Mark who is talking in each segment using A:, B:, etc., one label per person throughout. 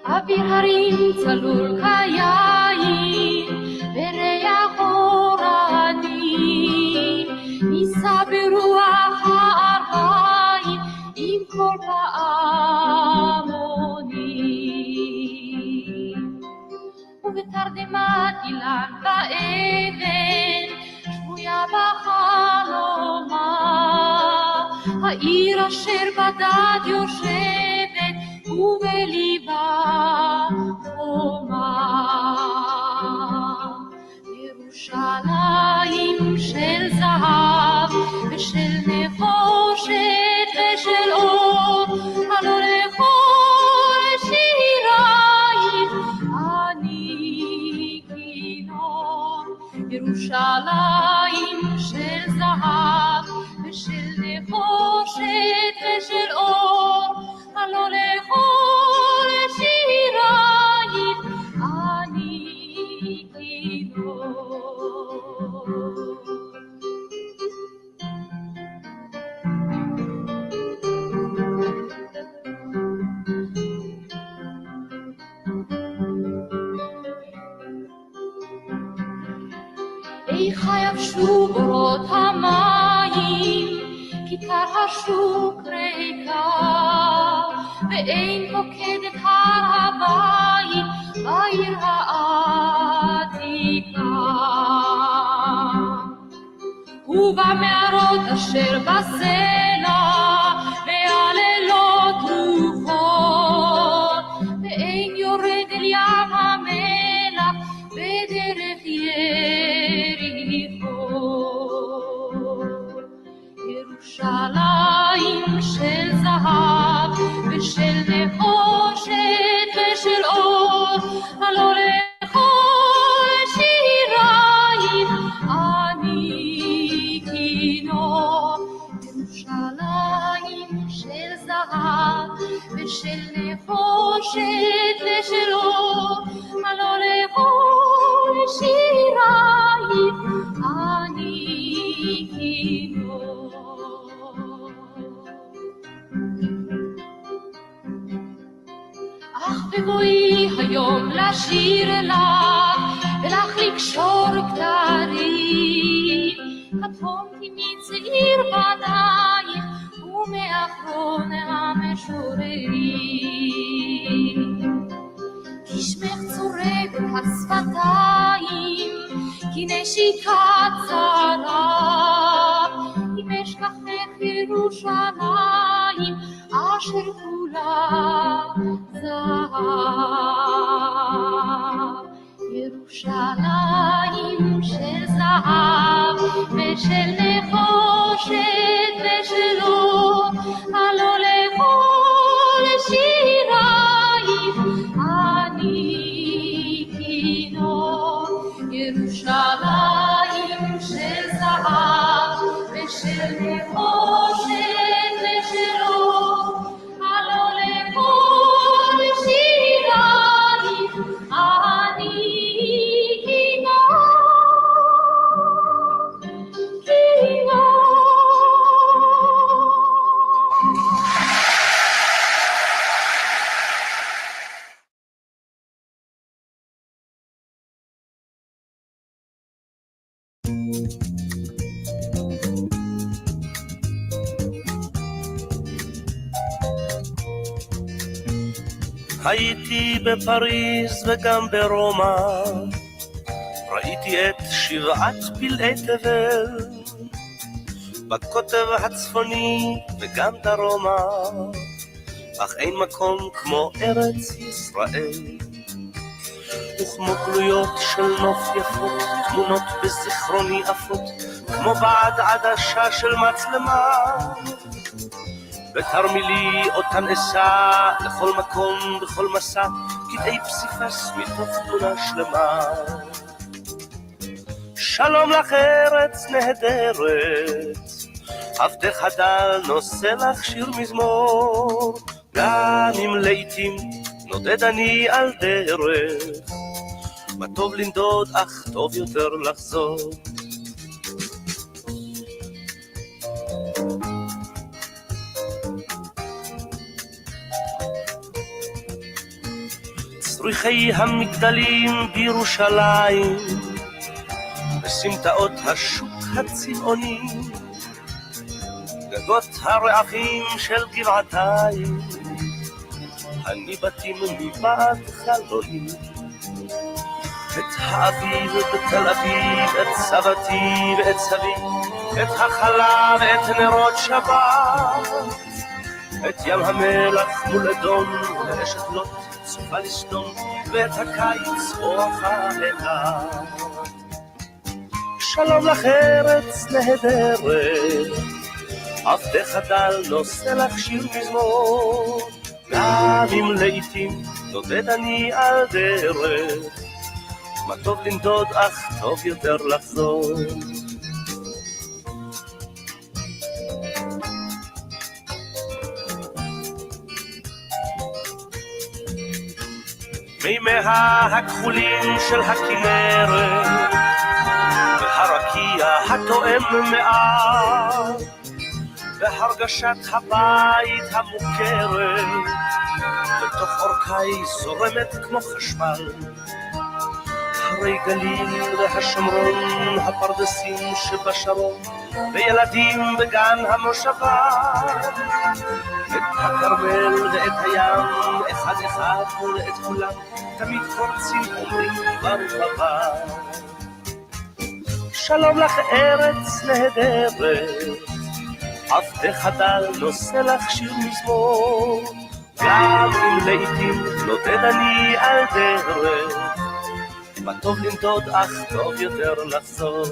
A: אוויר הרים צלול כיין וריח אורני נישא ברוח הערביים עם כל פעמונים ובתרדמת אילן ואבן שבויה בחלומה העיר אשר בדד יושבת ובליבה חומה ירושלים של זהב ושל נחושת ושל אור הלא לכל שירייך אני כינור ירושלים של זהב ושל נחושת ושל אור הלא לכל שירייך אני כינור איך יבשו בורות המים כיכר השוק ריקה ואין פוקדת הר הבית בעיר העתיקה ובמערות אשר בסלע והלילות רוחות ואין יורד אל ים המלח בדרך יריחו ירושלים של זהב ושל נחושת ושל אור הלא לכל שירייך אני כינור ירושלים של זהב ושל נחושת ושל אור הלא לכל שירייך אני כינור אך בבואי היום לשיר לך ולך לקשור כתרים קטונתי מצעיר בנייך ומאחרון המשוררים כי שמך צורב את השפתיים כי נשיקת זרע אם אשכחך ירושלים אשר כולה זהב ירושלים של זהב ושל נחושת ושל אור הלא לכל שירייך אני כינור ירושלים של זהב ושל נחושת ושל אור הלא לכל שירייך אני
B: הייתי בפריז וגם ברומא, ראיתי את שבעת פלאי תבל, בקוטב הצפוני וגם דרומה, אך אין מקום כמו ארץ ישראל. וכמו גלויות של נוף יפות, תמונות בזיכרוני עפות, כמו בעד עדשה של מצלמה, ותרמילי אותן אסע לכל מקום בכל מסע, קטעי פסיפס מתוך תמונה שלמה. שלום לך ארץ נהדרת, עבדך הדל נושא לך שיר מזמור, גם אם לעתים נודד אני על דרך, מה טוב לנדוד אך טוב יותר לחזור. צריכי המגדלים בירושלים, בסמטאות השוק הצבעוני, גגות הרעפים של גבעתיים, הניבטים מבעד חלוני. את האביב בתל אביב, את סבתי ואת סבי, את החלה ואת נרות שבת, את ים המלח מול אדום, ואשת לוט צופה לסדום, ואת הקיץ אורחה אלה. שלום לך ארץ נהדרת, עבדך דל נושא לך שיר מזמור, גם אם לעתים נודד אני על דרך, מה טוב לנדוד אך טוב יותר לחזור. מימיה הכחולים של הכנרת והרקיע התואם מעט והרגשת הבית המוכרת בתוך אורכי זורמת כמו חשמל. הרי גליל והשומרון, הפרדסים שבשרון וילדים בגן המושבה, את הכרמל ואת הים אחד אחד ואת כולם תמיד קורצים אומרים ברוך הבא. שלום לך ארץ נהדרת, עבדך דל נושא לך שיר מזמור, גם אם לעתים נודד אני על דרך, מה טוב לנדוד אך טוב יותר לחזור.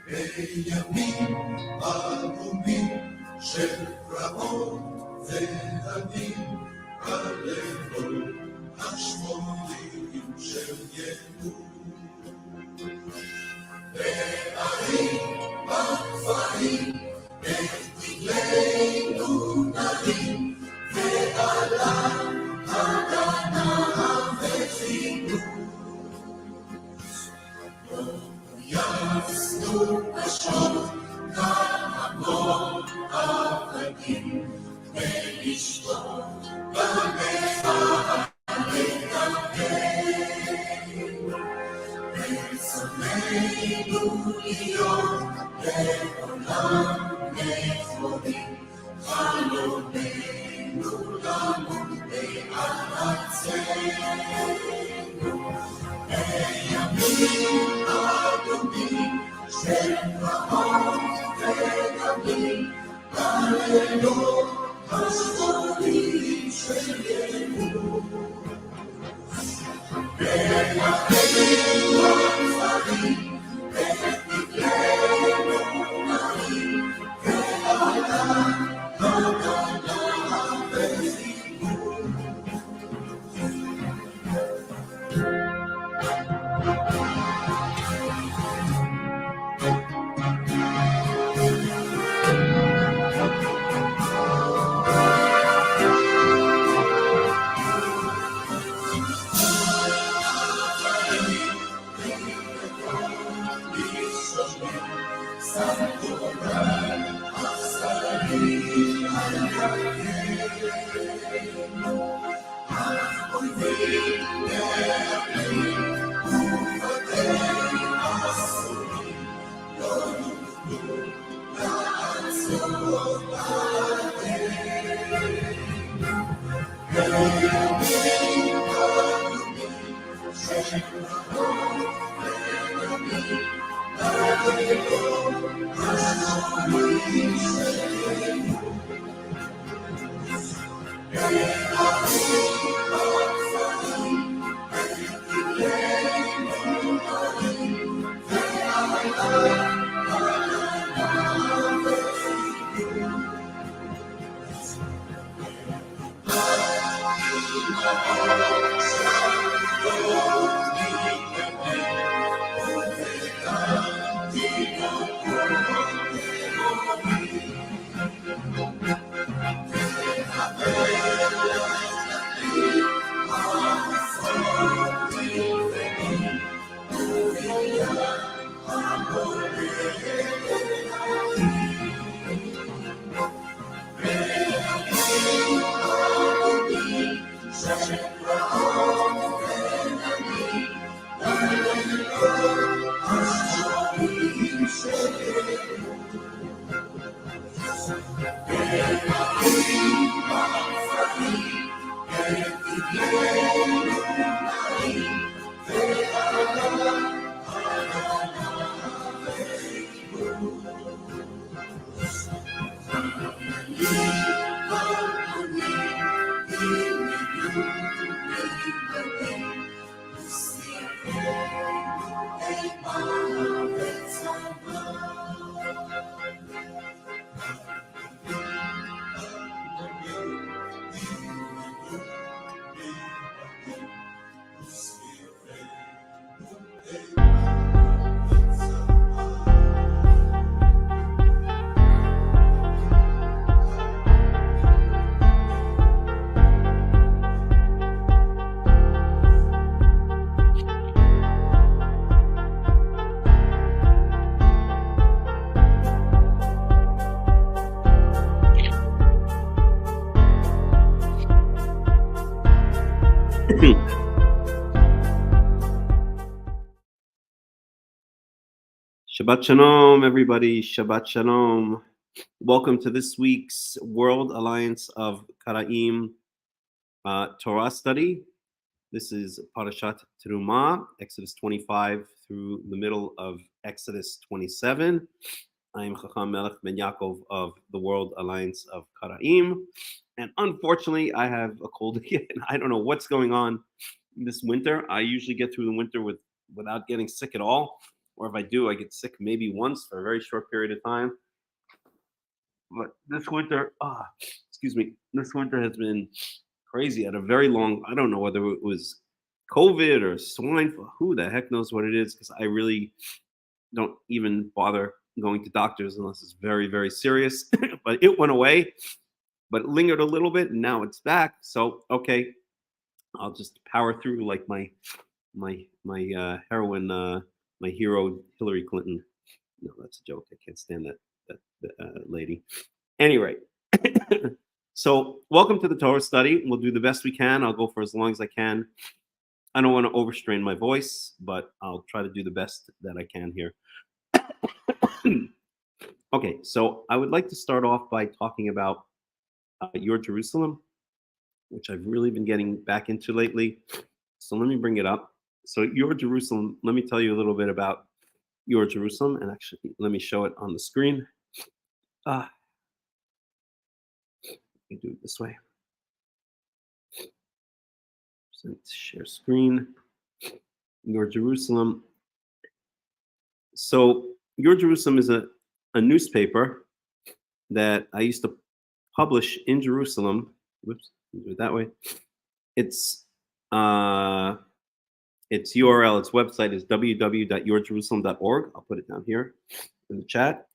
C: בימים עלומים של פרעות ודמים, בלילות השמונים של ייאוש. בערים בכפרים את דגלנו נרים, ועליו הגנה וחינוך. יצאו פשוט כהמון עבדים, ולשתות במחאה לדבר. ברצוננו להיות לעולם נכונים, חלומנו למות בארצנו. בימים אדומים של פרעות ודמים, בלילות השחורים של ייאוש. ולכן הכפרים ואת דגלנו נרים, ועליו הגנה וחינוך.
D: Shabbat Shalom, everybody. Shabbat Shalom. Welcome to this week's World Alliance of Qara'im Torah study. This is Parashat Terumah, Exodus 25 through the middle of Exodus 27. I am Hakham Melech ben Yaakov of the World Alliance of Qara'im. And unfortunately, I have a cold again. I don't know what's going on this winter. I usually get through the winter without getting sick at all. Or if I do, I get sick maybe once for a very short period of time. But this winter, this winter has been crazy. At a very long, I don't know whether it was COVID or swine flu. Who the heck knows what it is? Because I really don't even bother going to doctors unless it's very, very serious. But it went away, but it lingered a little bit, and now it's back. So okay, I'll just power through like my heroine. My hero, Hillary Clinton. No, that's a joke. I can't stand that lady. Anyway, so welcome to the Torah study. We'll do the best we can. I'll go for as long as I can. I don't want to overstrain my voice, but I'll try to do the best that I can here. Okay, so I would like to start off by talking about Your Jerusalem, which I've really been getting back into lately. So let me bring it up. So Your Jerusalem, let me tell you a little bit about Your Jerusalem, and actually let me show it on the screen. Let me do it this way. Share screen. Your Jerusalem. So Your Jerusalem is a newspaper that I used to publish in Jerusalem. Whoops, do it that way. Its URL, its website is www.yourjerusalem.org. I'll put it down here in the chat.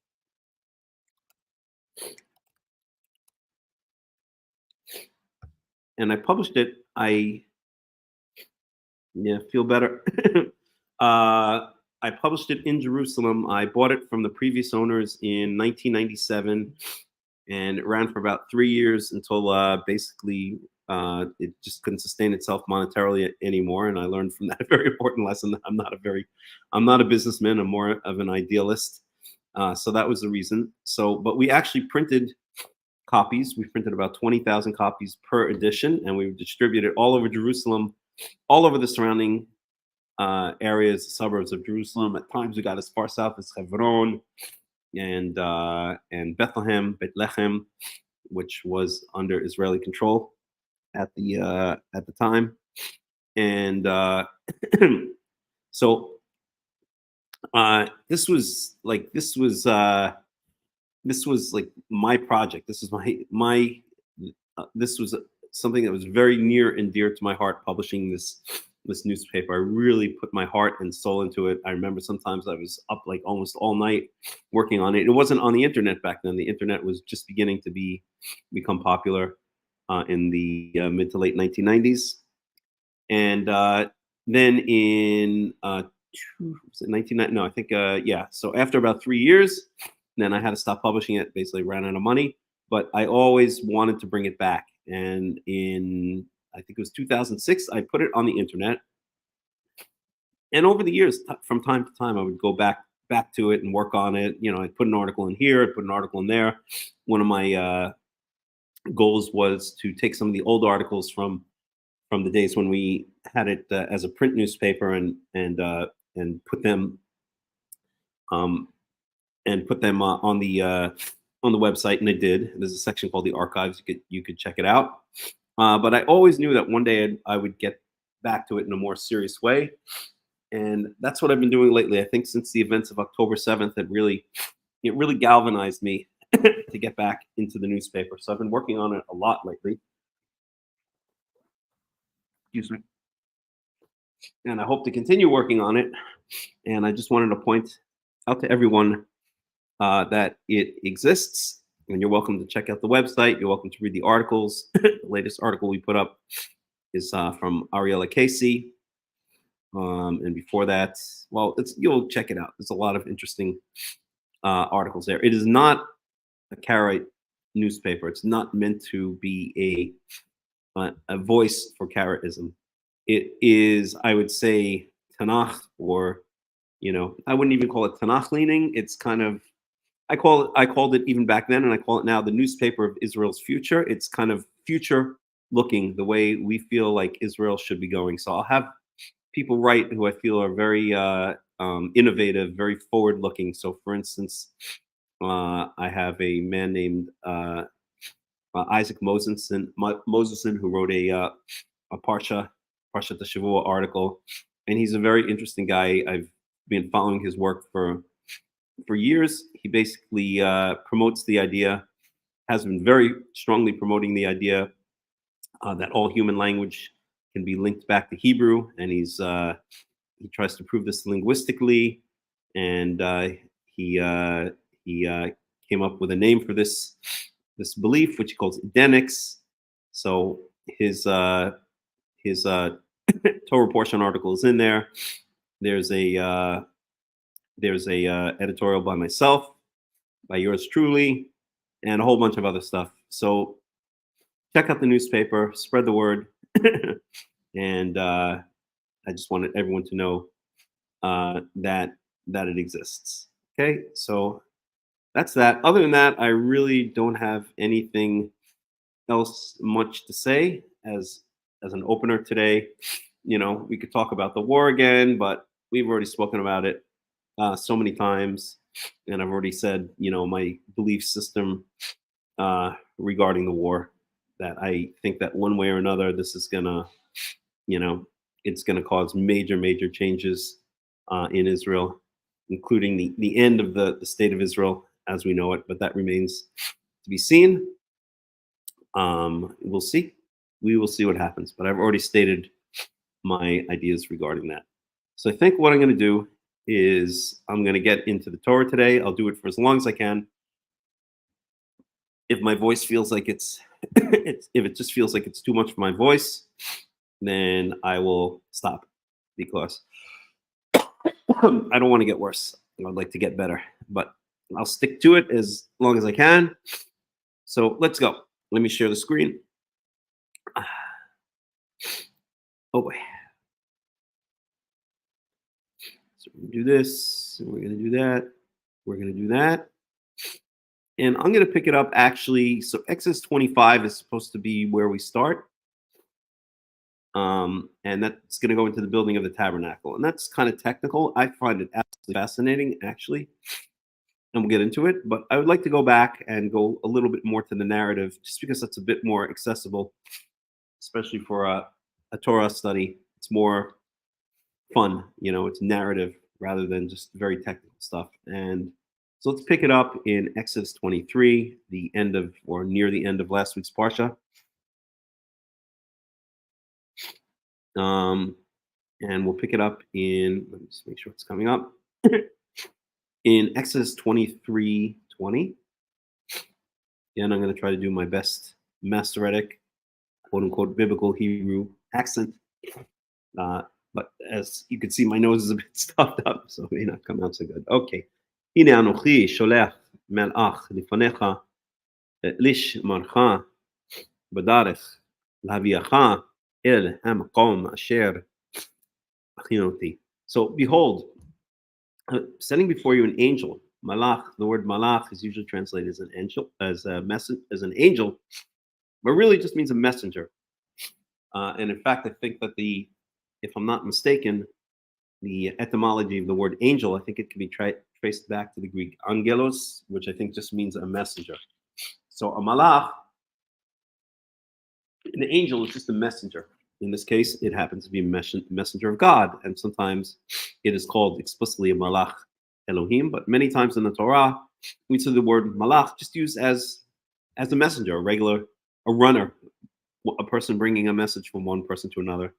D: And I published it. I feel better. I published it in Jerusalem. I bought it from the previous owners in 1997, and it ran for about 3 years until basically it just couldn't sustain itself monetarily anymore. And I learned from that a very important lesson that I'm not a businessman. I'm more of an idealist. So that was the reason. But we actually printed copies. We printed about 20,000 copies per edition, and we distributed all over Jerusalem, all over the surrounding areas, the suburbs of Jerusalem. At times, we got as far south as Hebron and Bethlehem, Bethlehem, which was under Israeli control at the time. And so this was like my project. This was my this was something that was very near and dear to my heart, publishing this newspaper. I really put my heart and soul into it. I remember sometimes I was up like almost all night working on it. It wasn't on the internet back then. The internet was just beginning to become popular in the mid to late 1990s. And then in 1990, no, I think so after about 3 years, then I had to stop publishing it. Basically ran out of money, but I always wanted to bring it back. And in, I think it was 2006, I put it on the internet. And over the years, from time to time, I would go back to it and work on it. You know, I'd put an article in here, I'd put an article in there. One of my goals was to take some of the old articles from the days when we had it as a print newspaper and put them on the website, and I did. There's a section called the archives. You could check it out. But I always knew that one day I would get back to it in a more serious way, and that's what I've been doing lately. I think since the events of October 7th, it really galvanized me to get back into the newspaper. So I've been working on it a lot lately. Excuse me. And I hope to continue working on it. And I just wanted to point out to everyone that it exists, and you're welcome to check out the website. You're welcome to read the articles. The latest article we put up is from Ariella Casey. And before that, well, you'll check it out. There's a lot of interesting articles there. It is not a Karaite newspaper. It's not meant to be a voice for Karaitism. It is, I would say, Tanach, or, you know, I wouldn't even call it Tanach leaning. It's kind of, I called it even back then, and I call it now the newspaper of Israel's future. It's kind of future looking, the way we feel like Israel should be going. So I'll have people write who I feel are very innovative, very forward looking. So for instance, I have a man named Isaac Mosenson, who wrote a Parsha Shavua article, and he's a very interesting guy. I've been following his work for years. He basically promotes the idea, has been very strongly promoting the idea that all human language can be linked back to Hebrew, and he tries to prove this linguistically, and he came up with a name for this belief, which he calls Edenics. So his Torah portion article is in there. There's a editorial by myself, by yours truly, and a whole bunch of other stuff. So check out the newspaper, spread the word, and I just wanted everyone to know that it exists. Okay, so that's that. Other than that, I really don't have anything else much to say as an opener today. You know, we could talk about the war again, but we've already spoken about it so many times, and I've already said, you know, my belief system regarding the war, that I think that one way or another, this is gonna, you know, it's gonna cause major changes in Israel, including the end of the state of Israel as we know it, but that remains to be seen. We'll see. We will see what happens, but I've already stated my ideas regarding that. So I think what I'm going to do is I'm going to get into the Torah today. I'll do it for as long as I can. If my voice feels like if it just feels like it's too much for my voice, then I will stop, because I don't want to get worse. I'd like to get better, but I'll stick to it as long as I can. So let's go. Let me share the screen. Oh boy. So we're going to do this, and we're going to do that. We're going to do that. And I'm going to pick it up actually. So Exodus 25 is supposed to be where we start. And that's going to go into the building of the tabernacle. And that's kind of technical. I find it absolutely fascinating, actually. And we'll get into it. But I would like to go back and go a little bit more to the narrative, just because that's a bit more accessible, especially for a Torah study. It's more fun, it's narrative rather than just very technical stuff. And so let's pick it up in Exodus 23, the end of, or near the end of last week's Parsha. And we'll pick it up in, let me just make sure it's coming up, in Exodus 23:20. And I'm going to try to do my best Masoretic, quote unquote, biblical Hebrew accent. But as you can see, my nose is a bit stuffed up, so it may not come out so good. Okay. הנה אנוכי שולח מלאך לפניך לשמרך בדרך להביאך אל המקום אשר הכינותי. So behold, sending before you an angel. Malach, the word malach is usually translated as an angel, as an angel, but really just means a messenger. And in fact, I think that if I'm not mistaken, the etymology of the word angel, I think it can be traced back to the Greek angelos, which I think just means a messenger. So a malach, an angel, is just a messenger. In this case, it happens to be a messenger of God, and sometimes it is called explicitly a malach Elohim, but many times in the Torah, we see the word malach just used as a messenger, a runner, a person bringing a message from one person to another,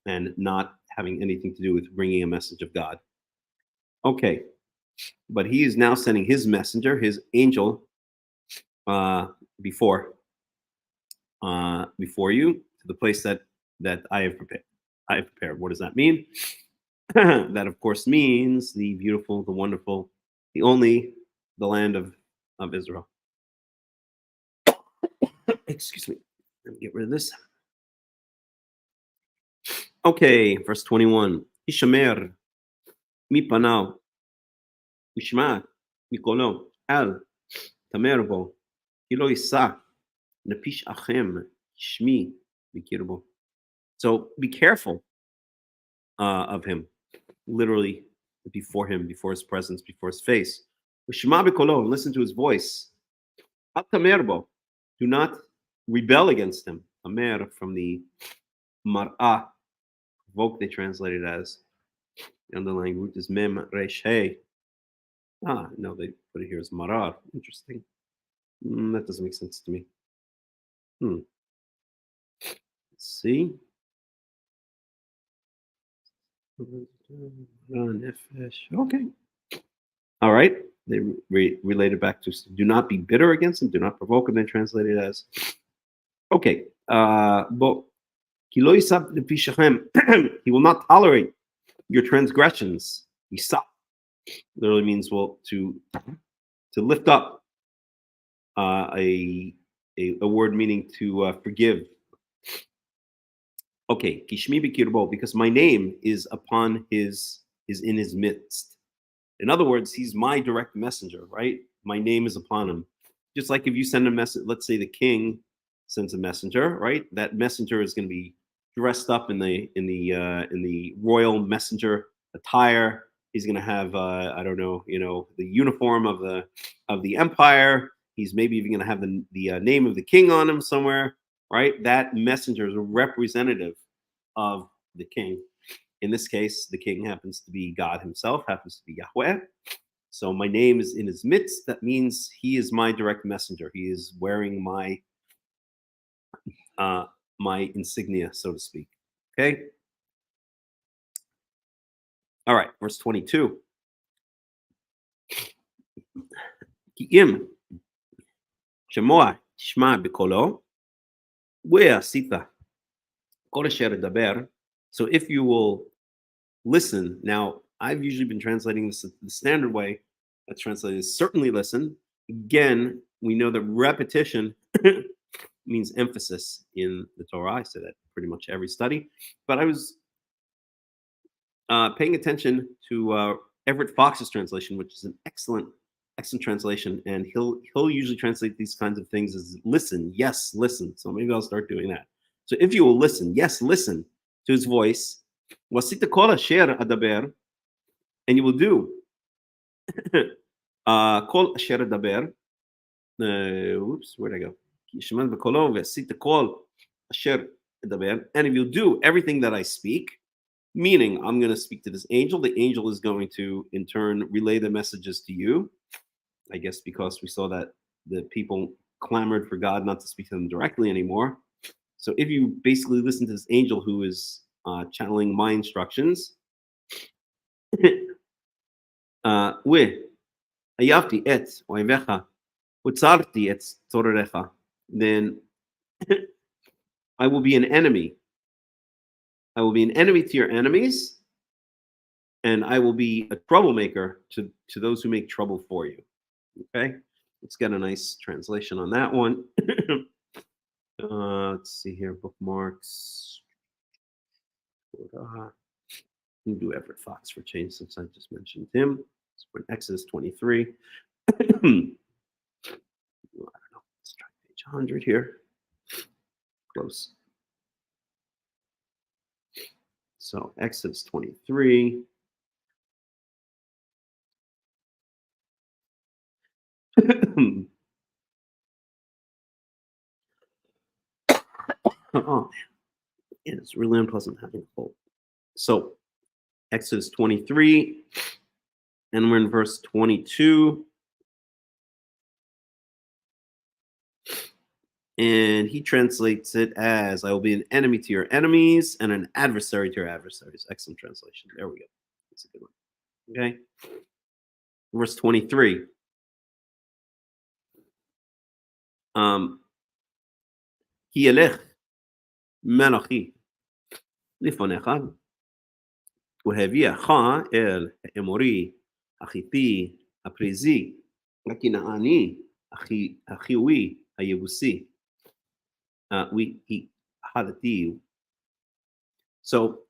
D: and not having anything to do with bringing a message of God. Okay, but he is now sending his messenger, his angel, before you to the place that I have prepared. What does that mean? That, of course, means the beautiful, the wonderful, the land of Israel. Excuse me. Let me get rid of this. Okay, verse 21. Ishamer mipanav Ishma mikolo al tamer bo kilo isa napish achem shmi bikirbo. So be careful of him, literally before him, before his presence, before his face. Shema bikolo, listen to his voice. Al tamer bo, do not rebel against him. Tamer from the mar'ah, provoke, they translate it as. The underlying root is mem resh hey. No, they put it here as marar. Interesting. That doesn't make sense to me. Let's see. Okay. All right. They relate it back to do not be bitter against him, do not provoke him. They translate it as. Okay. But he will not tolerate your transgressions. Yisa literally means, well, to lift up, a word meaning to forgive. Okay, kishmi bikirbo, because my name is in his midst. In other words, he's my direct messenger, right? My name is upon him. Just like if you send a message, let's say the king sends a messenger, right? That messenger is going to be dressed up in the royal messenger attire. He's going to have I don't know, the uniform of the empire. He's maybe even going to have the name of the king on him somewhere, right? That messenger is a representative of the king. In this case, the king happens to be God himself, happens to be Yahweh. So my name is in his midst. That means he is my direct messenger. He is wearing my insignia, so to speak. Okay. All right, verse 22. Ki'im shemoa tishma b'kolo ve'asita kol asher edaber. So if you will listen, now I've usually been translating this the standard way. That's translated certainly listen. Again, we know that repetition means emphasis in the Torah. I say that pretty much every study. But I was paying attention to Everett Fox's translation, which is an excellent excellent translation, and he'll usually translate these kinds of things as listen, yes, listen. So maybe I'll start doing that. So if you will listen, yes, listen to his voice, wasita kol asher adaber, and you will do kol asher adaber. Oops, where'd I go? Yishman b'kolo v'asita kol asher adaber, and if you do everything that I speak, meaning I'm going to speak to this angel, the angel is going to in turn relay the messages to you. I guess because we saw that the people clamored for God not to speak to them directly anymore. So if you basically listen to this angel who is channeling my instructions, ayavti et oivecha utzarti et torerecha, then I will be an enemy. I will be an enemy to your enemies, and I will be a troublemaker to those who make trouble for you. Okay, let's get a nice translation on that one. Let's see here, bookmarks. We'll do Everett Fox for change since I just mentioned him. So we're in Exodus 23. I don't know. Let's try page 100 here. Close. So Exodus 23. Oh, it's really unpleasant having a cold. So Exodus 23, and we're in verse 22. And he translates it as, I will be an enemy to your enemies and an adversary to your adversaries. Excellent translation. There we go. That's a good one. Okay. Verse 23. Ki yelech melachi lifonecha uheviacha el emori achiti aprizi akinaani achiwi ayebusi we hadati. So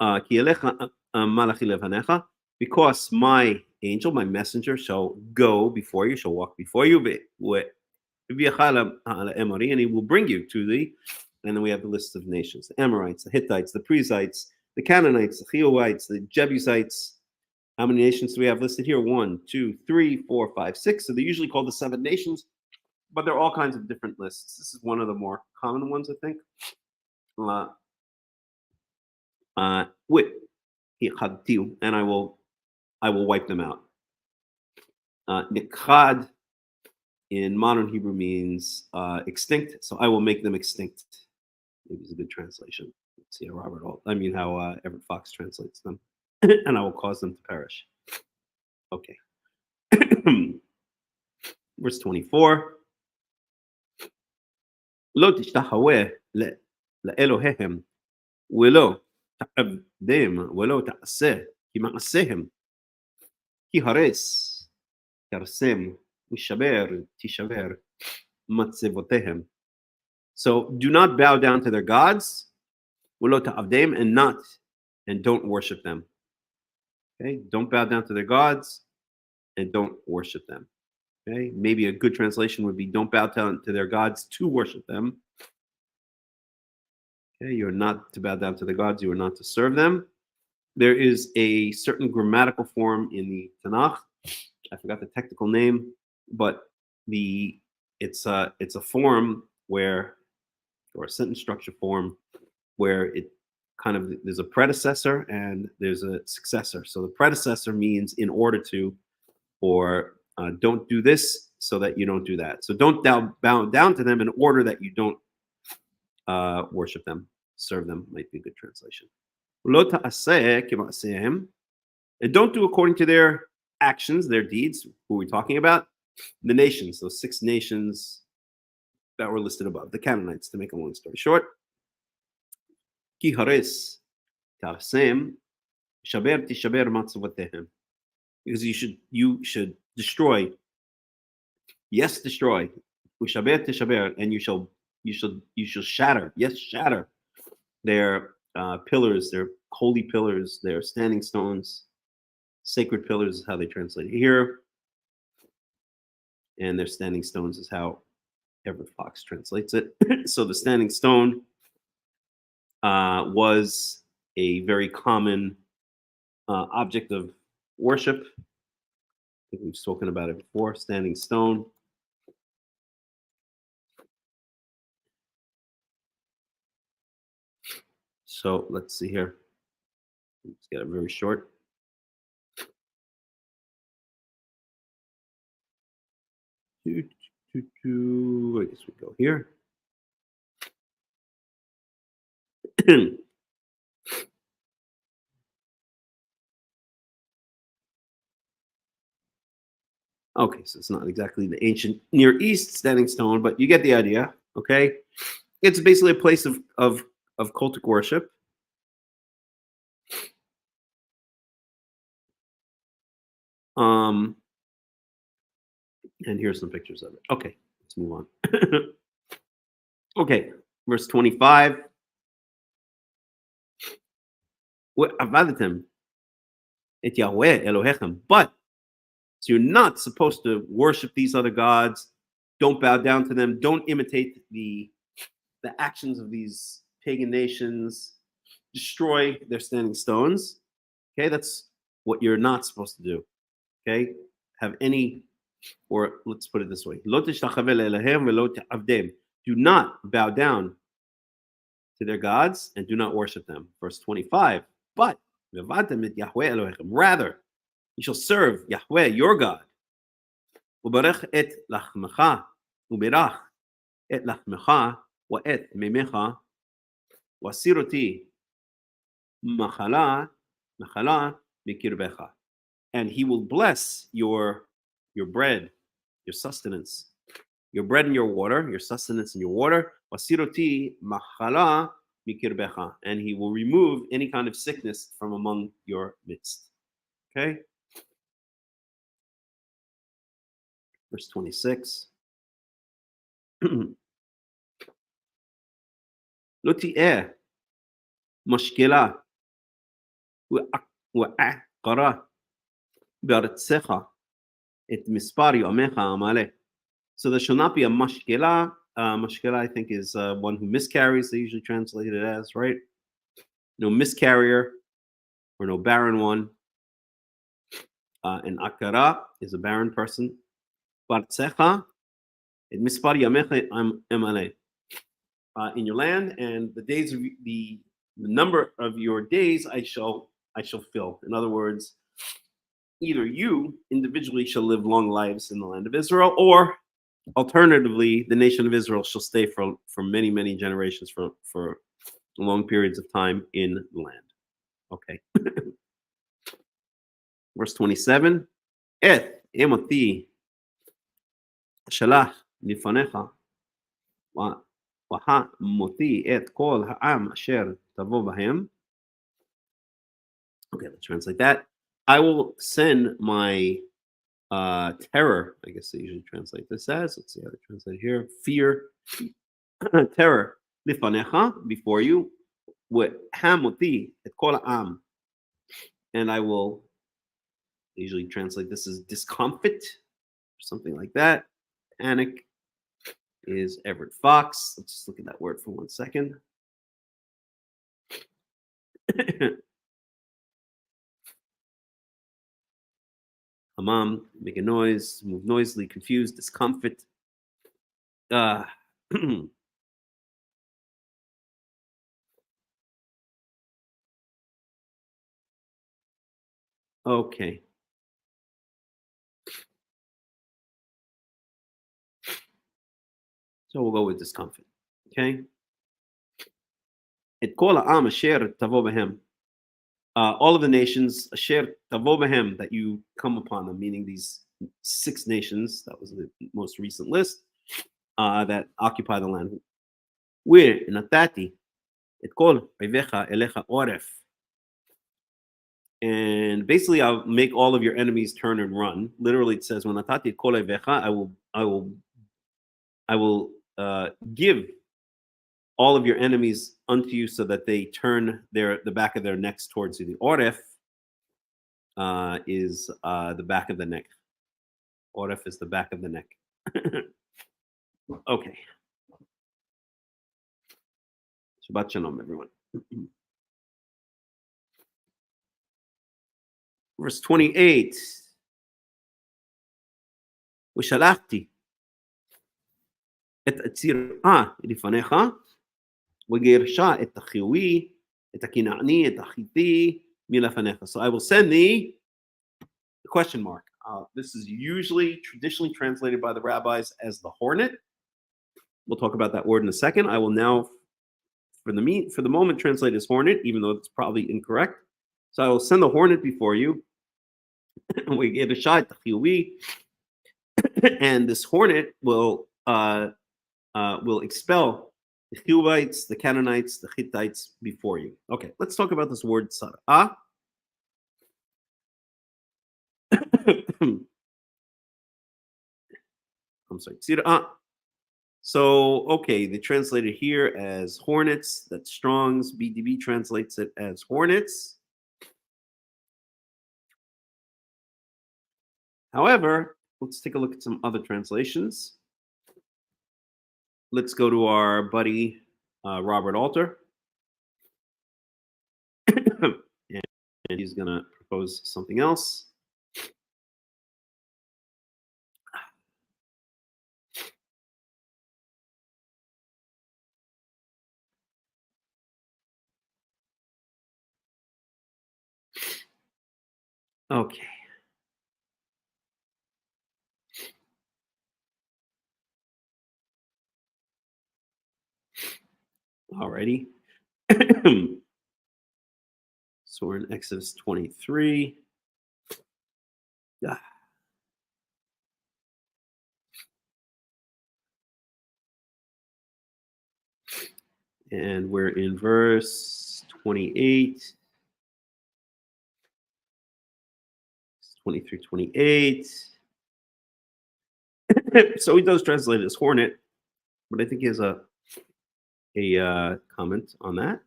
D: ki yelech malachi levanecha, because my angel, my messenger, shall go before you, shall walk before you, and he will bring you to the, and then we have the list of nations: the Amorites, the Hittites, the Perizzites, the Canaanites, the Cheoites, the Jebusites. How many nations do we have listed here? 1, 2, 3, 4, 5, 6. So they're usually called the 7 nations, but there are all kinds of different lists. This is one of the more common ones, I think. And I will wipe them out. Nikhad in modern Hebrew means extinct, so I will make them extinct. Maybe it's a good translation. Let's see how Everett Fox translates them. And I will cause them to perish. Okay. Verse 24. Lo tishtahaweh le'elohehem velo ta'abdem velo ta'aseh ki ma'asehem ki hares yarsem ushaber tishaber matzevotehem. So do not bow down to their gods, velo ta'abdem, and don't worship them. Okay, don't bow down to their gods and don't worship them. Okay, maybe a good translation would be don't bow down to their gods to worship them. Okay, you're not to bow down to the gods, you are not to serve them. There is a certain grammatical form in the Tanakh. I forgot the technical name, but it's a form where, or a sentence structure form, where it kind of, there's a predecessor and there's a successor. So the predecessor means in order to, or don't do this so that you don't do that. So don't bow down to them in order that you don't worship them, serve them, might be a good translation. And don't do according to their actions, their deeds. Who are we talking about? The nations, those 6 nations that were listed above, the Canaanites, to make a long story short. Ki hares tarsem shaber tishaber matzavotehem. Because you should destroy. Yes, destroy. Ushaber tishaber, and you shall shatter. Yes, shatter their pillars, their holy pillars, their standing stones, sacred pillars is how they translate it here. and their standing stones is how Everett Fox translates it. So the standing stone was a very common object of worship. I think we've spoken about it before, standing stone. So let's see here. Let's get it very short. I guess we go here. Okay, so it's not exactly the ancient Near East standing stone, but you get the idea. Okay, it's basically a place of cultic worship. And here's some pictures of it. Okay, let's move on. Okay, verse 25. Et Yahweh Elohechem, but so you're not supposed to worship these other gods. Don't bow down to them. Don't imitate the actions of these pagan nations. Destroy their standing stones. Okay, that's what you're not supposed to do. Okay, have any, or let's put it this way: Lo tishtachave le'elehem velo te'avdem. Do not bow down to their gods and do not worship them. Verse 25. But rather, you shall serve Yahweh your God. Ubarech et lachmecha, uberach et lachmecha, wa et memecha, wasiroti machala mikirbecha. And he will bless your bread, your sustenance, your bread and your water, your sustenance and your water. Wasiroti machala mikirbecha. And he will remove any kind of sickness from among your midst. Okay? Verse 26. Lo ti'eh mashkela wa'aqara b'aretzecha et mispar yomecha amale. So there shall not be a mashkela. Mashkela, I think, is one who miscarries. They usually translate it as, right? No miscarrier or no barren one. And akara is a barren person. Bartzecha et mispar yomecha amale. In your land, and the days of the number of your days I shall fill. In other words, either you individually shall live long lives in the land of Israel, or alternatively, the nation of Israel shall stay for many, many generations, for long periods of time in the land. Okay. Verse 27. Et emoti shalach lifanecha wahamoti et kol ha'am asher tavo bahem. Okay, let's translate that. I will send my terror, I guess they usually translate this as, let's see how they translate here, fear, terror, lifanecha, before you, hamoti et kol ha'am, and I will, they usually translate this as discomfit, or something like that. Panic is Everett Fox. Let's just look at that word for 1 second. Hamam, make a noise, move noisily, confused, discomfort. Okay. So we'll go with discomfort. Okay. Et kol ha'am asher tavo bahem. All of the nations, asher tavo bahem, that you come upon them, meaning these 6 nations, that was the most recent list, that occupy the land. Where natati et kol oivecha elecha oref. And basically, I'll make all of your enemies turn and run. Literally, it says, "When natati et kol oivecha, I will give all of your enemies unto you, so that they turn the back of their necks towards you." The oref is the back of the neck. Oref is the back of the neck. Okay. Shabbat shalom, everyone. Verse 28. ושלחתי את הצירה לפניך, וגירשה את החיווי, את הכנעני, את החיתי מלפניך. So I will send thee, the question mark. This is usually traditionally translated by the rabbis as the hornet. We'll talk about that word in a second. I will now, for the moment, translate as hornet, even though it's probably incorrect. So I will send the hornet before you. And this hornet will expel the Hivites, the Canaanites, the Hittites before you. Okay, let's talk about this word sarah. I'm sorry, tzira'ah. So, okay, they translate it here as hornets. That's Strong's. BDB translates it as hornets. However, let's take a look at some other translations. Let's go to our buddy Robert Alter. and he's going to propose something else. Okay. Alrighty. So we're in Exodus 23. And we're in verse 28. 23, 28. So he does translate it as hornet, but I think he has a comment on that.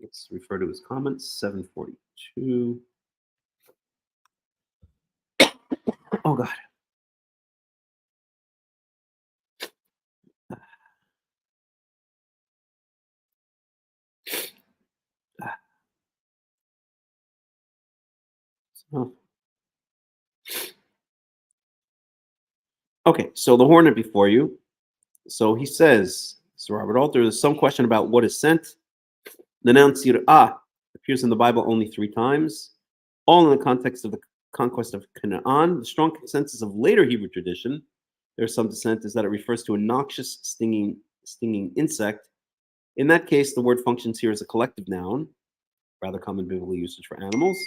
D: Let's refer to his comments. 742. Oh God. Okay, so the hornet before you. So he says, so Robert Alter, there's some question about what is sent. The noun tzira'ah appears in the Bible only 3 times, all in the context of the conquest of Canaan. The strong consensus of later Hebrew tradition, there's some dissent, is that it refers to a noxious, stinging insect. In that case, the word functions here as a collective noun, rather common biblical usage for animals,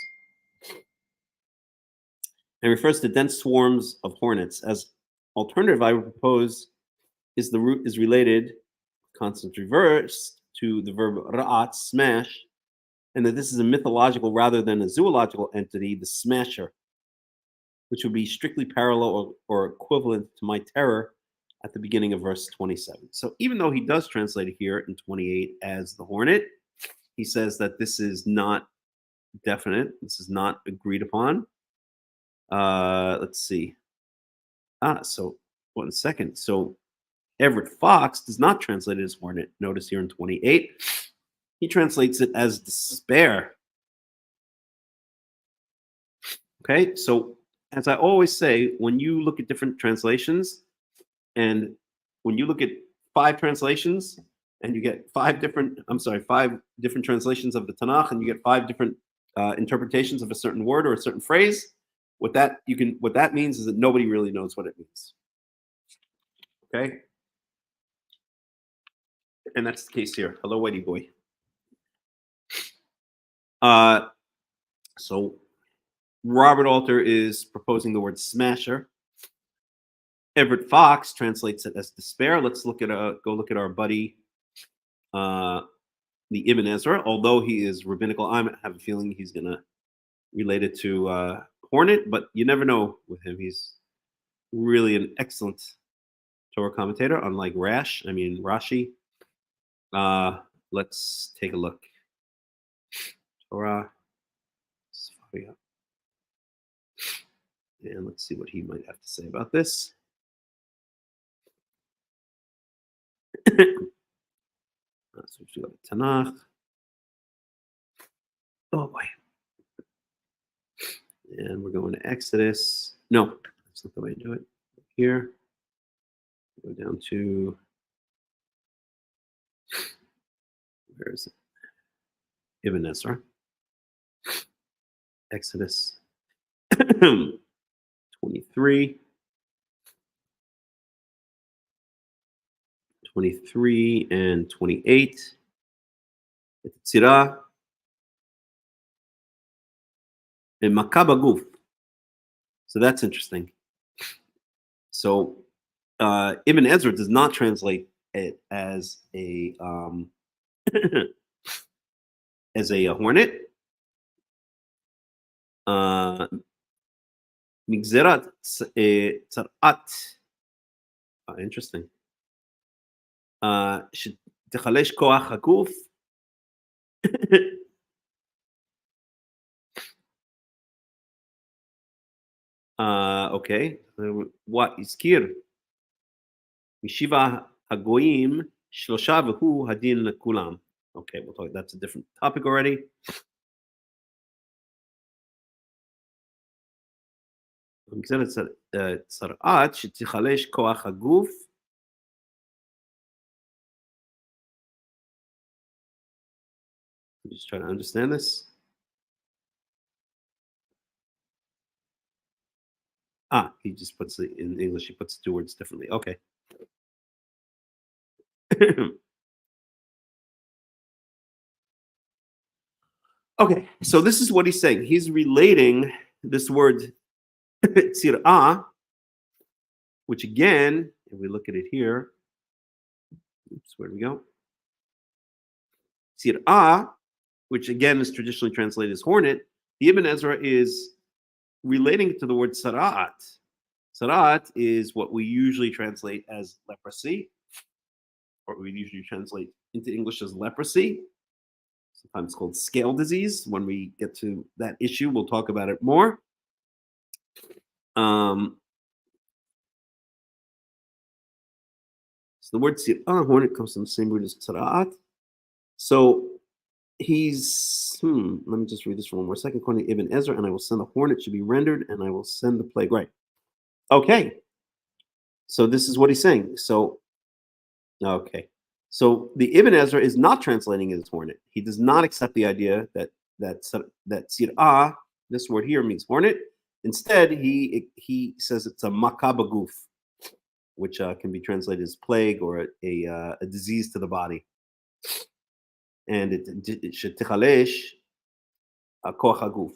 D: and refers to dense swarms of hornets. As alternative, I would propose is the root is related, constant reverse, to the verb ra'at, smash, and that this is a mythological rather than a zoological entity, the smasher, which would be strictly parallel or equivalent to my terror at the beginning of verse 27. So even though he does translate it here in 28 as the hornet, he says that this is not definite. This is not agreed upon. Let's see. So 1 second. So Everett Fox does not translate it as hornet. Notice here in 28, he translates it as despair. Okay, so as I always say, when you look at different translations, and when you look at 5 translations, and you get 5 different translations of the Tanakh, and you get 5 different interpretations of a certain word or a certain phrase, what that means is that nobody really knows what it means. Okay, and that's the case here. Hello, Whitey boy. So Robert Alter is proposing the word smasher. Everett Fox translates it as despair. Let's go look at our buddy, the Ibn Ezra. Although he is rabbinical, I have a feeling he's gonna relate it to hornet, but you never know with him. He's really an excellent Torah commentator, unlike Rashi. Let's take a look. Torah. And let's see what he might have to say about this. So we go to Tanakh. Oh boy. And we're going to Exodus. No, that's not the way to do it. Here. Go down to, where is it? Ibn Ezra. Exodus 23. 23 and 28. Tzira. And Makaba Guf. So that's interesting. So Ibn Ezra does not translate it as a as a hornet. Migzerat Tzarat. Interesting. Techalesh Koach Haguf. Okay. What is Kir? Mishiva Hagoyim Shlosha V'hu Hadin Kulam. Okay, we'll talk. That's a different topic already. Tzara'at Shetichalesh Koach Haguf. I'm just trying to understand this. He just puts it in English. He puts the two words differently. Okay. Okay, so this is what he's saying. He's relating this word tzir'ah, which again, if we look at it here, oops, where do we go? Tzir'ah, which again is traditionally translated as hornet, the Ibn Ezra is relating it to the word sara'at. Sara'at is what we usually translate as leprosy, or we usually translate into English as leprosy. Sometimes called scale disease. When we get to that issue, we'll talk about it more. So the word hornet comes from the same root as sara'at. So he's, let me just read this for one more second. According to Ibn Ezra, and I will send the hornet should be rendered, and I will send the plague. Right. Okay. So this is what he's saying. So, okay. So the Ibn Ezra is not translating it as hornet. He does not accept the idea that sir'ah, this word here, means hornet. Instead, he says it's a makabaguf, which can be translated as plague or a disease to the body. And it should tichalesh koach haguf.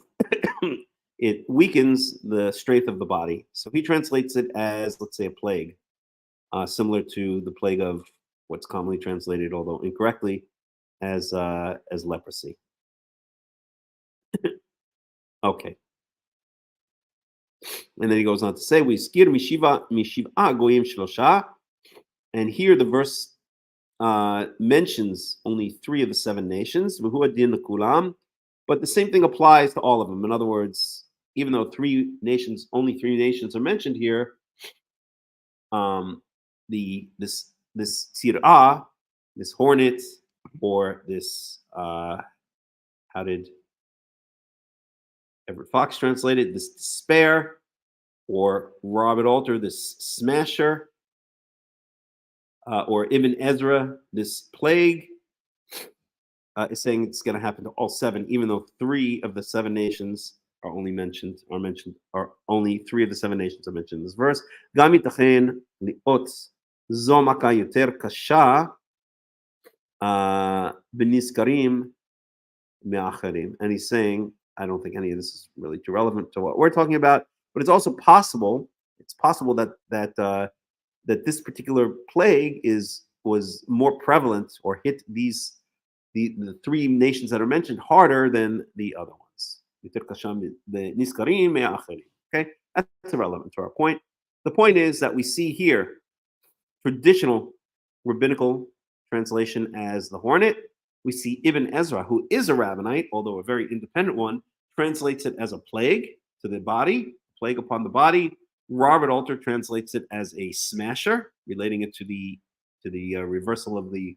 D: It weakens the strength of the body. So he translates it as, let's say, a plague, similar to the plague of what's commonly translated, although incorrectly, as leprosy. Okay. And then he goes on to say, "We skir mishiva goyim shlosha," and here the verse mentions only 3 of the 7 nations, but the same thing applies to all of them. In other words, even though only 3 nations are mentioned here, this tir'ah, this hornet, or this how did Everett Fox translate it? This despair, or Robert Alter, this smasher, or Ibn Ezra, this plague, is saying it's going to happen to all 7, even though 3 of the 7 nations are only mentioned, or only 3 of the 7 nations are mentioned in this verse. Gam yitachen liot zo maka yoter kasha b'niskarim me'acharim. And he's saying, I don't think any of this is really too relevant to what we're talking about, but it's also possible. It's possible that this particular plague was more prevalent or hit the 3 nations that are mentioned harder than the other ones. Okay, that's irrelevant to our point. The point is that we see here traditional rabbinical translation as the hornet. We see Ibn Ezra, who is a rabbinite, although a very independent one, translates it as a plague to the body, plague upon the body. Robert Alter translates it as a smasher, relating it to the reversal of the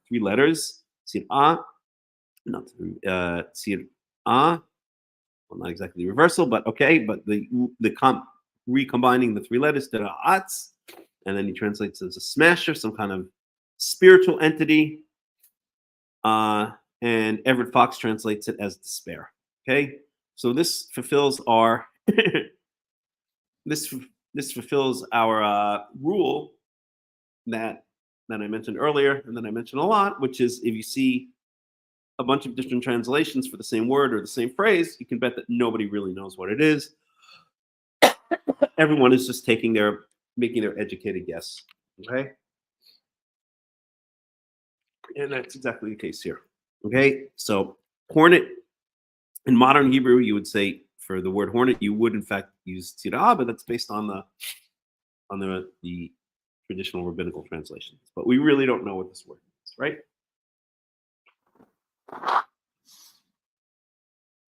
D: three letters. Tzir'ah, not tzir'ah. Well, not exactly reversal, but okay. But recombining the three letters, tera'atz, and then he translates it as a smasher, some kind of spiritual entity. And Everett Fox translates it as despair. Okay, so this fulfills our this fulfills our rule that I mentioned earlier, and that I mentioned a lot, which is if you see a bunch of different translations for the same word or the same phrase, you can bet that nobody really knows what it is. Everyone is just making their educated guess. Okay, and that's exactly the case here. Okay, so hornet in modern Hebrew, you would say for the word hornet, you would in fact use tzira'ah, but that's based on the traditional rabbinical translations. But we really don't know what this word is, right?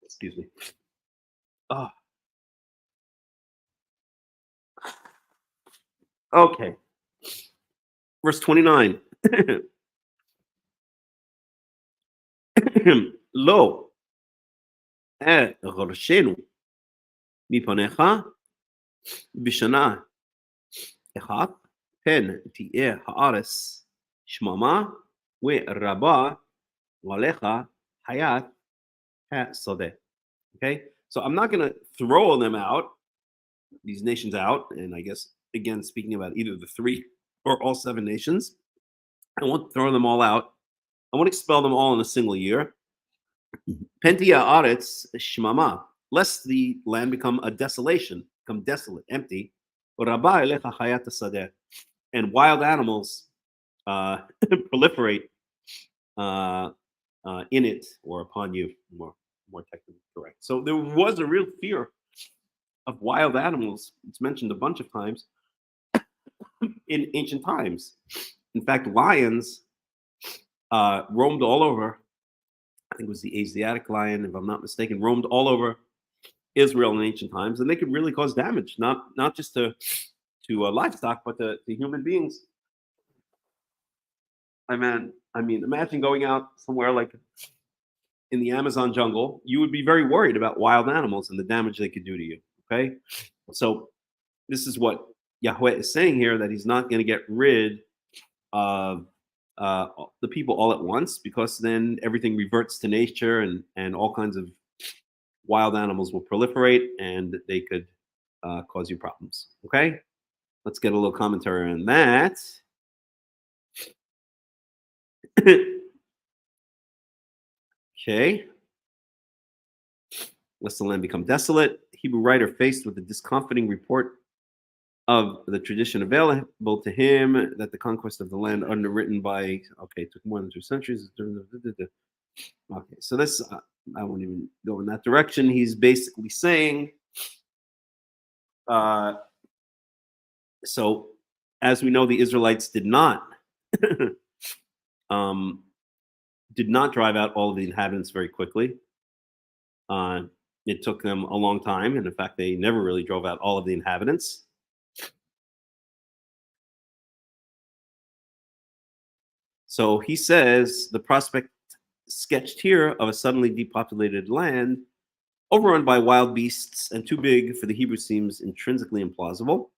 D: Excuse me. Okay. Verse 29. Lo ghorshenu mipanecha bishana echad pen ti'eh ha'aretz shmama ve'raba l'alecha hayat ha'sodeh. Okay, so I'm not going to throw them out, these nations out, and I guess again speaking about either the three or all seven nations. I won't throw them all out. I won't expel them all in a single year. Pentia aretz shmama, lest the land become a desolation, become desolate, empty. Rabba elecha hayat sadeh, and wild animals proliferate in it or upon you. More technically correct. So there was a real fear of wild animals. It's mentioned a bunch of times in ancient times. In fact, lions roamed all over. I think it was the Asiatic lion, if I'm not mistaken, roamed all over Israel in ancient times, and they could really cause damage, not just to livestock, but to human beings. I mean, imagine going out somewhere like in the Amazon jungle. You would be very worried about wild animals and the damage they could do to you. Okay, so this is what Yahweh is saying here, that he's not going to get rid of the people all at once, because then everything reverts to nature, and all kinds of wild animals will proliferate and they could cause you problems. Okay, let's get a little commentary on that. Okay, lest the land become desolate. Hebrew writer, faced with the discomforting report of the tradition available to him that the conquest of the land underwritten by, took more than 2 centuries. Okay, so this, I won't even go in that direction. He's basically saying, so as we know, the Israelites did not drive out all of the inhabitants very quickly. It took them a long time, and in fact, they never really drove out all of the inhabitants. So he says the prospect sketched here of a suddenly depopulated land overrun by wild beasts and too big for the Hebrew seems intrinsically implausible.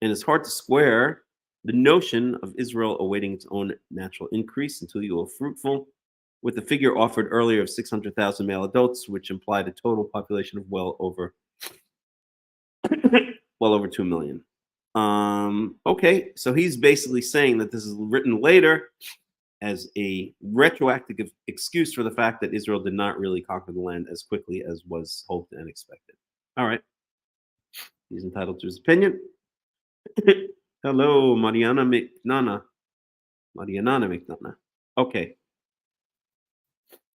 D: And it's hard to square the notion of Israel awaiting its own natural increase until you are fruitful with the figure offered earlier of 600,000 male adults, which implied a total population of well over 2 million. Okay, so he's basically saying that this is written later as a retroactive excuse for the fact that Israel did not really conquer the land as quickly as was hoped and expected. All right, he's entitled to his opinion. Hello, Mariana McNana. Okay.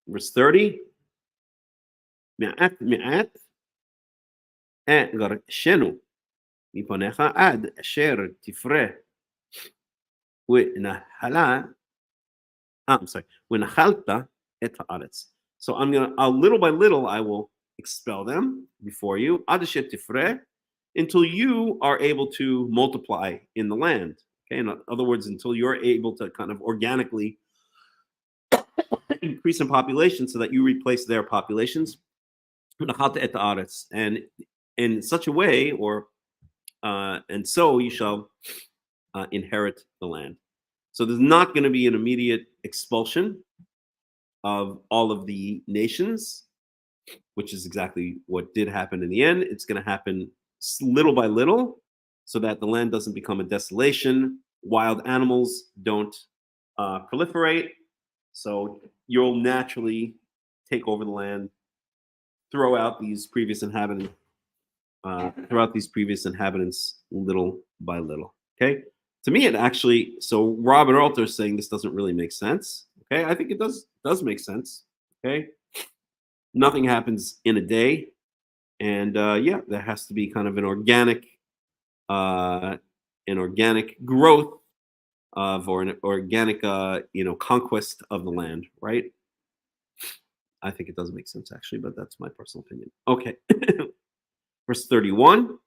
D: Verse 30. Me'at garshenu miponecha ad asher tifre v'nahala. I'm sorry. V'nachalta et haaretz. So little by little, I will expel them before you. Ad asher tifre, until you are able to multiply in the land. Okay, in other words, until you're able to kind of organically increase in population so that you replace their populations, and in such a way, or and so you shall inherit the land. So there's not going to be an immediate expulsion of all of the nations, which is exactly what did happen in the end. It's going to happen little by little so that the land doesn't become a desolation. Wild animals don't proliferate. So you'll naturally take over the land, throw out these previous inhabitants little by little. Okay. To me, it actually, so Robert Alter is saying this doesn't really make sense. Okay. I think it does make sense. Okay. Nothing happens in a day. And yeah, there has to be kind of an organic growth of, or an organic, conquest of the land, right? I think it does make sense actually, but that's my personal opinion. Okay. Verse 31.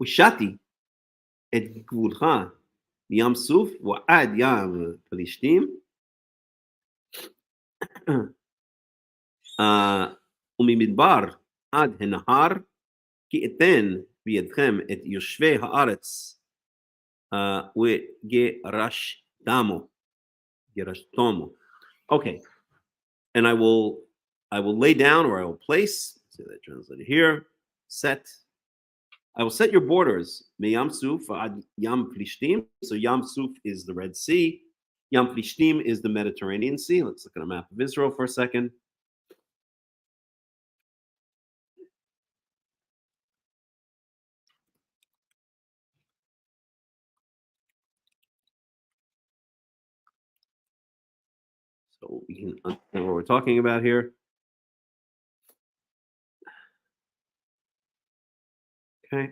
D: ושתי את גבולך מים סוף ועד ים פלישתים וממדבר עד הנהר כי אתן בידכם את יושבי הארץ וגרשתמו. Okay, and I will lay down, or I will place, let's see that translated here, I will set your borders, Yam Suf ad Yam Plishtim. So Yam Suf is the Red Sea. Yam Plishtim is the Mediterranean Sea. Let's look at a map of Israel for a second. So we can understand what we're talking about here. Okay.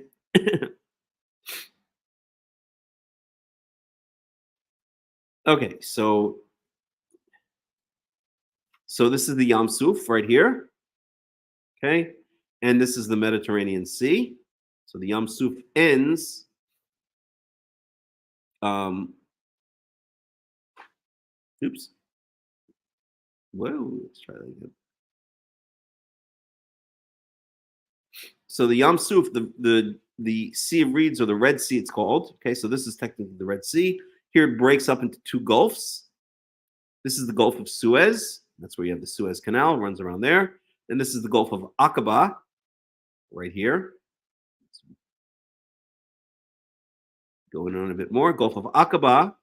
D: Okay, so this is the Yam Suf right here. Okay, and this is the Mediterranean Sea. So the Yam Suf ends oops. Whoa, let's try that again. So the Yam Suf, the Sea of Reeds, or the Red Sea, it's called. Okay, so this is technically the Red Sea. Here it breaks up into two gulfs. This is the Gulf of Suez. That's where you have the Suez Canal, runs around there. And this is the Gulf of Aqaba, right here. Going on a bit more, Gulf of Aqaba.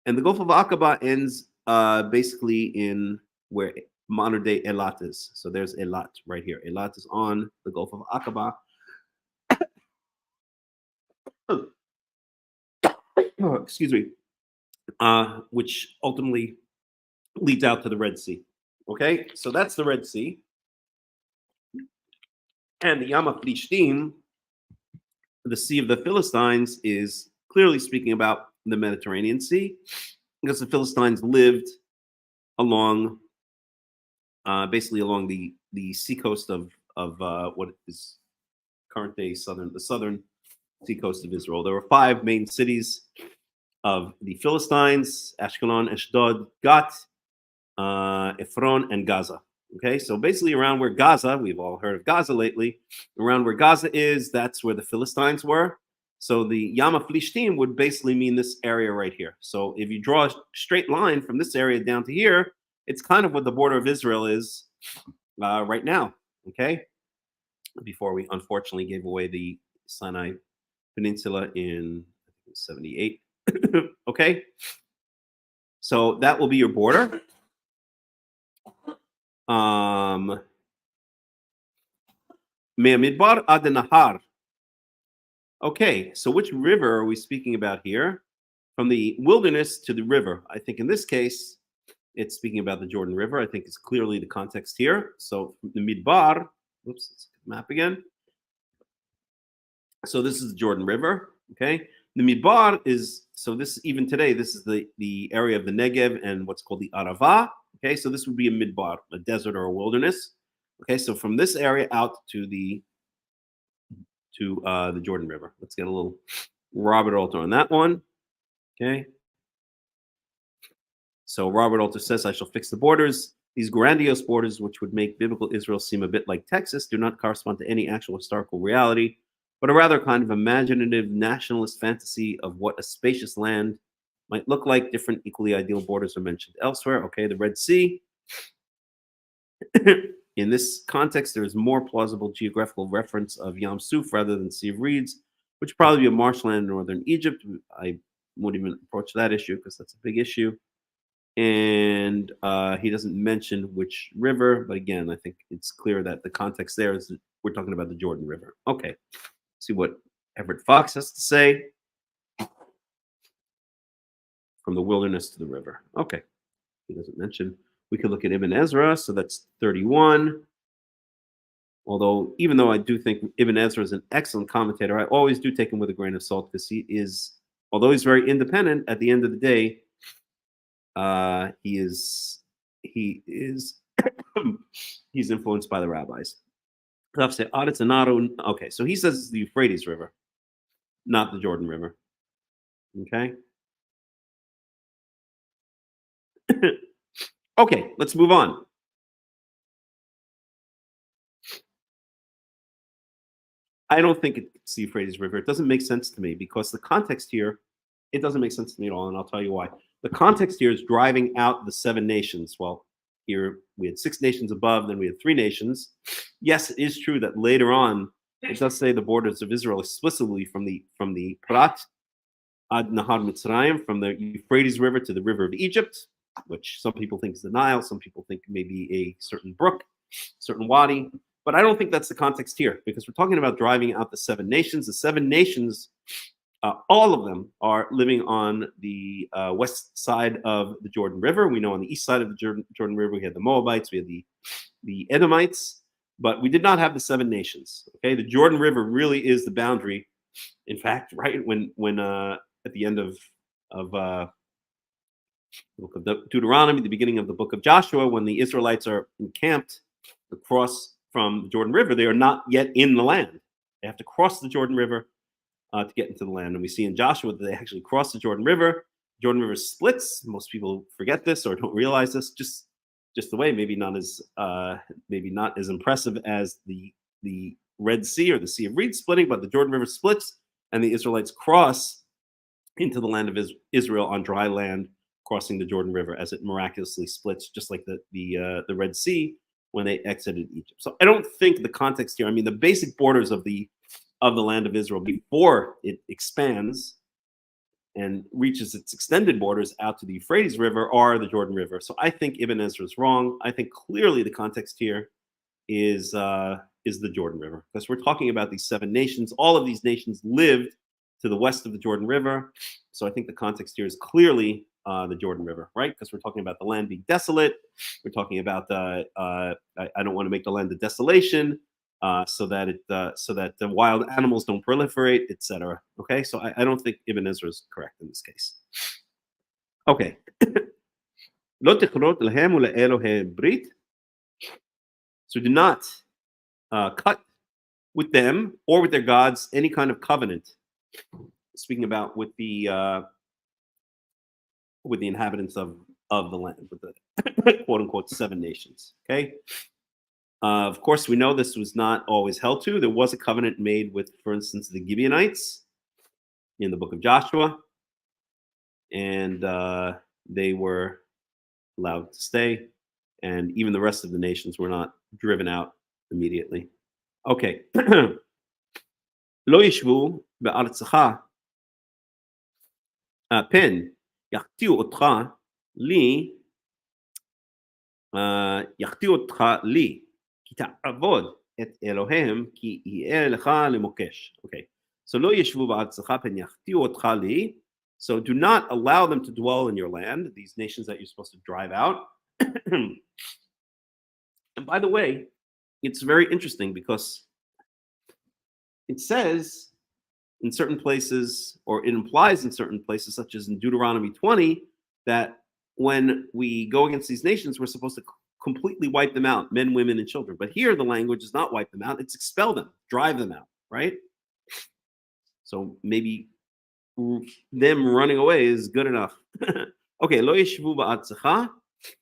D: And the Gulf of Aqaba ends basically in where modern day Eilat is. So there's Eilat right here. Eilat is on the Gulf of Aqaba. Excuse me. Which ultimately leads out to the Red Sea. Okay, so that's the Red Sea. And the Yam Plishtim, the Sea of the Philistines, is clearly speaking about the Mediterranean Sea, because the Philistines lived along, basically along the seacoast of what is current day the southern seacoast of Israel. There were 5 main cities of the Philistines: Ashkelon, Ashdod, Gat, Ephron, and Gaza. Okay, so basically around where Gaza, we've all heard of Gaza lately, around where Gaza is, that's where the Philistines were. So the Yam Plishtim would basically mean this area right here. So if you draw a straight line from this area down to here, it's kind of what the border of Israel is right now. Okay, before we unfortunately gave away the Sinai Peninsula in 78. Okay, so that will be your border. Midbar ad Nahar. Okay, so which river are we speaking about here? From the wilderness to the river. I think in this case, it's speaking about the Jordan River. I think it's clearly the context here. So the Midbar, oops, let's look at the map again. So this is the Jordan River, okay? The Midbar is, so this, even today, this is the area of the Negev and what's called the Arava. Okay, so this would be a midbar, a desert or a wilderness. Okay, so from this area out to the Jordan River. Let's get a little Robert Alter on that one. Okay. So Robert Alter says, I shall fix the borders. These grandiose borders, which would make biblical Israel seem a bit like Texas, do not correspond to any actual historical reality, but a rather kind of imaginative nationalist fantasy of what a spacious land might look like. Different equally ideal borders are mentioned elsewhere. Okay, the Red Sea. In this context, there is more plausible geographical reference of Yam Suf rather than Sea of Reeds, which would probably be a marshland in northern Egypt. I wouldn't even approach that issue because that's a big issue. And he doesn't mention which river, but again, I think it's clear that the context there is that we're talking about the Jordan River. Okay, see what Everett Fox has to say. From the wilderness to the river. Okay, he doesn't mention. We could look at Ibn Ezra, so that's 31. Although, even though I do think Ibn Ezra is an excellent commentator, I always do take him with a grain of salt because he is, although he's very independent, at the end of the day, he is he's influenced by the rabbis. Okay, so he says it's the Euphrates River, not the Jordan River. Okay. Okay, let's move on. I don't think it's the Euphrates River. It doesn't make sense to me because the context here, it doesn't make sense to me at all, and I'll tell you why. The context here is driving out the 7 nations. Well, here we had 6 nations above, then we had 3 nations. Yes, it is true that later on, it does say the borders of Israel explicitly from the Prat ad Nahar Mitzrayim, from the Euphrates River to the river of Egypt, which some people think is the Nile, some people think maybe a certain brook, certain wadi. But I don't think that's the context here because we're talking about driving out the 7 nations. The 7 nations, all of them are living on the west side of the Jordan River. We know on the east side of the Jordan River, we had the Moabites, we had the Edomites, but we did not have the 7 nations. Okay, the Jordan River really is the boundary. In fact, right when at the end of the book of Deuteronomy, the beginning of the book of Joshua, when the Israelites are encamped across from the Jordan River, they are not yet in the land. They have to cross the Jordan River to get into the land. And we see in Joshua that they actually cross the Jordan River. Jordan River splits. Most people forget this or don't realize this. Just the way, maybe not as impressive as the Red Sea or the Sea of Reeds splitting, but the Jordan River splits, and the Israelites cross into the land of Israel on dry land, crossing the Jordan River as it miraculously splits, just like the Red Sea when they exited Egypt. So I don't think the context here, I mean, the basic borders of the land of Israel before it expands and reaches its extended borders out to the Euphrates River are the Jordan River. So I think Ibn Ezra is wrong. I think clearly the context here is the Jordan River because we're talking about these 7 nations. All of these nations lived to the west of the Jordan River. So I think the context here is clearly the Jordan River, right? Because we're talking about the land being desolate. We're talking about I don't want to make the land a desolation, so that the wild animals don't proliferate, etc. Okay, so I don't think Ibn Ezra is correct in this case. Okay. So do not cut with them or with their gods any kind of covenant. Speaking about with the inhabitants of the land, with the quote unquote 7 nations. Okay. Of course, we know this was not always held to. There was a covenant made with, for instance, the Gibeonites in the book of Joshua, and they were allowed to stay, and even the rest of the nations were not driven out immediately. Okay. Lo yishvu be'aretzecha pen yachtiu otcha li כי תעבוד את אלוהיהם, כי יהיה לך למוקש. Okay, so לא ישבו בארצך פן יחטיאו אותך לי. So do not allow them to dwell in your land, these nations that you're supposed to drive out. And by the way, it's very interesting because it says in certain places, or it implies in certain places, such as in Deuteronomy 20, that when we go against these nations, we're supposed to completely wipe them out, men, women, and children. But here, the language is not wipe them out; it's expel them, drive them out, right? So maybe them running away is good enough. Okay, lo yeshvu ba'atzecha.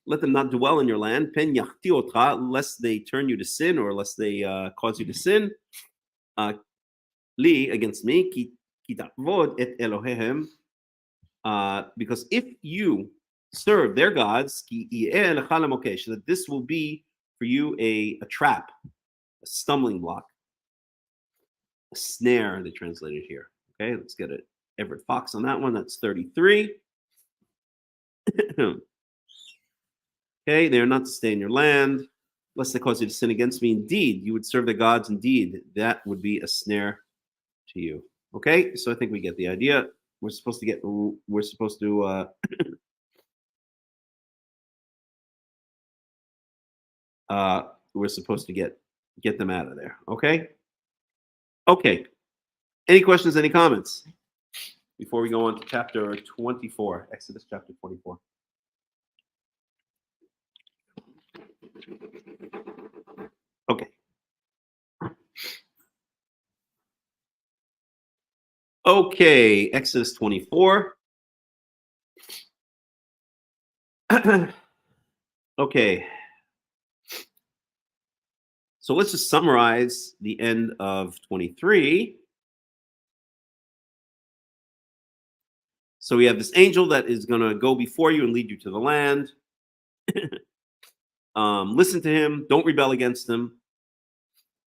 D: Let them not dwell in your land. Pen yachti otcha, lest they turn you to sin or lest they cause you to sin. Li, against me, ki ta'vod et Elohehem. Because if you serve their gods, that this will be for you a trap, a stumbling block, a snare, they translated here. Okay, let's get it. Everett Fox on that one. That's 33. Okay, they are not to stay in your land, lest they cause you to sin against me. Indeed, you would serve the gods. Indeed, that would be a snare to you. Okay, so I think we get the idea. We're supposed to get them out of there. Okay. Any questions, any comments before we go on to chapter 24, Exodus chapter 24? Okay, Exodus 24. Okay. So let's just summarize the end of 23. So we have this angel that is going to go before you and lead you to the land. Listen to him. Don't rebel against him.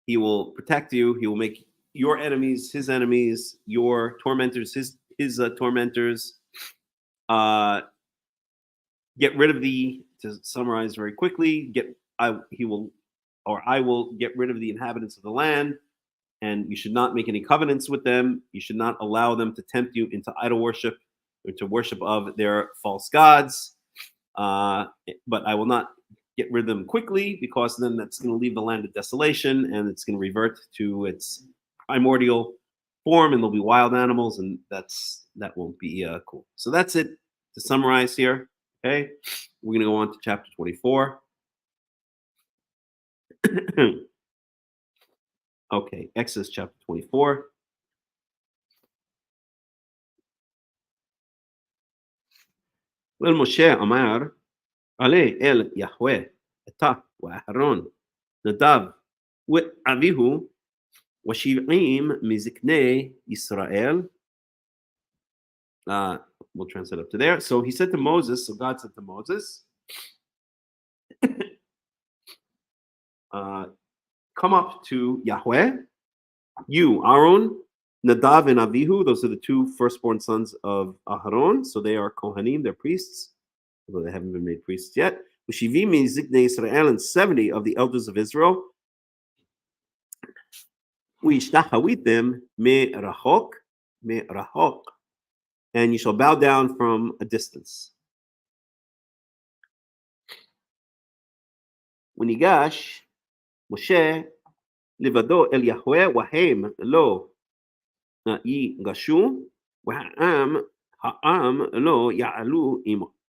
D: He will protect you. He will make your enemies his enemies, your tormentors his tormentors. Get rid of to summarize very quickly, I will get rid of the inhabitants of the land, and you should not make any covenants with them. You should not allow them to tempt you into idol worship or to worship of their false gods. But I will not get rid of them quickly, because then that's going to leave the land of desolation and it's going to revert to its primordial form, and there'll be wild animals, and that won't be cool. So that's it to summarize here. Okay, we're going to go on to chapter 24. Okay, Exodus chapter 24. Well, Moshe Amar, Ale el Yahweh, Eta Aharon, Nadav, Avihu, Washiv'im Miziknei Yisrael. We'll translate up to there. So he said to Moses, so God said to Moses, come up to Yahweh, you, Aaron, Nadav and Avihu, those are the two firstborn sons of Aharon. So they are Kohanim, they're priests, although they haven't been made priests yet. Ushivim Miziknei Israel, and 70 of the elders of Israel. Uishtachawit me rahok, and you shall bow down from a distance. Winigash Moshe livado el Yahweh wahem lo yigashu wa'am ha'am lo ya'alu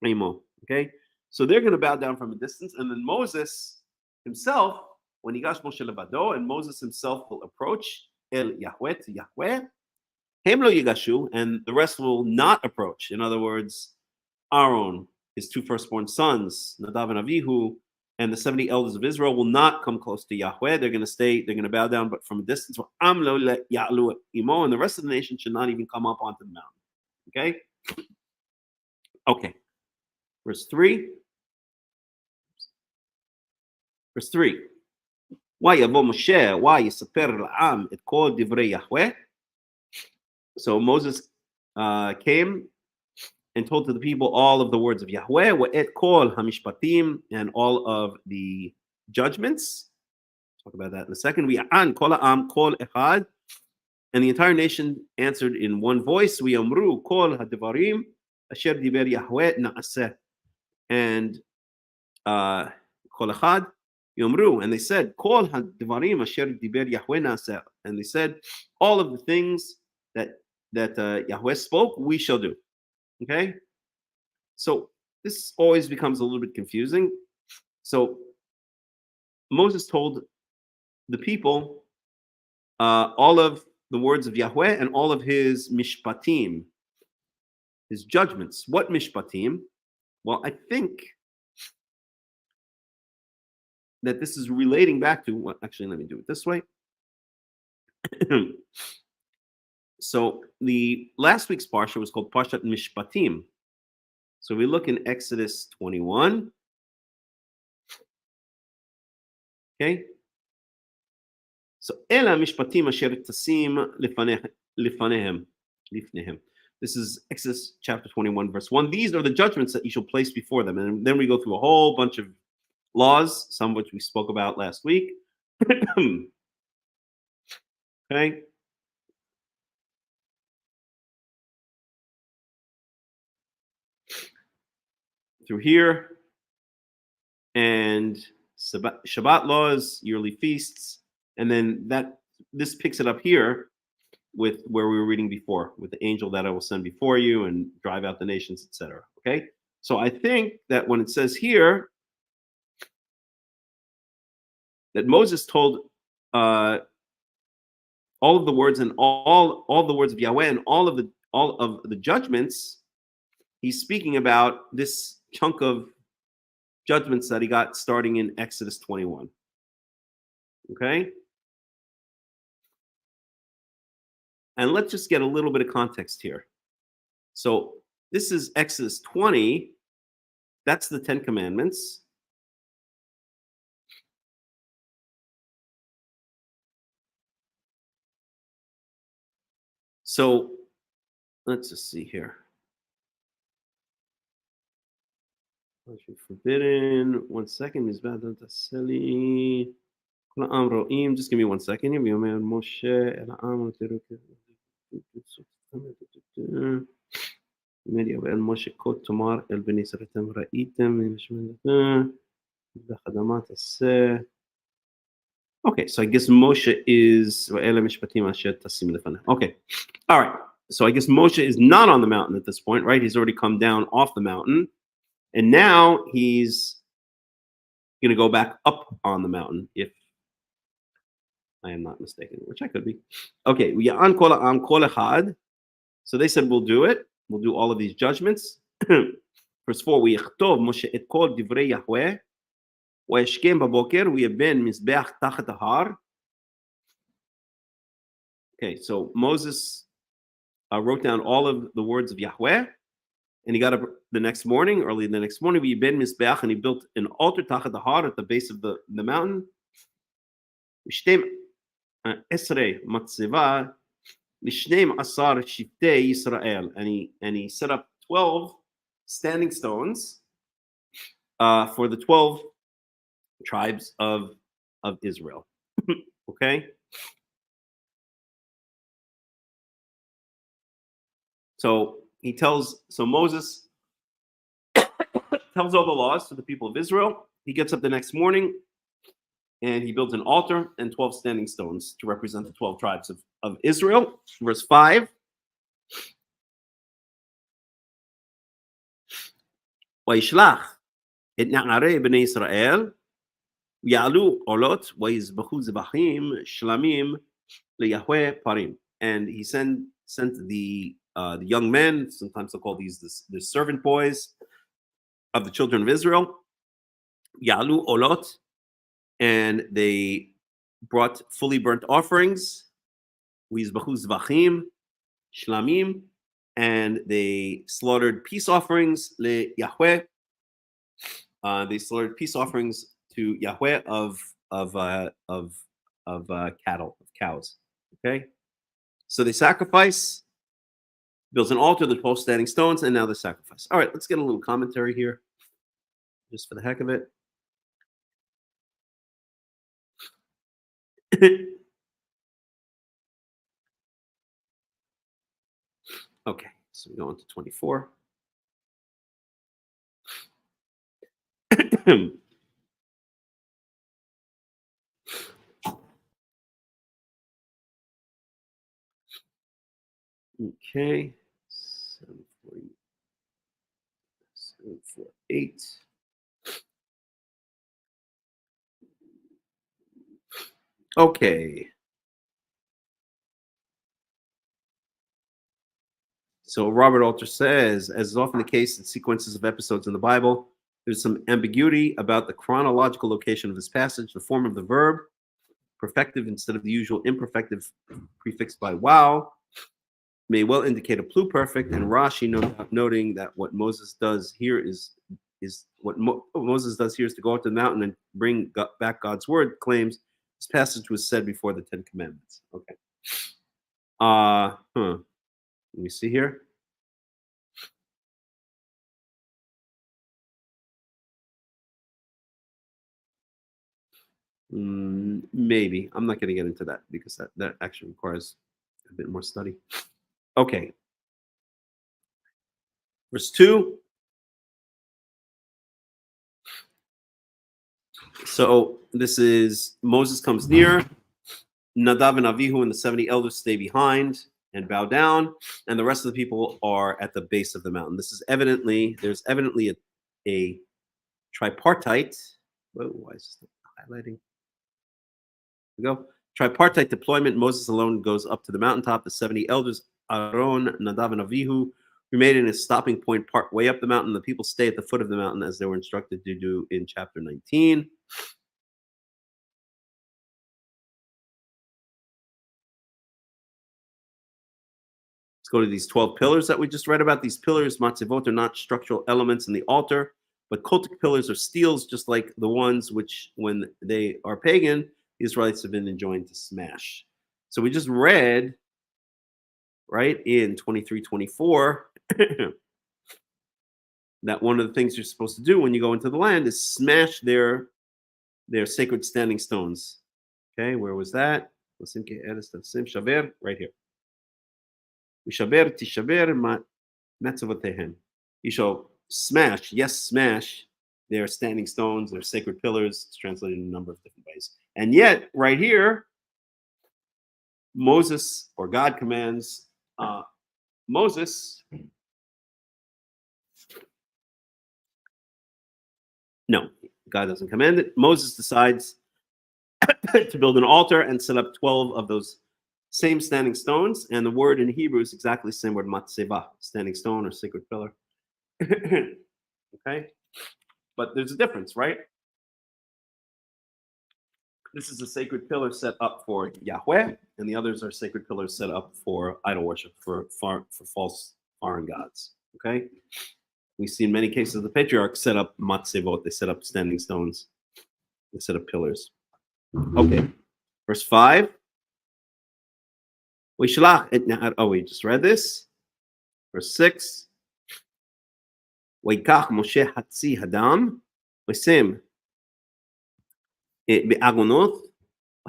D: imo. Okay, so they're going to bow down from a distance, and then Moses himself, when Yigash Moshe livado, and Moses himself will approach el Yahweh, to Yahweh. Hem lo yigashu, and the rest will not approach. In other words, Aaron, his two firstborn sons, Nadav and Avihu, and the 70 elders of Israel will not come close to Yahweh. They're going to bow down, but from a distance. And the rest of the nation should not even come up onto the mountain. Okay. Verse 3. Why yavo Moshe? Why yisaper la'am et kol divrei Yahweh? So Moses came and told to the people all of the words of Yahweh, wa'et kol hamishpatim, and all of the judgments. Talk about that in a second. Wi'an kol ha'am kol echad, and the entire nation answered in one voice. Wi'amru kol ha'devarim asher diber Yahweh na'aseh, and kol echad yomru, and they said kol ha'devarim asher diber Yahweh na'aseh, and they said all of the things that Yahweh spoke, we shall do. Okay, so this always becomes a little bit confusing. So Moses told the people all of the words of Yahweh and all of his mishpatim, his judgments. What mishpatim? Well, I think that this is relating back to what. Actually, let me do it this way. So the last week's parsha was called Parshat Mishpatim. So we look in Exodus 21. Okay. So Ela Mishpatim Asher Tasim Lifanehem. This is Exodus chapter 21, verse 1. These are the judgments that you shall place before them. And then we go through a whole bunch of laws, some of which we spoke about last week. Okay. Through here. And Shabbat laws, yearly feasts. And then this picks it up here with where we were reading before, with the angel that I will send before you and drive out the nations, etc. Okay, so I think that when it says here that Moses told all of the words and all the words of Yahweh and all of the judgments, he's speaking about this chunk of judgments that he got starting in Exodus 21. Okay. And let's just get a little bit of context here. So this is Exodus 20. That's the 10 Commandments. So let's just see here. Forbidden. 1 second. Just give me 1 second. Okay, so I guess Moshe is okay. All right. So I guess Moshe is not on the mountain at this point, right? He's already come down off the mountain. And now he's going to go back up on the mountain, if I am not mistaken, which I could be. Okay, so they said, we'll do it. We'll do all of these judgments. Verse 4, ויכתוב משה את כל דברי יהוה, וישכם בבוקר, ויבן מזבח תחת ההר. Okay, so Moses wrote down all of the words of Yahweh, and he got up the next morning, early the next morning, ויבן מזבח, and he built an altar תחת ההר at the base of the mountain. ושתים עשרה מצבה ל12 שבטי ישראל, and he set up 12 standing stones for the 12 tribes of Israel. Okay. So Moses tells all the laws to the people of Israel. He gets up the next morning and he builds an altar and 12 standing stones to represent the 12 tribes of Israel. Verse 5. וישלח את נערי בני ישראל ויעלו עולות ויזבחו זבחים שלמים ליהוה פרים. And he sent the young men, sometimes they'll call these the servant boys of the children of Israel, יעלו עולות, and they brought fully burnt offerings, ויזבחו זבחים shlamim, and they slaughtered peace offerings le Yahweh. They slaughtered peace offerings to Yahweh of cattle, of cows. Okay, so they sacrifice, builds an altar, the 12 standing stones, and now the sacrifice. All right, let's get a little commentary here, just for the heck of it. Okay, so we go on to 24. Okay, 740. 4, 8. Okay. So Robert Alter says, as is often the case in sequences of episodes in the Bible, there's some ambiguity about the chronological location of this passage. The form of the verb, perfective instead of the usual imperfective prefixed by wow, may well indicate a pluperfect, and Rashi noting that what Moses does here is Moses does here is to go up to the mountain and bring back God's word, claims this passage was said before the Ten Commandments. Okay. Let me see here. Maybe. I'm not going to get into that because that actually requires a bit more study. Okay. Verse 2. So this is Moses comes near. Nadav and Avihu and the 70 elders stay behind and bow down, and the rest of the people are at the base of the mountain. There's evidently a tripartite. Whoa, why is this not highlighting? Here we go. Tripartite deployment. Moses alone goes up to the mountaintop. The 70 elders, Aaron, Nadav, and Avihu, remain in a stopping point part way up the mountain. The people stay at the foot of the mountain as they were instructed to do in chapter 19. Let's go to these 12 pillars that we just read about. These pillars, matzevot, are not structural elements in the altar, but cultic pillars are steels, just like the ones which, when they are pagan, the Israelites have been enjoined to smash. So we just read, right, in 23:24, that one of the things you're supposed to do when you go into the land is smash their sacred standing stones. Okay, where was that? Right here. You shall smash, smash their standing stones, their sacred pillars. It's translated in a number of different ways. And yet, right here, Moses, or God commands Moses. No, God doesn't command it. Moses decides to build an altar and set up 12 of those same standing stones, and the word in Hebrew is exactly the same word, matzeva, standing stone or sacred pillar. Okay, but there's a difference, right? This is a sacred pillar set up for Yahweh, and the others are sacred pillars set up for idol worship, for false foreign gods. Okay, we see in many cases the patriarchs set up matzevot, they set up standing stones, they set up pillars. Okay, verse 5. We just read this. Verse 6. Vayikach Moshe hatzi hadam v'sim be'agonot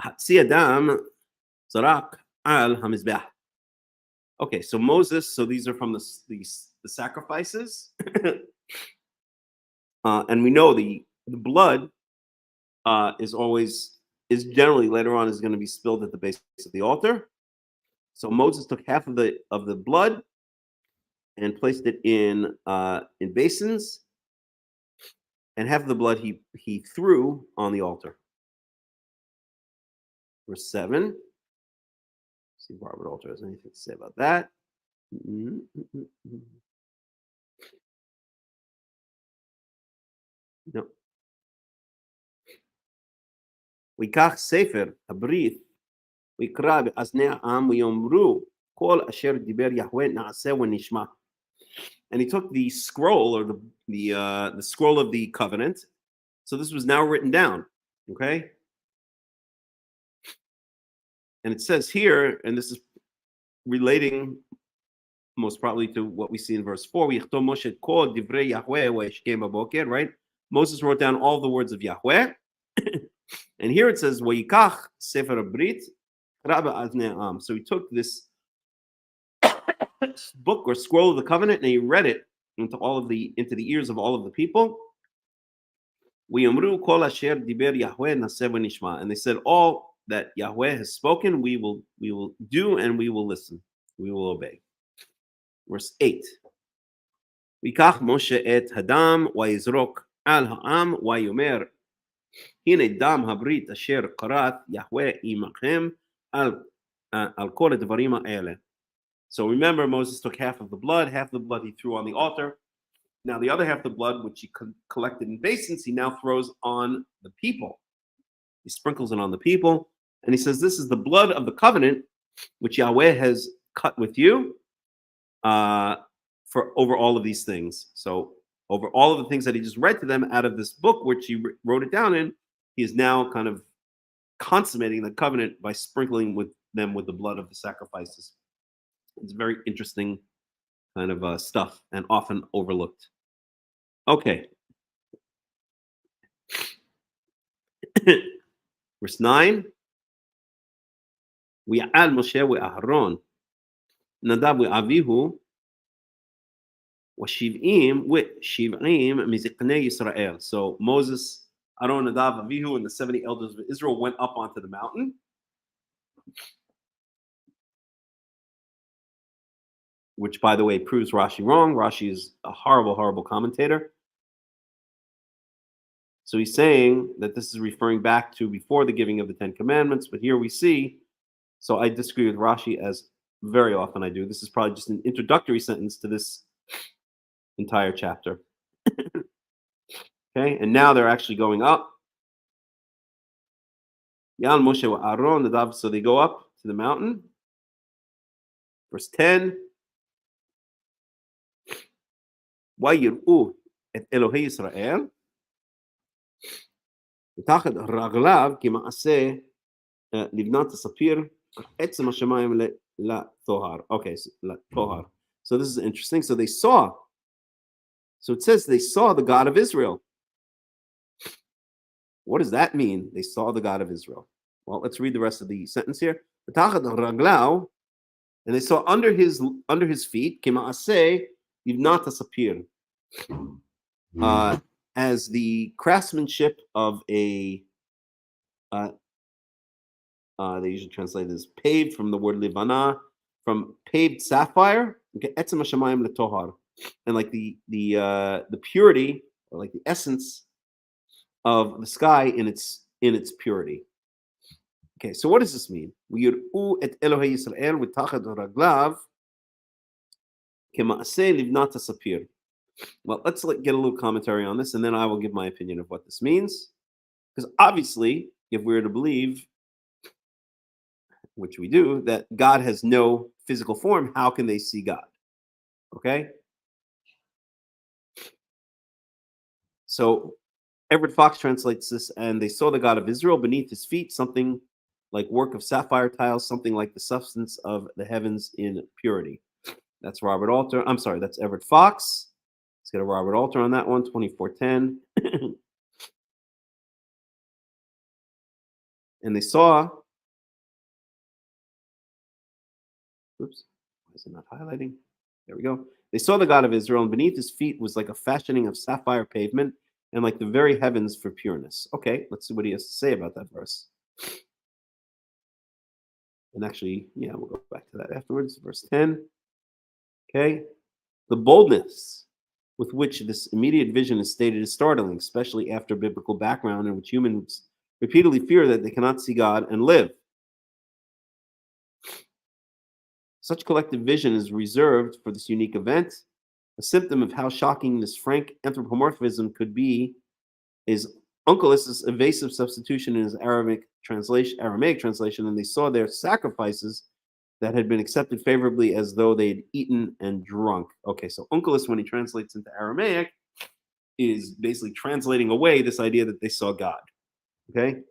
D: hatzi adam zarak al hamizbeach. Okay, so Moses. So these are from the sacrifices, and we know the blood is generally later on is going to be spilled at the base of the altar. So Moses took half of the blood and placed it in basins, and half of the blood he threw on the altar. Verse 7. See if Robert Alter has anything to say about that. No. V'ikach sefer habrith ויקרא באזני העם ויאמרו כל אשר דיבר יהוה נעשה ונשמע. And he took the scroll, or the scroll of the covenant. So this was now written down, okay? And it says here, and this is relating most probably to what we see in verse 4, right? Moses wrote down all the words of Yahweh. And here it says, Vayikach sefer habrit. So he took this book or scroll of the covenant and he read it into the ears of all of the people. And they said, all that Yahweh has spoken, we will do, and we will listen. We will obey. Verse 8. ויקח משה את הדם ויזרוק על העם ויאמר הנה דם הברית אשר כרת יהוה עמכם על כל הדברים האלה. So remember, Moses took half of the blood he threw on the altar. Now the other half of the blood, which he collected in basins, he now throws on the people. He sprinkles it on the people, and he says, this is the blood of the covenant, which Yahweh has cut with you for over all of these things. So over all of the things that he just read to them out of this book, which he wrote it down in, he is now kind of consummating the covenant by sprinkling them with the blood of the sacrifices. It's very interesting kind of stuff and often overlooked. Okay. Verse 9. ויעל משה ואהרון נדב ואביהו ושבעים מזקני ישראל. So Moses, Aaron, Nadav, Avihu, and the 70 elders of Israel went up onto the mountain. Which, by the way, proves Rashi wrong. Rashi is a horrible, horrible commentator. So he's saying that this is referring back to before the giving of the Ten Commandments, but here we see, so I disagree with Rashi as very often I do. This is probably just an introductory sentence to this entire chapter. Okay, and now they're actually going up. Yal Moshe wa Aaron, Nadav, so they go up to the mountain. Verse 10. ויראו את אלוהי ישראל ותחת רגליו כמעשה לבנת הספיר עצם השמיים לטוהר. Okay, so לטוהר. So this is interesting. So they saw. So it says they saw the God of Israel. What does that mean? They saw the God of Israel. Well, let's read the rest of the sentence here. ותחת רגליו, and they saw under his feet כמעשה לבנת הספיר, as the craftsmanship of a they usually translate this paved from the word livana, from paved sapphire, okay, etzem hashamayim letohar, and like the purity, or like the essence of the sky in its purity. Okay, so what does this mean? ויראו את אלוהי ישראל ותחת רגליו כמעשה לבנת הספיר. Well, let's get a little commentary on this, and then I will give my opinion of what this means. Because obviously, if we were to believe, which we do, that God has no physical form, how can they see God? Okay? So Everett Fox translates this, and they saw the God of Israel beneath his feet, something like work of sapphire tiles, something like the substance of the heavens in purity. That's Robert Alter. I'm sorry, that's Everett Fox. Let's get a Robert Alter on that one, 2410. And they saw, oops, why is it not highlighting? There we go. They saw the God of Israel, and beneath his feet was like a fashioning of sapphire pavement, and like the very heavens for pureness. Okay, let's see what he has to say about that verse. And actually, yeah, we'll go back to that afterwards. Verse 10. Okay, the boldness with which this immediate vision is stated is startling, especially after biblical background in which humans repeatedly fear that they cannot see God and live. Such collective vision is reserved for this unique event. A symptom of how shocking this frank anthropomorphism could be is Onkelos' evasive substitution in his Aramaic translation, and they saw their sacrifices that had been accepted favorably as though they had eaten and drunk. Okay, so Onkelos, when he translates into Aramaic, is basically translating away this idea that they saw God. Okay?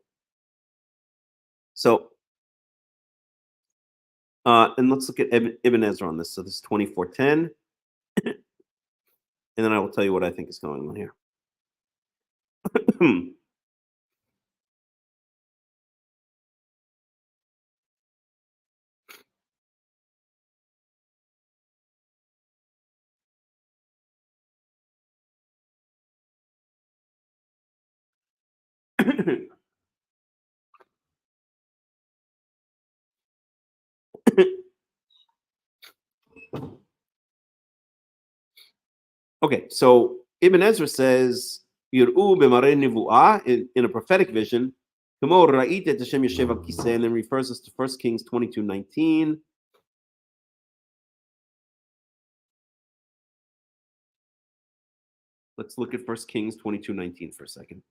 D: So, and let's look at Ibn Ezra on this. So this is 2410. And then I will tell you what I think is going on here. Okay, so Ibn Ezra says, "Yir'u b'marei nivu'ah," in a prophetic vision, "Kamo ra'it et Hashem yoshev al kiseh," and then refers us to 1 Kings 22:19. Let's look at 1 Kings 22:19 for a second.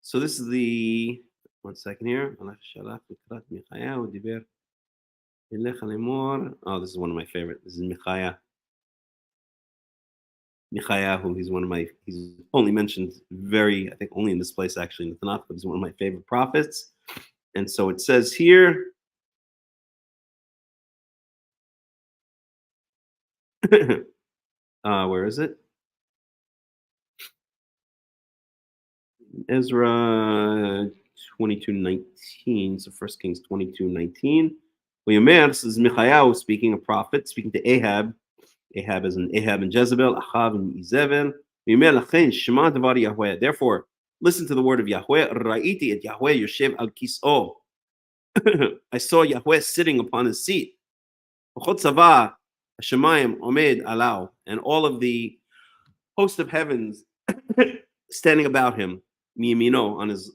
D: So this is the, one second here. Oh, this is one of my favorite. This is Michayahu. He's one of my, he's only mentioned very, I think only in this place actually in the Tanakh, but he's one of my favorite prophets. And so it says here, where is it? Ezra 22:19. So 1 Kings 22:19. Well, this is Michayahu speaking, a prophet, speaking to Ahab. Ahab is an Ahab and Jezebel, Achav and Izebel. Therefore, listen to the word of Yahweh. Ra'iti et Yahweh yoshev al kis'o. I saw Yahweh sitting upon his seat. Shemayim omed alau, and all of the host of heavens standing about him. Miyamino, on his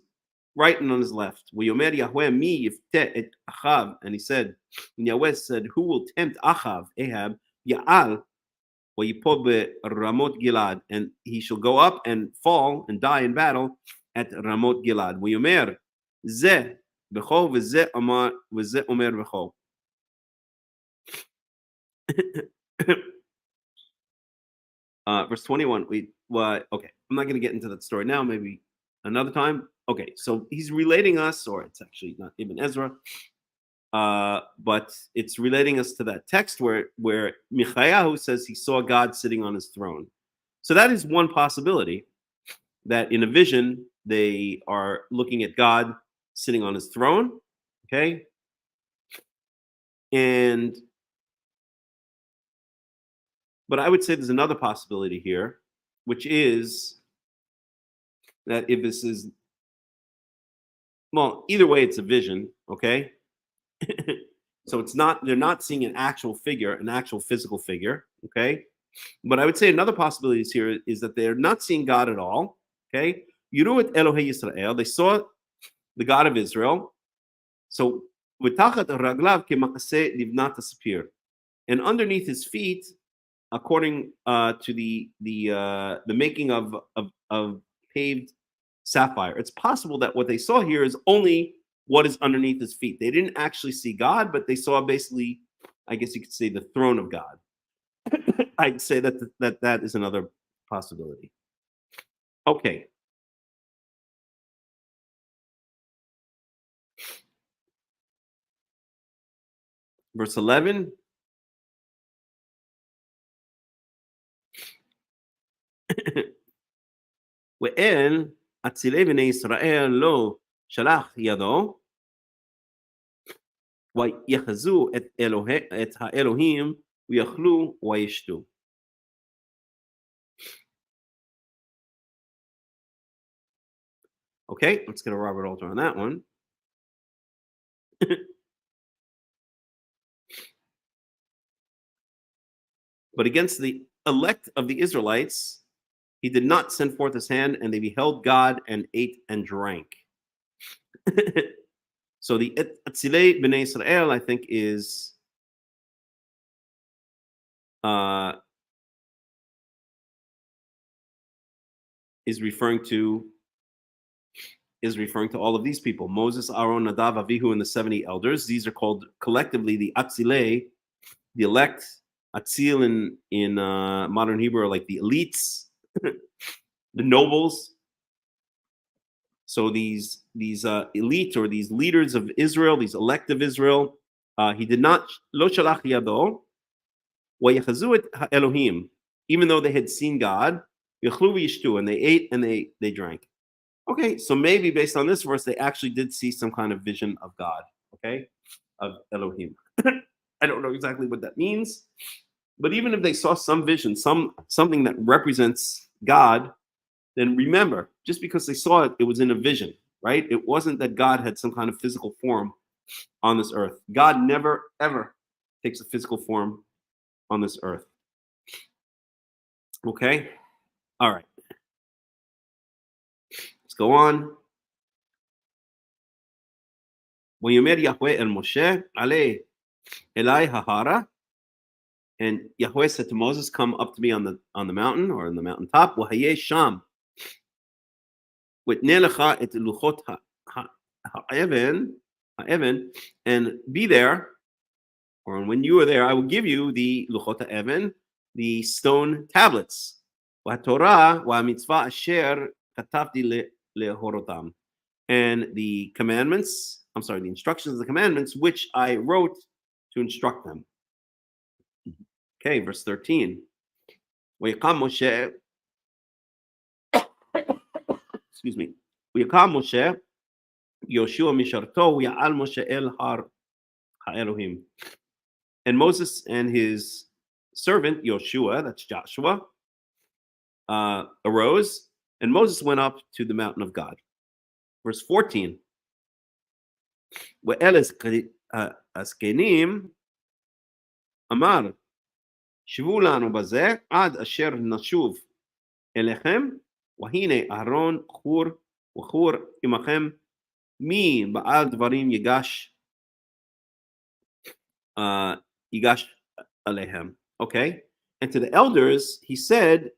D: right and on his left. Yomer Yahweh mi yiftet et Achav, and he said, and Yahweh said, who will tempt Achav, Ahab, Ya'al, Ramot Gilad, and he shall go up and fall and die in battle at Ramot Gilad. Yomer Zeh b'cho v'zeh omer b'cho. Verse 21. Okay, I'm not going to get into that story now. Maybe another time. Okay, so he's relating us, or it's actually not Ibn Ezra, but it's relating us to that text where Michayahu says he saw God sitting on his throne. So that is one possibility, that in a vision they are looking at God sitting on his throne. Okay, but I would say there's another possibility here, which is that if this is, well, either way, it's a vision, okay? So it's not, they're not seeing an actual figure, an actual physical figure, okay? But I would say another possibility here is that they're not seeing God at all, okay? Yiruet Elohei Yisrael, they saw the God of Israel. So, v'tachat raglav k'ma'aseh livnat hasapir, and underneath his feet, according to the making of paved sapphire. It's possible that what they saw here is only what is underneath his feet. They didn't actually see God, but they saw basically, I guess you could say, the throne of God. I'd say that is another possibility. Okay. Verse 11. ואל אצילי בני ישראל לא שלח ידו, ויחזו את האלוהים ויאכלו וישתו. Okay, let's get a Robert Alter on that one. But against the elect of the Israelites, he did not send forth his hand, and they beheld God and ate and drank. So the Atzilei B'nai Israel, I think, is referring to all of these people: Moses, Aaron, Nadav, Avihu, and the 70 elders. These are called collectively the Atzilei, the elect. Atzil in modern Hebrew are like the elites, the nobles. So these elite, or these leaders of Israel, these elect of Israel, he did not lo shalach yado wayachazu et Elohim, even though they had seen God, yachlu v'yishtu, and they ate and they drank. Okay, so maybe based on this verse, they actually did see some kind of vision of God. Okay, of Elohim. I don't know exactly what that means, but even if they saw some vision, something that represents God, then remember, just because they saw it, it was in a vision, right? It wasn't that God had some kind of physical form on this earth. God never, ever takes a physical form on this earth. Okay? All right. Let's go on. ויאמר יהוה אל משה, עלה אלי ההרה. And Yahweh said to Moses, come up to me on the mountain or on the mountaintop. وהיה שם. ותנה לך את לוחות האבן, and be there, or when you are there, I will give you the luchot ha'evan, the stone tablets. והתורה והמצווה אשר כתבתי להורותם. And the commandments, the instructions of the commandments, which I wrote to instruct them. Okay, verse 13. ויקם משה, excuse me, ויקם משה, יהושע משרתו, ויעל משה אל הר האלוהים. And Moses and his servant Yoshua, that's Joshua, arose, and Moses went up to the mountain of God. Verse 14. ואל הזקנים אמר, שבו לנו בזה עד אשר נשוב אליכם, והנה אהרון חור וחור עמכם, מי בעל דברים ייגש עליהם. Okay? And to the elders, he said,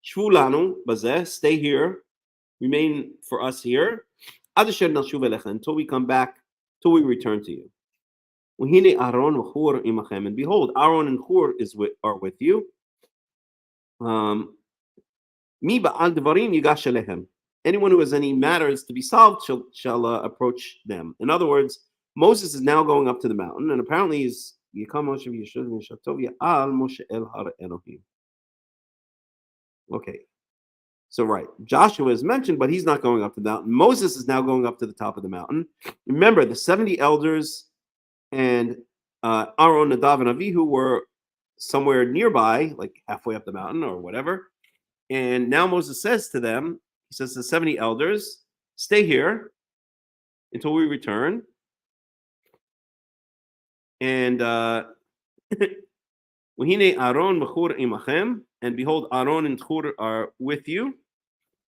D: שבו לנו בזה, stay here, remain for us here, עד אשר נשוב אליכם, until we come back, till we return to you. והנה אהרון וחור עמכם, and behold, Aaron and Hur are with you. מי בעל דברים ייגש אליהם. Anyone who has any matters to be solved shall approach them. In other words, Moses is now going up to the mountain, and apparently he's יקם משה וישב משרתו ויעל משה אל הר אלוהים. Okay. So right, Joshua is mentioned, but he's not going up to the mountain. Moses is now going up to the top of the mountain. Remember, the 70 elders and Aaron, Nadav, and Avihu were somewhere nearby, like halfway up the mountain or whatever. And now Moses says to them, he says to the 70 elders, stay here until we return. And وَهِنَ Aaron v'chur imachem, and behold, Aaron and Hur are with you.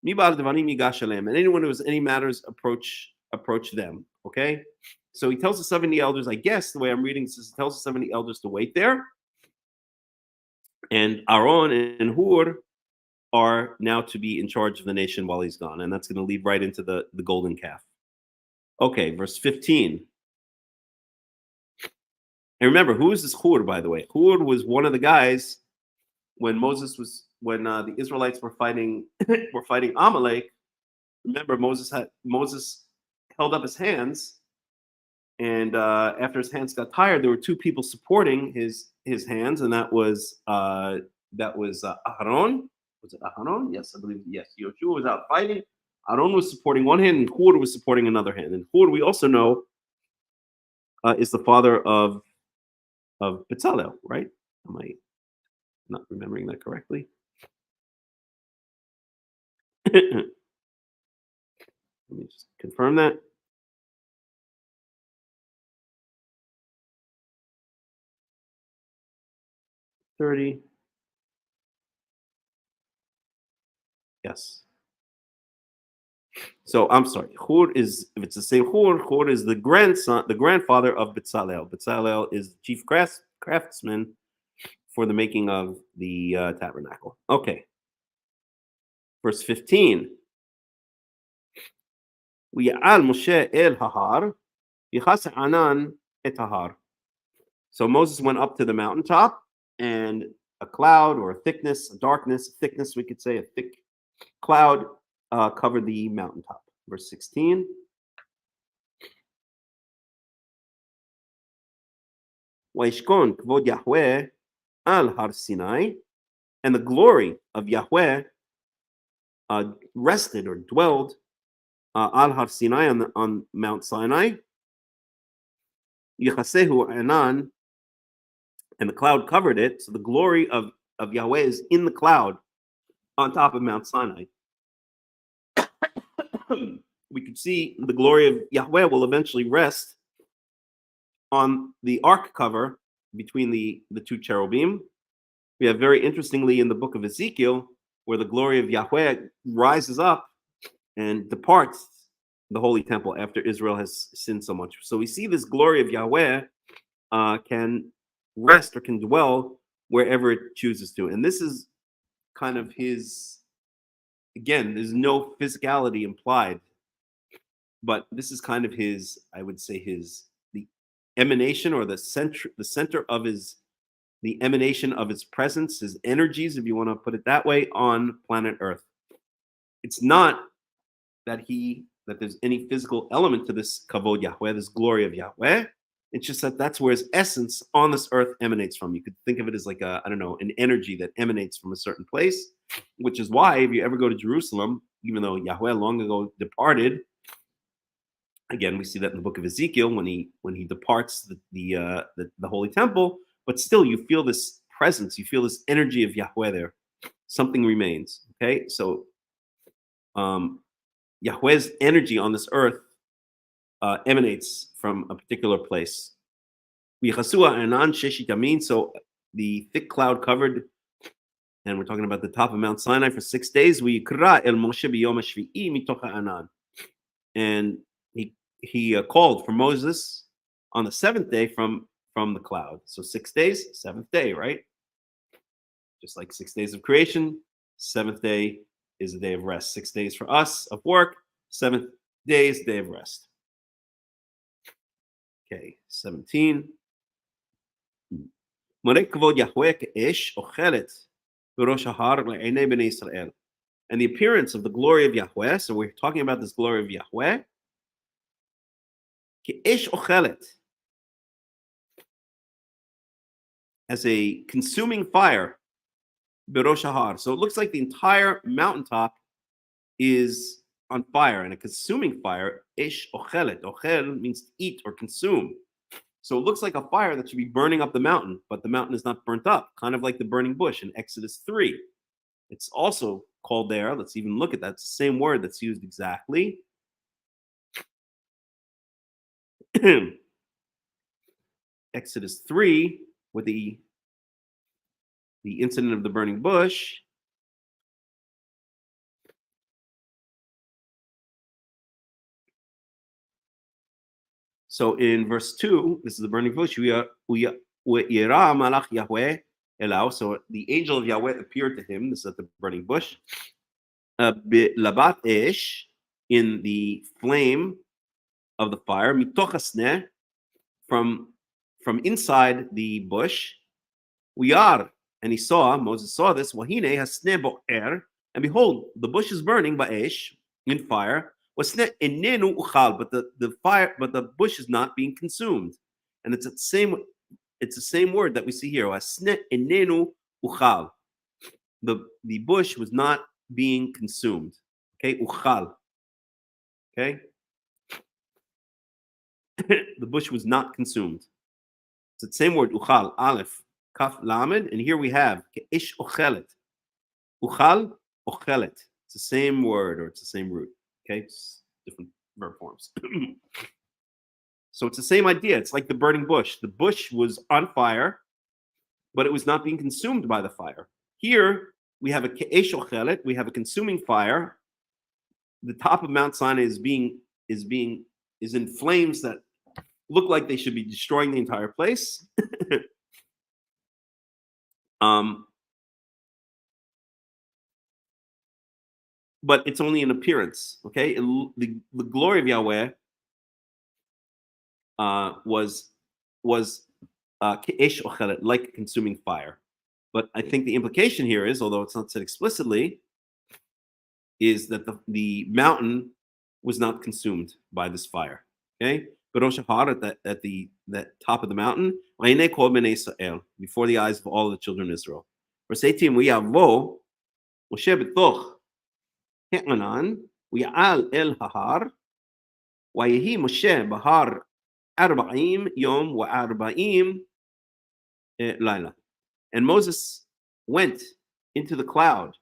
D: Mi ba'al devarim yigash aleim, and anyone who has any matters approach them. Okay, so he tells the 70 elders. I guess the way I'm reading this, he tells the 70 elders to wait there, and Aaron and Hur are now to be in charge of the nation while he's gone, and that's going to lead right into the golden calf. Okay, verse 15. And remember, who is this Hur, by the way? Hur was one of the guys when the Israelites were fighting Amalek. Remember, Moses held up his hands, and after his hands got tired, there were two people supporting his hands, and that was Aaron. Was it Aaron? Yes, I believe yes. Yoshua was out fighting. Aaron was supporting one hand, and Hur was supporting another hand. And Hur, we also know, is the father of Bezalel, right? Am I not remembering that correctly? Let me just confirm that. $30. Yes. So I'm sorry. Hur is, if it's the same Hur is the grandfather of Bezalel. Bezalel is the chief craftsman for the making of the tabernacle. Okay. Verse 15. ויעל משה אל ההר, ויכס הענן את ההר. So Moses went up to the mountaintop, and a cloud or a thickness, we could say, a thick cloud covered the mountaintop. Verse 16. וישכון כבוד יהוה על הר סיני, and the glory of Yahweh rested or dwelled al har Sinai on Mount Sinai. Yichasehu Anan, and the cloud covered it. So the glory of Yahweh is in the cloud on top of Mount Sinai. We could see the glory of Yahweh will eventually rest on the ark cover between the two cherubim. We have very interestingly in the book of Ezekiel, where the glory of Yahweh rises up and departs the holy temple after Israel has sinned so much. So we see this glory of Yahweh can rest or can dwell wherever it chooses to. And this is kind of his, again, there's no physicality implied, but this is kind of his, I would say the emanation or the center of his, the emanation of his presence, his energies, if you want to put it that way, on planet Earth. It's not that there's any physical element to this kavod Yahweh, this glory of Yahweh. It's just that that's where his essence on this earth emanates from. You could think of it as like an energy that emanates from a certain place, which is why if you ever go to Jerusalem, even though Yahweh long ago departed, again, we see that in the book of Ezekiel when he departs the holy temple, but still you feel this presence, you feel this energy of Yahweh there. Something remains. Okay, so Yahweh's energy on this earth emanates from a particular place. So the thick cloud covered, and we're talking about the top of Mount Sinai for 6 days. And he called for Moses on the 7th day from the cloud. So 6 days, 7th day, right? Just like 6 days of creation, 7th day is a day of rest. 6 days for us of work, 7th day is day of rest. Okay, 17. And the appearance of the glory of Yahweh, so we're talking about this glory of Yahweh, as a consuming fire, so it looks like the entire mountaintop is on fire, and a consuming fire, ish ochelet. Ochel means to eat or consume. So it looks like a fire that should be burning up the mountain, but the mountain is not burnt up, kind of like the burning bush in Exodus 3. It's also called there, let's even look at that, it's the same word that's used exactly. Exodus 3, with the incident of the burning bush. So in verse 2, this is the burning bush. So the angel of Yahweh appeared to him. This is at the burning bush. Labat ish, in the flame of the fire. Mitochasne, from inside the bush. Uyar, and he saw, Moses saw this. Wahine hasne bo'er, and behold, the bush is burning ba'esh, in fire. But the fire, but the bush is not being consumed, and it's the same word that we see here. The bush was not being consumed. Okay, uchal. Okay, the bush was not consumed. It's the same word uchal, aleph, kaf, lamed, and here we have ish ochelet, uchal, ochelet. It's the same word, or it's the same root. Okay, it's different verb forms. So it's the same idea. It's like the burning bush. The bush was on fire, but it was not being consumed by the fire. Here we have a ke'esh ochelet. We have a consuming fire. The top of Mount Sinai is in flames that look like they should be destroying the entire place. But it's only an appearance, okay? The glory of Yahweh was ke'esh ochelet, like consuming fire. But I think the implication here is, although it's not said explicitly, is that the mountain was not consumed by this fire. Okay, Berosh Har, at the top of the mountain, before the eyes of all the children of Israel. Moshe betoch הענן, ויעל אל ההר, ויהי משה בהר 40 yom wa 40 laila. And Moses went into the cloud.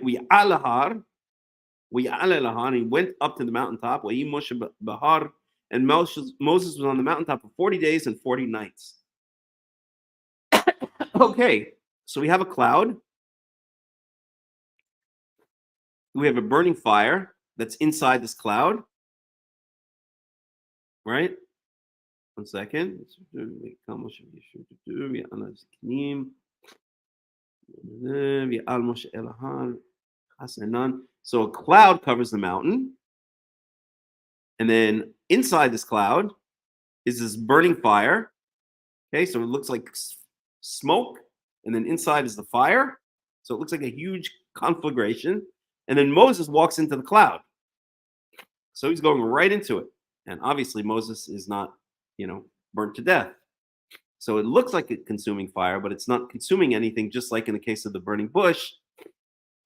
D: We alahar, and he went up to the mountaintop. Bahar, and Moses was on the mountaintop for 40 days and 40 nights. Okay, so we have a cloud. We have a burning fire that's inside this cloud. Right? One second. So a cloud covers the mountain. And then inside this cloud is this burning fire. Okay, so it looks like smoke. And then inside is the fire. So it looks like a huge conflagration. And then Moses walks into the cloud. So he's going right into it. And obviously Moses is not, burnt to death. So it looks like a consuming fire, but it's not consuming anything, just like in the case of the burning bush.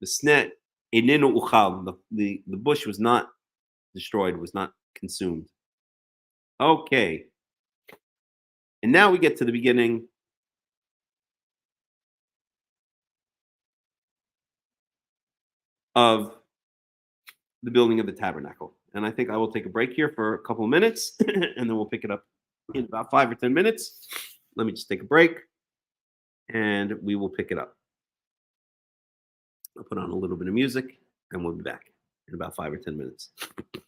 D: The snet, the bush was not destroyed, was not consumed. Okay. And now we get to the beginning of the building of the tabernacle. And I think I will take a break here for a couple of minutes, and then we'll pick it up in about 5 or 10 minutes. Let me just take a break, and we will pick it up. I'll put on a little bit of music, and we'll be back in about 5 or 10 minutes. Okay.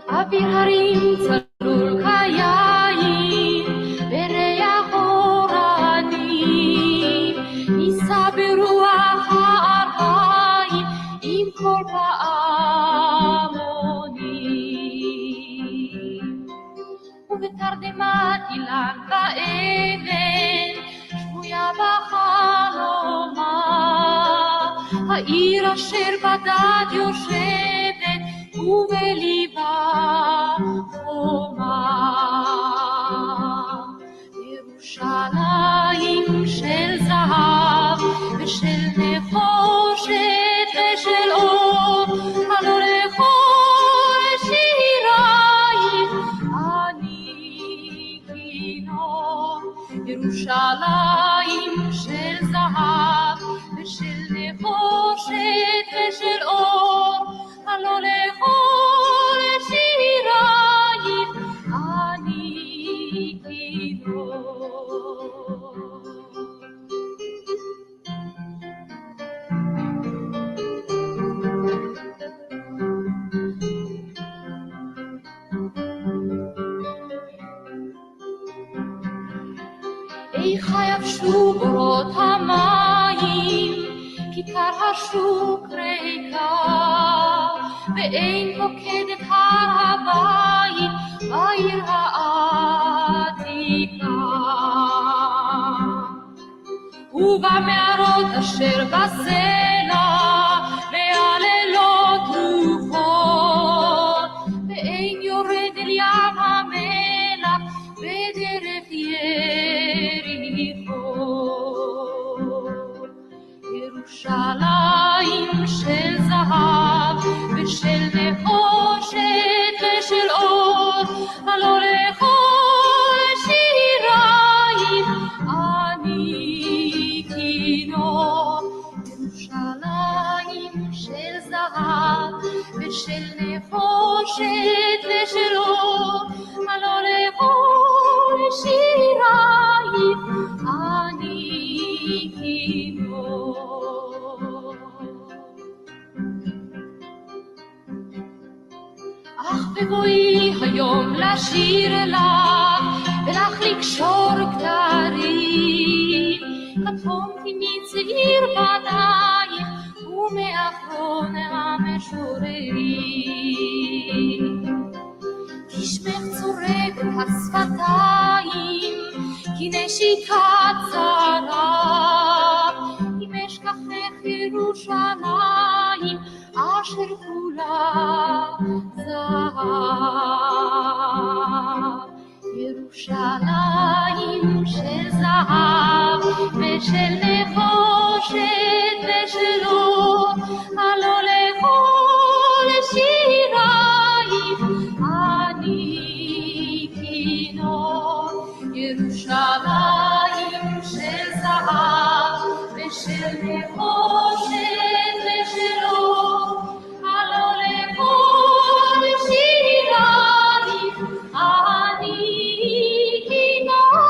A: אוויר הרים צלול כיין, בריח אורנים, נישא ברוח הארבעים, עם כל פעמונים. ובתרדמת אילן ואבן, שבויה בחלומה, העיר אשר בדד יושבת, ובליבה חומה. ירושלים של זהב ושל נחושת ושל אור, הלא לכל שירייך אני כינור. ירושלים של זהב ושל נחושת ושל אור, הלא לכל שירייך אני כינור. איכה יבשו בורות המים, כיכר השוק ריקה, ואין פוקדת הר הבית בעיר העתיקה. ובמערות אשר בסלע והלילות רוחות, ואין יורד אל ים המלח בדרך יריחו. ירושלים של זהב ושל נחושת ושל אור, הלא לכל שירייך אני כינור. ירושלים של זהב ושל נחושת ושל אור, הלא לכל שירייך אני כינור. אך בבואי היום לשיר אליו ולך לקשור כתרים, קטונתי מצעיר בנייך ומאחרון המשוררים. תשמך צורבת השפתיים, כי נשיקת זרה, אם אשכחך ירושלים, אשר כולה זהב. ירושלים של זהב ושל נחושת ושל אור, הלא לכל שירייך אני כינור. ירושלים של זהב ושל נחושת ושל אור, הלא לכל שירייך אני כינור.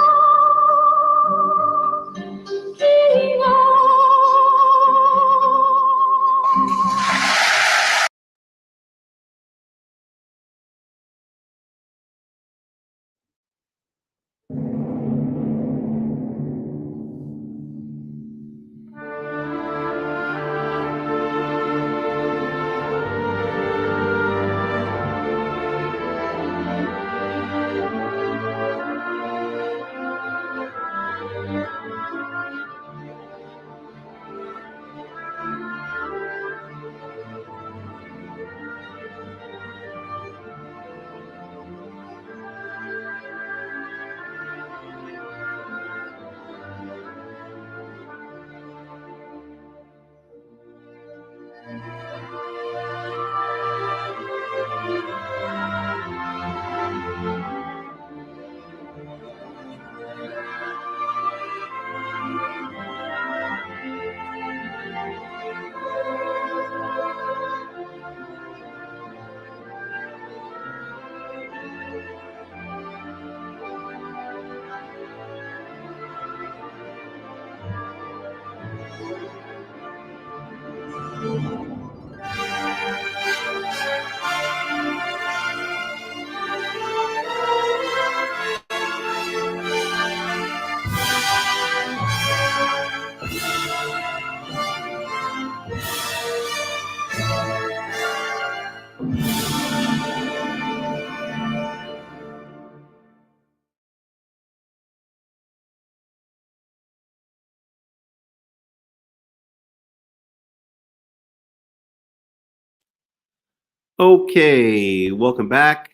D: Okay, welcome back.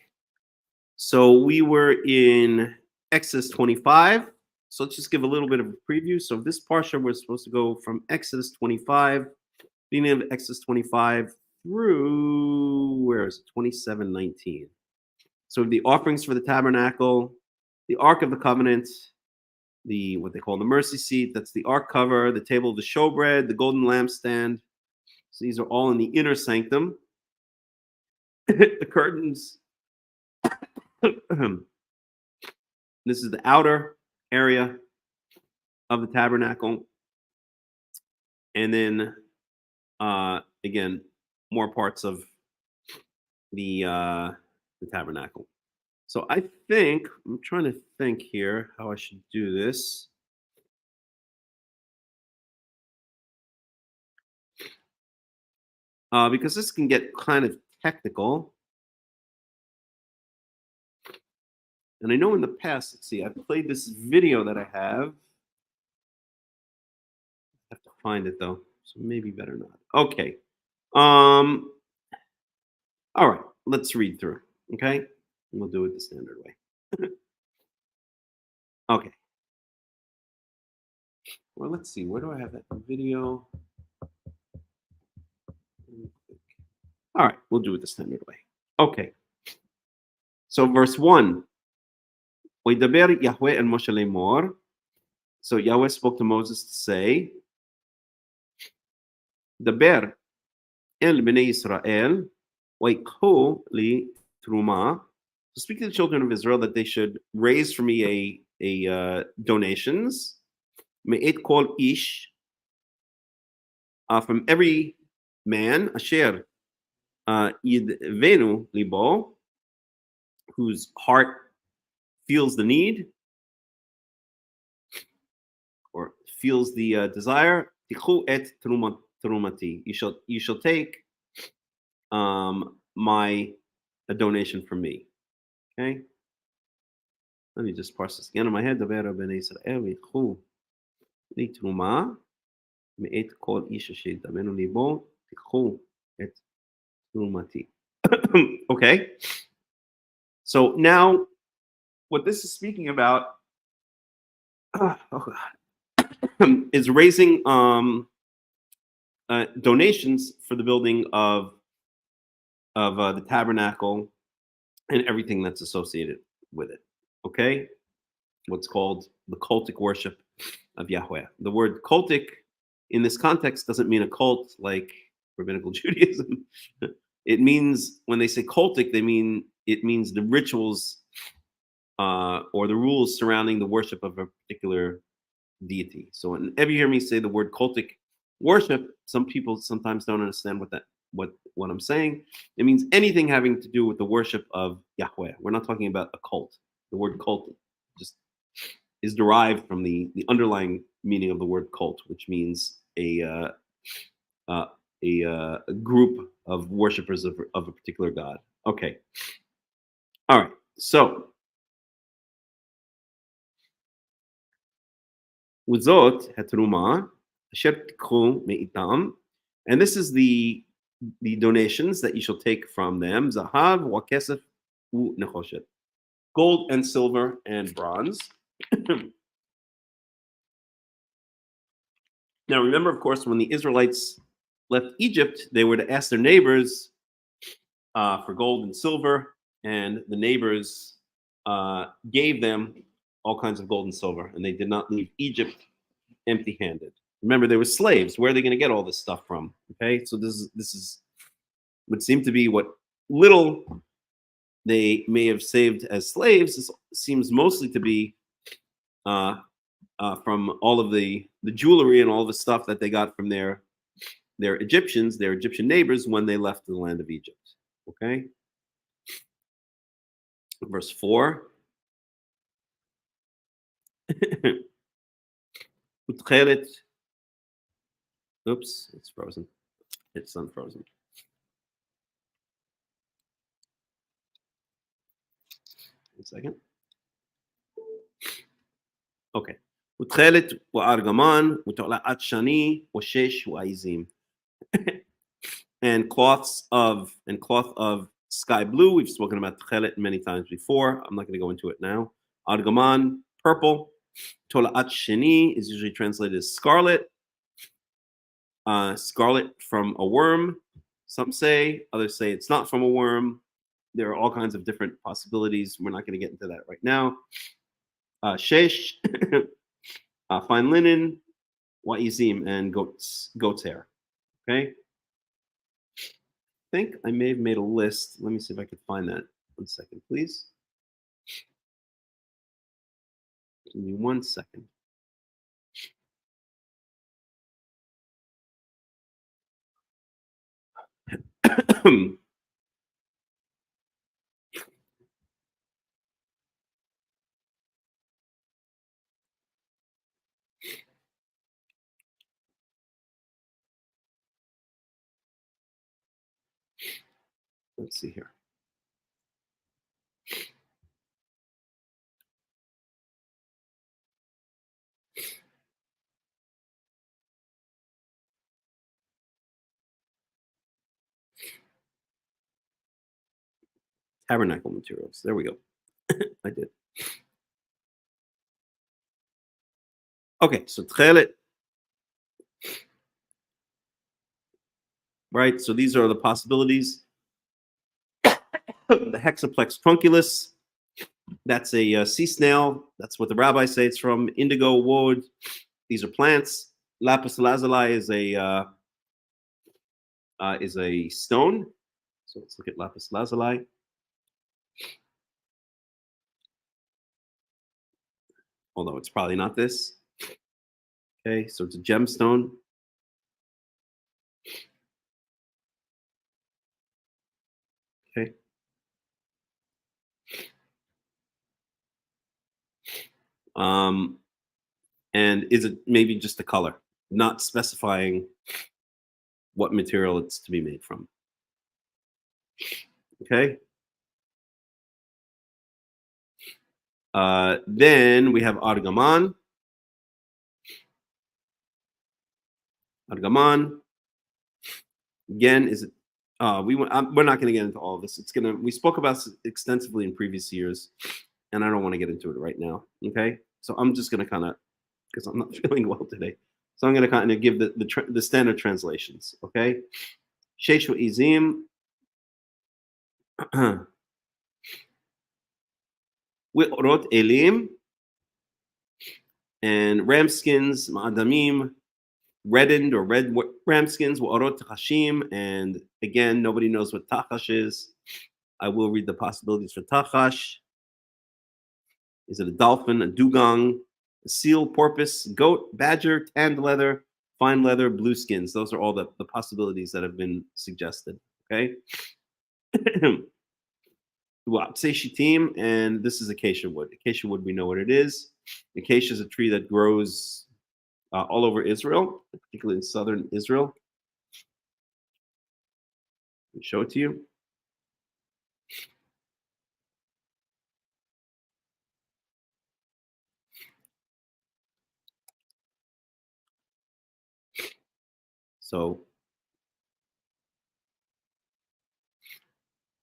D: So we were in Exodus 25. So let's just give a little bit of a preview. So this parsha, we're supposed to go from Exodus 25, beginning of Exodus 25 through, where is it, 27:19. So the offerings for the tabernacle, the Ark of the Covenant, the what they call the mercy seat, that's the ark cover, the table of the showbread, the golden lampstand. So these are all in the inner sanctum. The curtains. This is the outer area of the tabernacle. And then again, more parts of the tabernacle. So I think, I'm trying to think here how I should do this. Because this can get kind of technical. And I know in the past, let's see, I've played this video that I have. I have to find it though, so maybe better not. Okay. All right, let's read through, okay? We'll do it the standard way. Okay. Well, let's see, where do I have that video? All right, we'll do it the standard way. Okay. So verse 1. وَيْدَبَرْ Yahweh and Moshe lemor. So Yahweh spoke to Moses to say, Daber el bnei Yisrael וَيِقْهُ li Terumah. So speak to the children of Israel that they should raise for me a donations. Me'et kol ish, from every man, asher yidvenu libo, whose heart feels the need or feels the desire. Tichu et Terumati. You shall take a donation from me. Okay? Let me just parse this again in my head. דבר בני ישראל ויקחו לי תרומה מאת כל איש אשר ידמנו ליבו, תיקחו את תרומתי. Okay? So now, what this is speaking about is raising donations for the building of the tabernacle and everything that's associated with it. Okay, what's called the cultic worship of Yahweh. The word cultic in this context doesn't mean a cult like rabbinical Judaism. It means, when they say cultic, it means the rituals or the rules surrounding the worship of a particular deity. So whenever you hear me say the word cultic worship, some people sometimes don't understand what I'm saying. It means anything having to do with the worship of Yahweh. We're not talking about a cult. The word cult just is derived from the underlying meaning of the word cult, which means a group of worshipers of a particular god. Okay. All right. So וזאת התרומה אשר תיקחו מאיתם, and this is the donations that you shall take from them, זהב וכסף ונחושת, gold and silver and bronze. Now remember, of course, when the Israelites left Egypt, they were to ask their neighbors for gold and silver, and the neighbors gave them all kinds of gold and silver, and they did not leave Egypt empty-handed. Remember, they were slaves. Where are they going to get all this stuff from? Okay, so this is would seem to be what little they may have saved as slaves. This seems mostly to be from all of the jewelry and all the stuff that they got from their Egyptian neighbors when they left the land of Egypt. Okay, verse 4. Oops, it's frozen. It's unfrozen. One second. Okay. ותכלת וארגמן ותולעת שני ושש ועזים. And cloth of sky blue. We've spoken about tchelet many times before. I'm not going to go into it now. Argaman, purple. Tola'at sheni is usually translated as scarlet. Scarlet from a worm, some say. Others say it's not from a worm. There are all kinds of different possibilities. We're not going to get into that right now. Shesh, fine linen, wa'izim, and goat's hair. Okay? I think I may have made a list. Let me see if I can find that. 1 second, please. Give me 1 second. Let's see here. Tabernacle materials. There we go. I did. Okay, so tchelet. Right, so these are the possibilities. The hexaplex trunculus, that's a sea snail. That's what the rabbis say it's from. Indigo wood, these are plants. Lapis lazuli is a stone. So let's look at lapis lazuli. Although it's probably not this. Okay, so it's a gemstone. Okay. And is it maybe just the color, not specifying what material it's to be made from. Okay. Then we have argaman. Argaman again is we're not going to get into all of this. We spoke about this extensively in previous years, and I don't want to get into it right now. Okay, so I'm just going to kind of, because I'm not feeling well today, so I'm going to kind of give the standard translations. Okay, Sheishu izim. Wi'rot elim, and ram skins, ma'adamim, reddened or red ram skins, wa'arot tachashim, and again, nobody knows what tachash is. I will read the possibilities for tachash. Is it a dolphin, a dugong, a seal, porpoise, goat, badger, tanned leather, fine leather, blue skins? Those are all the possibilities that have been suggested. Okay. Shitim, and this is acacia wood. Acacia wood, we know what it is. Acacia is a tree that grows all over Israel, particularly in southern Israel. Let me show it to you. So,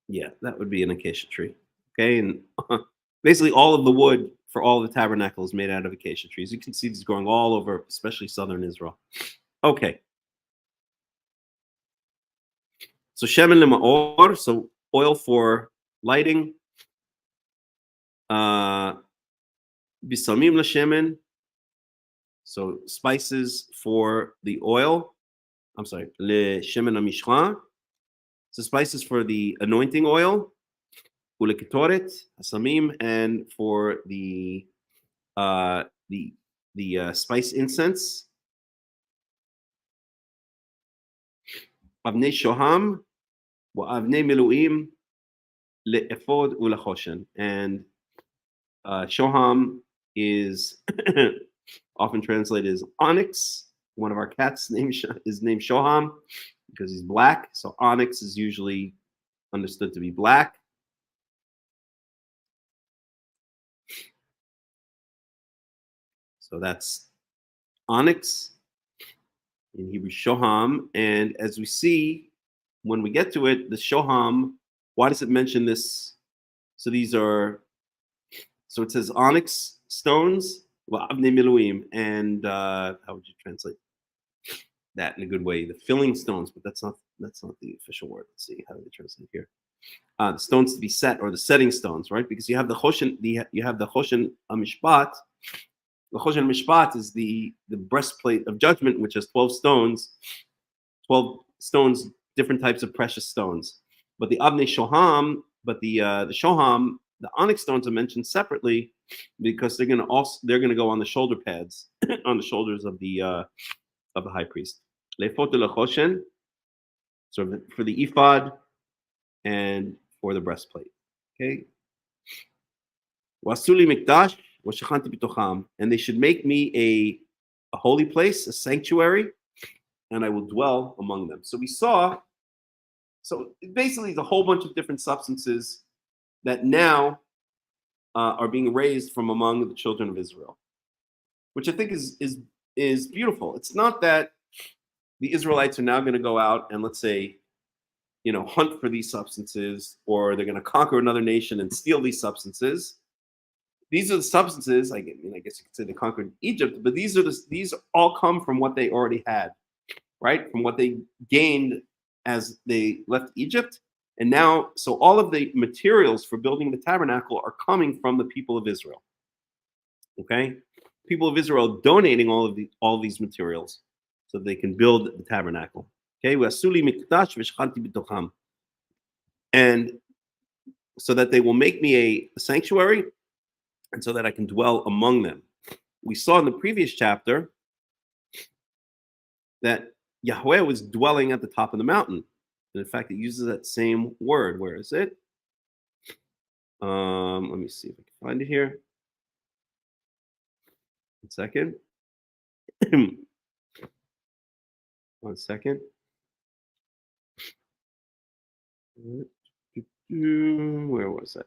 D: yeah, that would be an acacia tree. Okay, and basically all of the wood for all the tabernacle is made out of acacia trees. You can see these growing all over, especially southern Israel. Okay. So shemen lema'or, so oil for lighting. Bisamim l'shemen, so spices for the oil. I'm sorry, l'shemen hamishcha, so spices for the anointing oil. Uleketoret, hasamim, and for the spice incense. Avnei shoham, wa avnei miluim, le'efod ulachoshen, and shoham is often translated as onyx. One of our cats is named Shoham because he's black. So onyx is usually understood to be black. So that's onyx in Hebrew, Shoham. And as we see, when we get to it, the Shoham, why does it mention this? So so it says onyx stones, and how would you translate that in a good way? The filling stones, but that's not the official word. Let's see, how do they translate here? The stones to be set, or the setting stones, right? Because you have the choshen, you have the choshen mishpat. The choshen mishpat is the breastplate of judgment, which has 12 stones, different types of precious stones. But the avnei shoham, the shoham, the onyx stones are mentioned separately because they're going to go on the shoulder pads, on the shoulders of the high priest. Le'efot l'choshen, so for the ephod and for the breastplate. Okay. Wasuli mikdash washachanti bitocham, and they should make me a holy place, a sanctuary, and I will dwell among them. So we saw. So basically, it's a whole bunch of different substances that now are being raised from among the children of Israel, which I think is beautiful. It's not that the Israelites are now going to go out and, let's say, hunt for these substances, or they're going to conquer another nation and steal these substances. These are the substances. I guess you could say they conquered Egypt, but these all come from what they already had, right? From what they gained as they left Egypt. And now, so all of the materials for building the tabernacle are coming from the people of Israel. Okay? People of Israel donating all of these materials so they can build the tabernacle. Okay? And so that they will make me a sanctuary, and so that I can dwell among them. We saw in the previous chapter that Yahweh was dwelling at the top of the mountain. And in fact, it uses that same word. Where is it? Let me see if I can find it here. 1 second. 1 second. Where was that?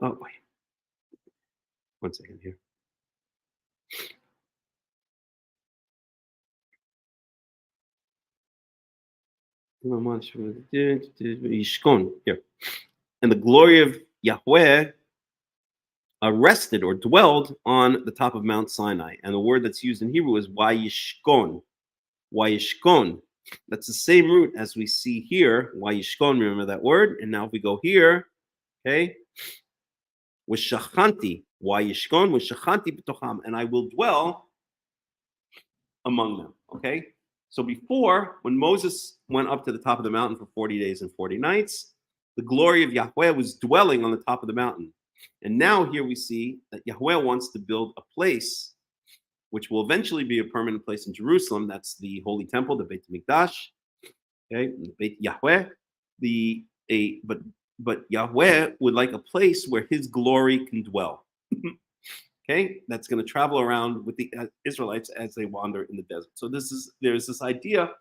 D: Oh, wait. 1 second here. Yishkon, here. And the glory of Yahweh rested or dwelled on the top of Mount Sinai. And the word that's used in Hebrew is Wayishkon. Wayishkon. That's the same root as we see here. Wayishkon, remember that word? And now if we go here, okay, Wishachanti. Wayishkon, Wishachanti b'tocham. And I will dwell among them, okay? So before, when Moses went up to the top of the mountain for 40 days and 40 nights, the glory of Yahweh was dwelling on the top of the mountain. And now here we see that Yahweh wants to build a place which will eventually be a permanent place in Jerusalem. That's the Holy Temple, the Beit HaMikdash, okay, the Beit Yahweh. But Yahweh would like a place where His glory can dwell. Okay, that's going to travel around with the Israelites as they wander in the desert. So there's this idea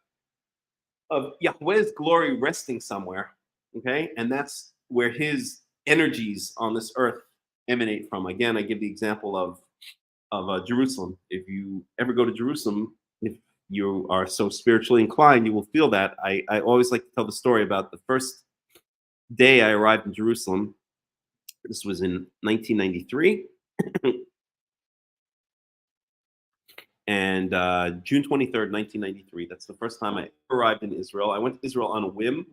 D: of Yahweh's glory resting somewhere, okay, and that's where His energies on this earth emanate from. Again, I give the example of Jerusalem. If you ever go to Jerusalem, if you are so spiritually inclined, you will feel that. I always like to tell the story about the first day I arrived in Jerusalem. This was in 1993. And June 23rd, 1993, that's the first time I arrived in Israel. I went to Israel on a whim.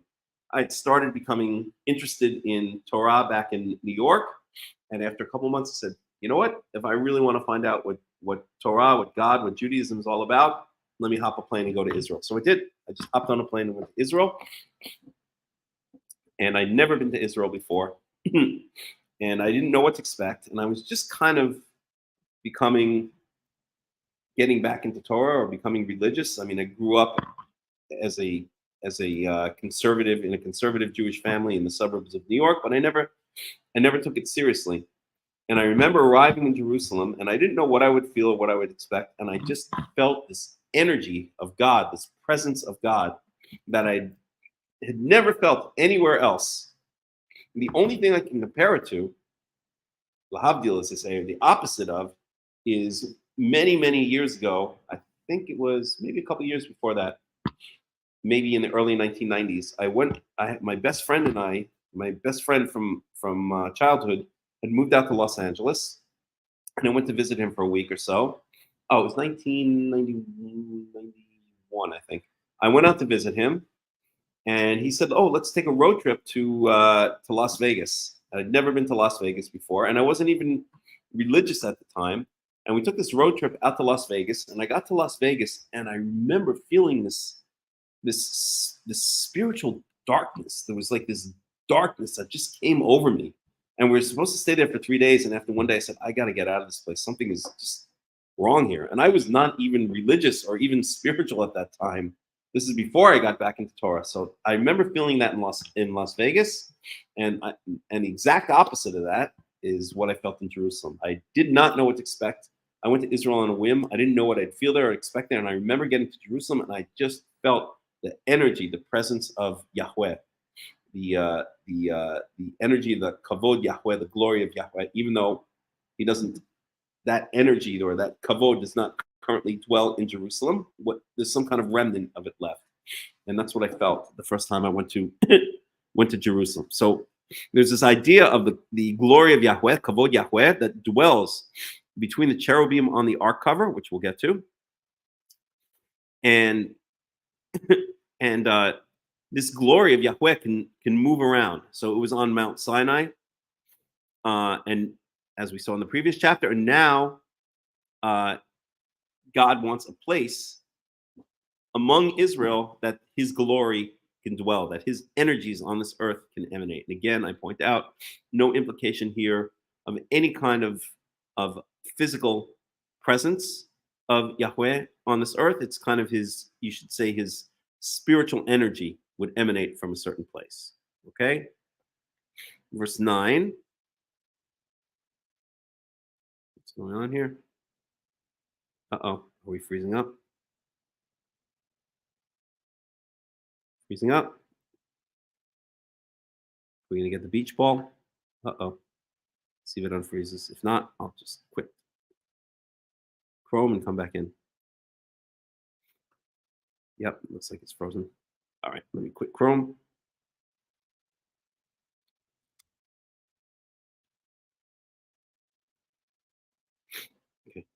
D: I'd started becoming interested in Torah back in New York. And after a couple of months, I said, you know what? If I really want to find out what Torah, what God, what Judaism is all about, let me hop a plane and go to Israel. So I did. I just hopped on a plane and went to Israel. And I'd never been to Israel before. And I didn't know what to expect. And I was just kind of getting back into Torah or becoming religious. I mean, I grew up as a conservative in a conservative Jewish family in the suburbs of New York, but I never took it seriously. And I remember arriving in Jerusalem, and I didn't know what I would feel or what I would expect, and I just felt this energy of God, this presence of God that I had never felt anywhere else. And the only thing I can compare it to, lahavdil, as they say, or the opposite of, is many, many years ago. I think it was maybe a couple years before that, maybe in the early 1990s. My best friend and I, my best friend from childhood, had moved out to Los Angeles, and I went to visit him for a week or so. Oh, it was 1991, I think. I went out to visit him, and he said, "Oh, let's take a road trip to Las Vegas." I'd never been to Las Vegas before, and I wasn't even religious at the time. And we took this road trip out to Las Vegas, and I got to Las Vegas, and I remember feeling this spiritual darkness. There was like this darkness that just came over me. And we were supposed to stay there for 3 days. And after one day, I said, I got to get out of this place. Something is just wrong here. And I was not even religious or even spiritual at that time. This is before I got back into Torah. So I remember feeling that in Las Vegas. And the exact opposite of that is what I felt in Jerusalem. I did not know what to expect. I went to Israel on a whim. I didn't know what I'd feel there or expect there. And I remember getting to Jerusalem, and I just felt the energy, the presence of Yahweh. The energy, the kavod Yahweh, the glory of Yahweh, even though He doesn't, that energy or that kavod does not currently dwell in Jerusalem. There's some kind of remnant of it left, and that's what I felt the first time I went to Jerusalem. So there's this idea of the glory of Yahweh, kavod Yahweh, that dwells between the cherubim on the ark cover, which we'll get to, and this glory of Yahweh can move around. So it was on Mount Sinai, and as we saw in the previous chapter, and now God wants a place among Israel that His glory can dwell, that His energies on this earth can emanate. And again, I point out, no implication here of any kind of physical presence of Yahweh on this earth. It's kind of His, you should say, His spiritual energy would emanate from a certain place. Okay? Verse 9. What's going on here? Uh-oh. Are we freezing up? Freezing up. We're going to get the beach ball. Uh-oh. See if it unfreezes. If not, I'll just quit Chrome and come back in. Yep, looks like it's frozen. All right, let me quit Chrome. Okay.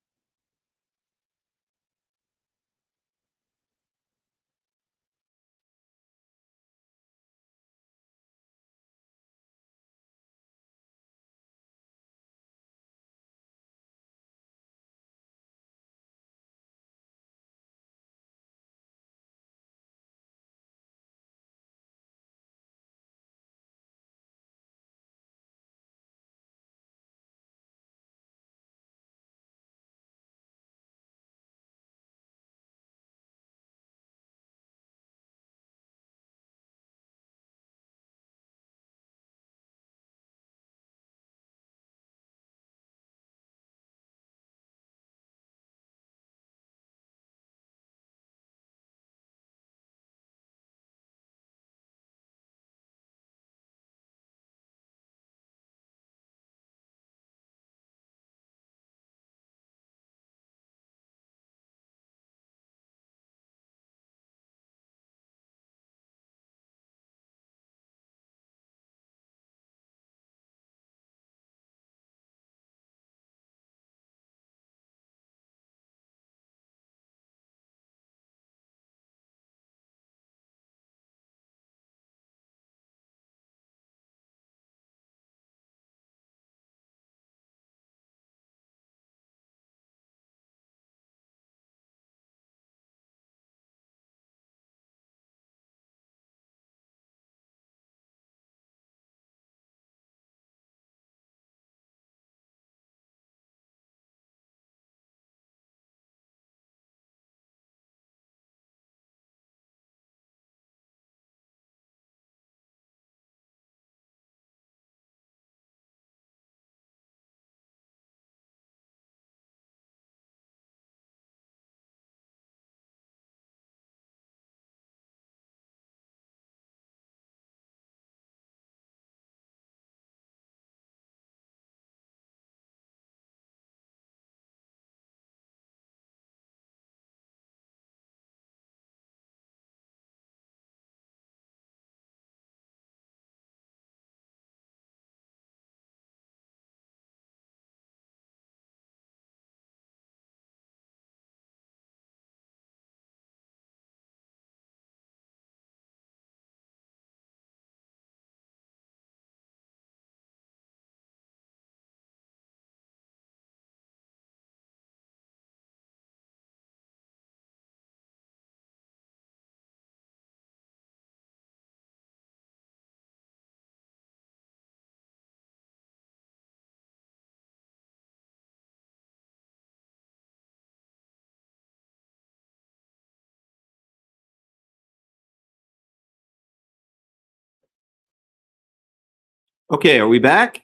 D: Okay, are we back? I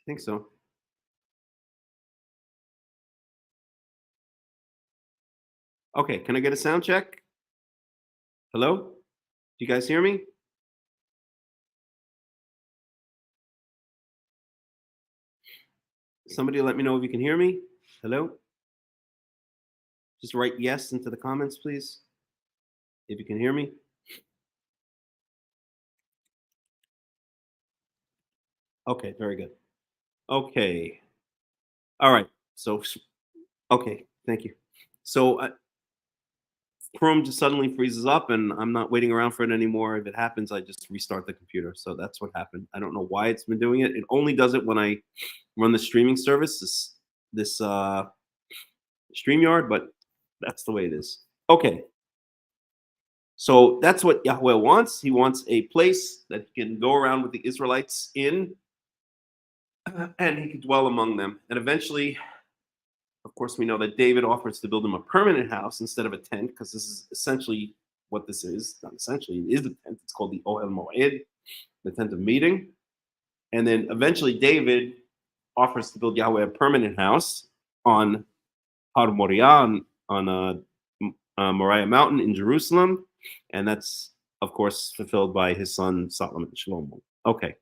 D: think so. Okay, can I get a sound check? Hello? Do you guys hear me? Somebody let me know if you can hear me. Hello? Just write yes into the comments, please, if you can hear me. Okay, very good. Okay. All right. So, okay, thank you. So Chrome just suddenly freezes up and I'm not waiting around for it anymore. If it happens, I just restart the computer. So that's what happened. I don't know why it's been doing it. It only does it when I run the streaming service, this Streamyard, but that's the way it is. Okay. So that's what Yahweh wants. He wants a place that he can go around with the Israelites in, and he can dwell among them. And eventually, of course, we know that David offers to build him a permanent house instead of a tent, because this is essentially what this is. Not essentially, it is a tent. It's called the Ohel Moed, the tent of meeting. And then eventually David offers to build Yahweh a permanent house on Har Moriah on Moriah Mountain in Jerusalem, and that's of course fulfilled by his son Solomon Shlomo. Okay.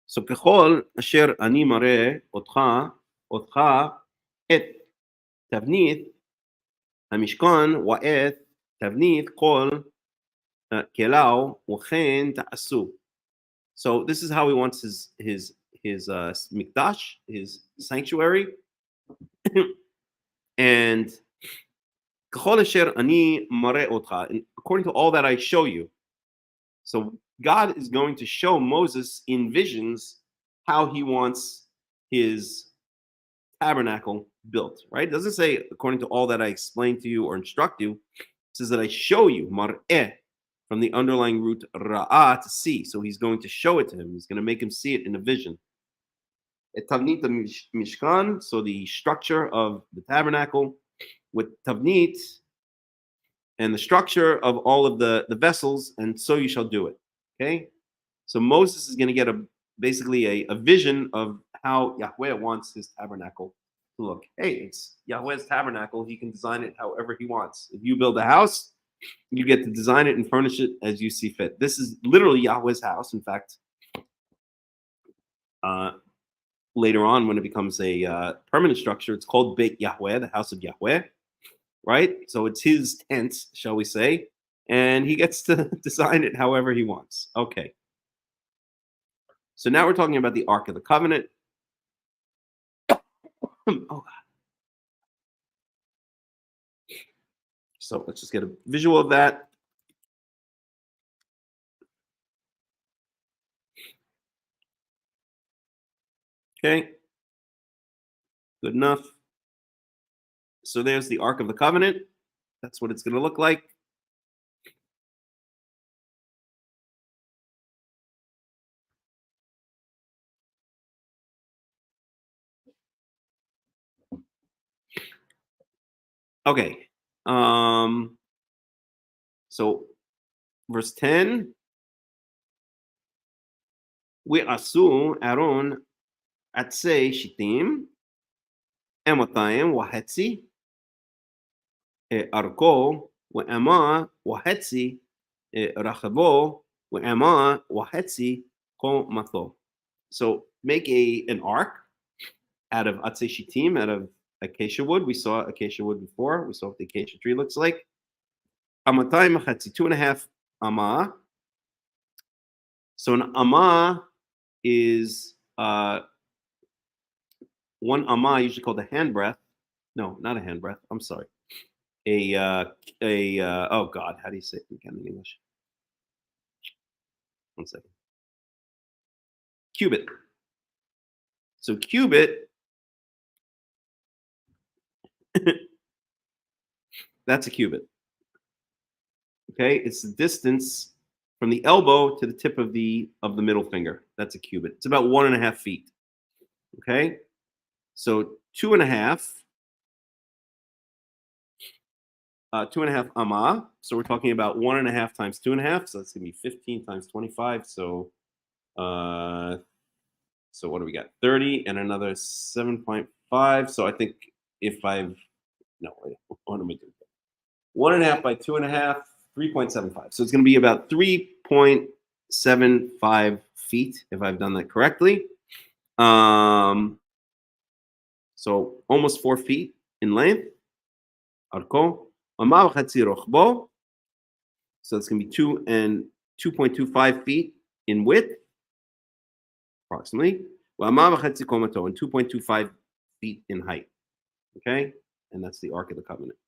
D: So ככל אשר אני מראה אותך את תבנית המשכן ואת תבנית כל כליו וכן תעשו. So this is how he wants his mikdash, his sanctuary. And ככל אשר אני מראה אותך, according to all that I show you. So God is going to show Moses in visions how he wants his tabernacle built, right? It doesn't say according to all that I explain to you or instruct you. It says that I show you, mar'eh, from the underlying root ra'ah, to see. So he's going to show it to him. He's going to make him see it in a vision. Et tavnit mishkan, so the structure of the tabernacle with tavnit, and the structure of all of the vessels, and so you shall do it. Okay? So Moses is going to get basically a vision of how Yahweh wants his tabernacle to look. Hey, it's Yahweh's tabernacle. He can design it however he wants. If you build a house, you get to design it and furnish it as you see fit. This is literally Yahweh's house. In fact, later on, when it becomes a permanent structure, it's called Beit Yahweh, the house of Yahweh. Right? So it's his tent, shall we say, and he gets to design it however he wants. Okay. So now we're talking about the Ark of the Covenant. Oh God. So let's just get a visual of that. Okay. Good enough. So there's the Ark of the Covenant. That's what it's going to look like. Okay. So verse 10. ועשו אהרון עצי שיטים, אמתיים וחצי, ארכו ואמה וחצי, רחבו ואמה וחצי קומתו. So make an ark out of atzei shitim, out of acacia wood. We saw acacia wood before. We saw what the acacia tree looks like. Amatayim machatzi, 2.5 amah. So an amah is 1 amah, usually called a handbreadth. No, not a handbreadth. I'm sorry. Oh God, how do you say it again in English? 1 second. Cubit. So cubit, that's a cubit. Okay, it's the distance from the elbow to the tip of the middle finger. That's a cubit. It's about 1.5 feet. Okay, so 2.5 amah. So we're talking about 1.5 times 2.5. So that's gonna be 15 times 25. So what do we got? 30 and another 7.5. So I think what am I doing? 1.5 by 2.5, 3.75. So it's going to be about 3.75 feet, if I've done that correctly. So almost 4 feet in length. Arko. So it's going to be 2.25 feet in width, approximately. And 2.25 feet in height. Okay? And that's the Ark of the Covenant.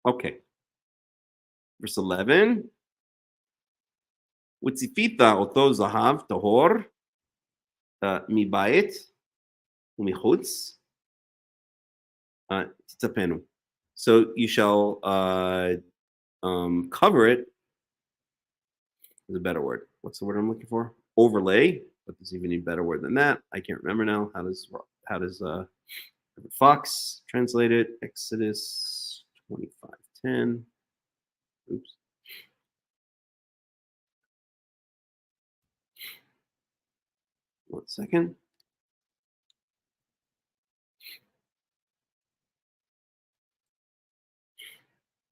D: Okay. Verse 11. וציפית אותו זהב טהור מבית ומחוץ תצפנו. So you shall cover it. There's a better word. What's the word I'm looking for? Overlay. But there's even a better word than that. I can't remember now. How does Fox translate it? Exodus 25:10. Oops. 1 second.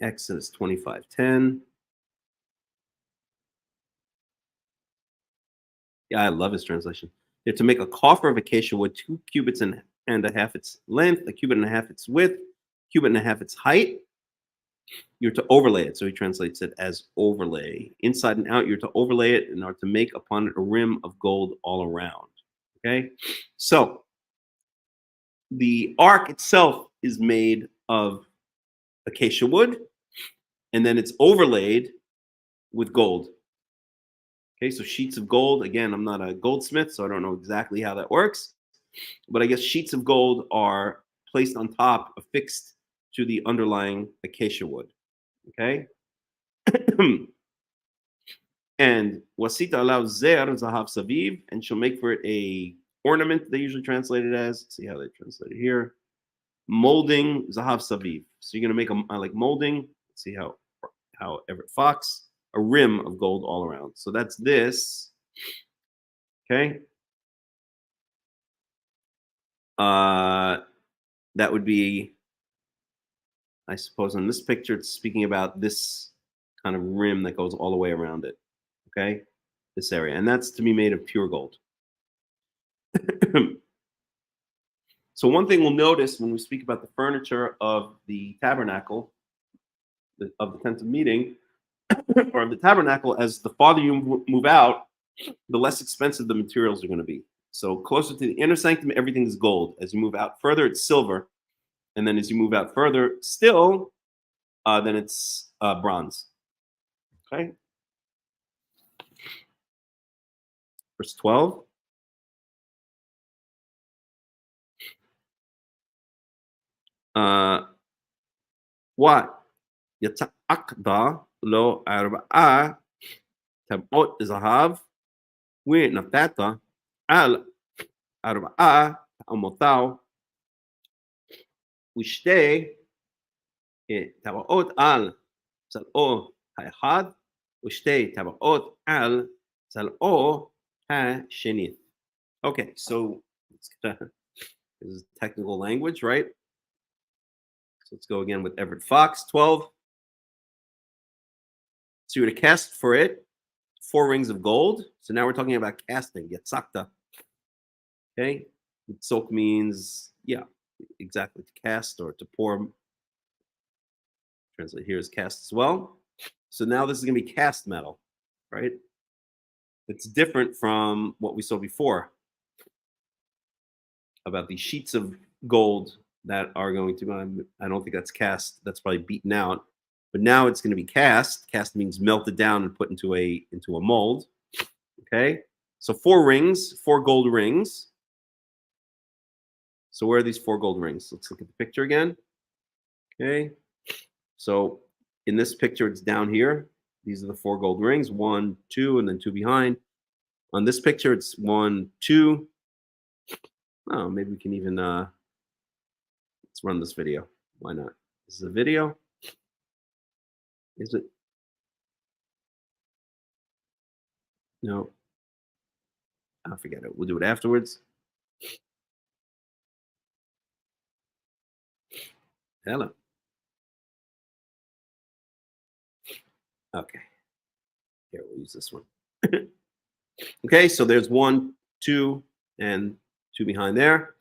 D: Exodus 25:10. Yeah, I love his translation. You have to make a coffer of acacia wood 2 cubits and a half its length, a cubit and a half its width, cubit and a half its height. You're to overlay it. So he translates it as overlay. Inside and out, you're to overlay it and are to make upon it a rim of gold all around. Okay? So the ark itself is made of acacia wood, and then it's overlaid with gold. Okay, so sheets of gold. Again, I'm not a goldsmith, so I don't know exactly how that works. But I guess sheets of gold are placed on top, affixed to the underlying acacia wood. Okay? And wasita allows zer zahav saviv, and she'll make for it a ornament. They usually translate it as. Let's see how they translate it here. Molding zahav saviv. So you're gonna make a like molding. Let's see how Everett Fox, a rim of gold all around. So that's this. Okay. That would be, I suppose, in this picture, it's speaking about this kind of rim that goes all the way around it. Okay, this area, and that's to be made of pure gold. So one thing we'll notice when we speak about the furniture of the tabernacle, of the tent of meeting, or of the tabernacle, as the farther you move out, the less expensive the materials are going to be. So closer to the inner sanctum, everything is gold. As you move out further, it's silver. And then as you move out further still, then it's bronze. Okay. Verse 12. What? Yata'akda lo arba'a tabot zahav ونفاتا al arba'a ta'amotaw وشتي טבעות על צלעו האחד ושתי טבעות על צלעו השני. Okay, so this is technical language, right? So let's go again with Everett Fox. 12. So you're to cast for it 4 rings of gold. So now we're talking about casting. Yatsakta. Okay, Yitzok means, yeah, exactly, to cast or to pour. Translate here as cast as well. So now this is going to be cast metal, right? It's different from what we saw before about these sheets of gold that are going to, I don't think that's cast, that's probably beaten out, but now it's going to be cast. Cast means melted down and put into a mold. Okay, so 4 rings, 4 gold rings. So where are these 4 gold rings? Let's look at the picture again. Okay, so in this picture, it's down here. These are the 4 gold rings, 1, 2, and then 2 behind. On this picture, it's 1, 2. Oh, maybe we can even, let's run this video. Why not? This is a video. Is it? No. I'll forget it. We'll do it afterwards. Hello. Okay. Here, we'll use this one. Okay, so there's 1, 2, and 2 behind there.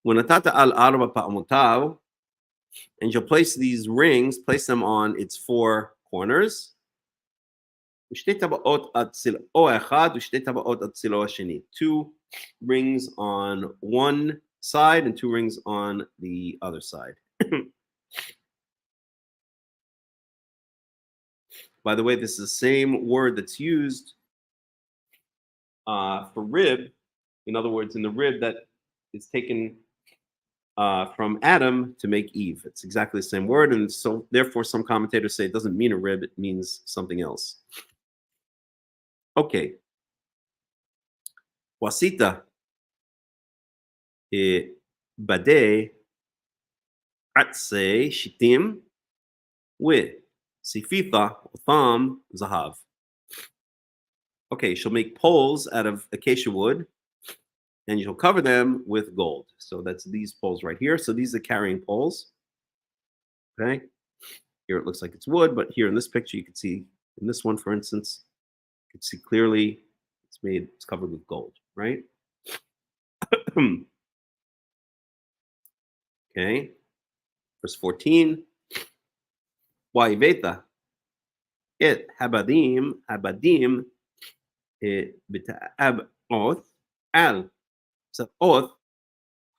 D: When atata al arba pa'amotav, and you'll place these rings, place them on its 4 corners. 2 rings on one side and 2 rings on the other side. By the way, this is the same word that's used for rib. In other words, in the rib that is taken from Adam to make Eve. It's exactly the same word. And so therefore, some commentators say it doesn't mean a rib, it means something else. Okay. Wasita bade atse shitim with sifitha utham zahav. Okay, she'll make poles out of acacia wood, and you'll cover them with gold. So that's these poles right here. So these are carrying poles. Okay. Here it looks like it's wood, but here in this picture, you can see in this one, for instance, you can see clearly it's covered with gold, right? Okay. Verse 14. Wa'iveta et habadim beta'ab oth al sa'oth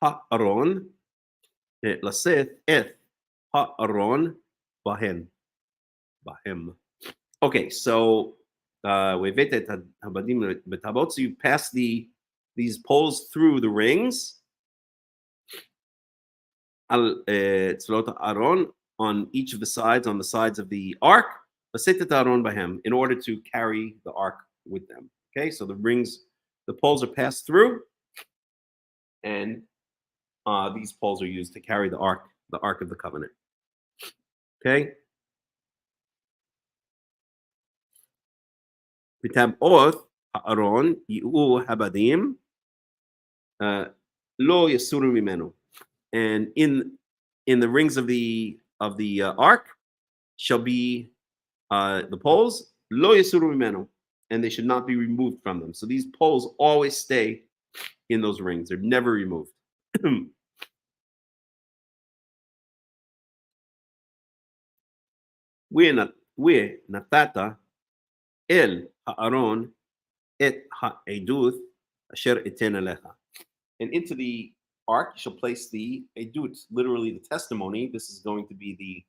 D: ha'aron laseth et ha'aron bahem. Okay, so wa'iveta et habadim betabot. So you pass these poles through the rings al tzlot Aaron on each of the sides, on the sides of the ark, in order to carry the ark with them. Okay, so the poles are passed through, and these poles are used to carry the ark of the covenant. Okay. V'tab'oth ha'aron yi'u habadim lo yasuru mimenu. And in the rings of the ark shall be the poles lo yasuru mimenu, and they should not be removed from them. So these poles always stay in those rings; they're never removed. We natata el ha'aron et ha'eduth asher eten alecha. And into the ark you shall place the edut, literally the testimony. This is going to be the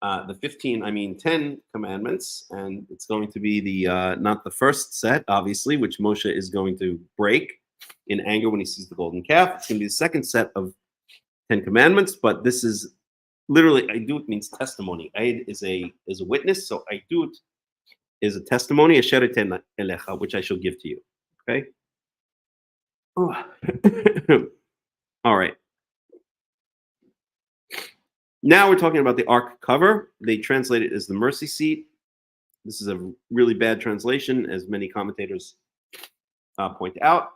D: 10 commandments, and it's going to be the not the first set, obviously, which Moshe is going to break in anger when he sees the golden calf. It's going to be the second set of 10 commandments, but this is literally edut means testimony. Aid is a witness, so edut is a testimony, asher eten elecha, which I shall give to you. Okay. Oh. All right. Now we're talking about the ark cover. They translate it as the mercy seat. This is a really bad translation, as many commentators point out.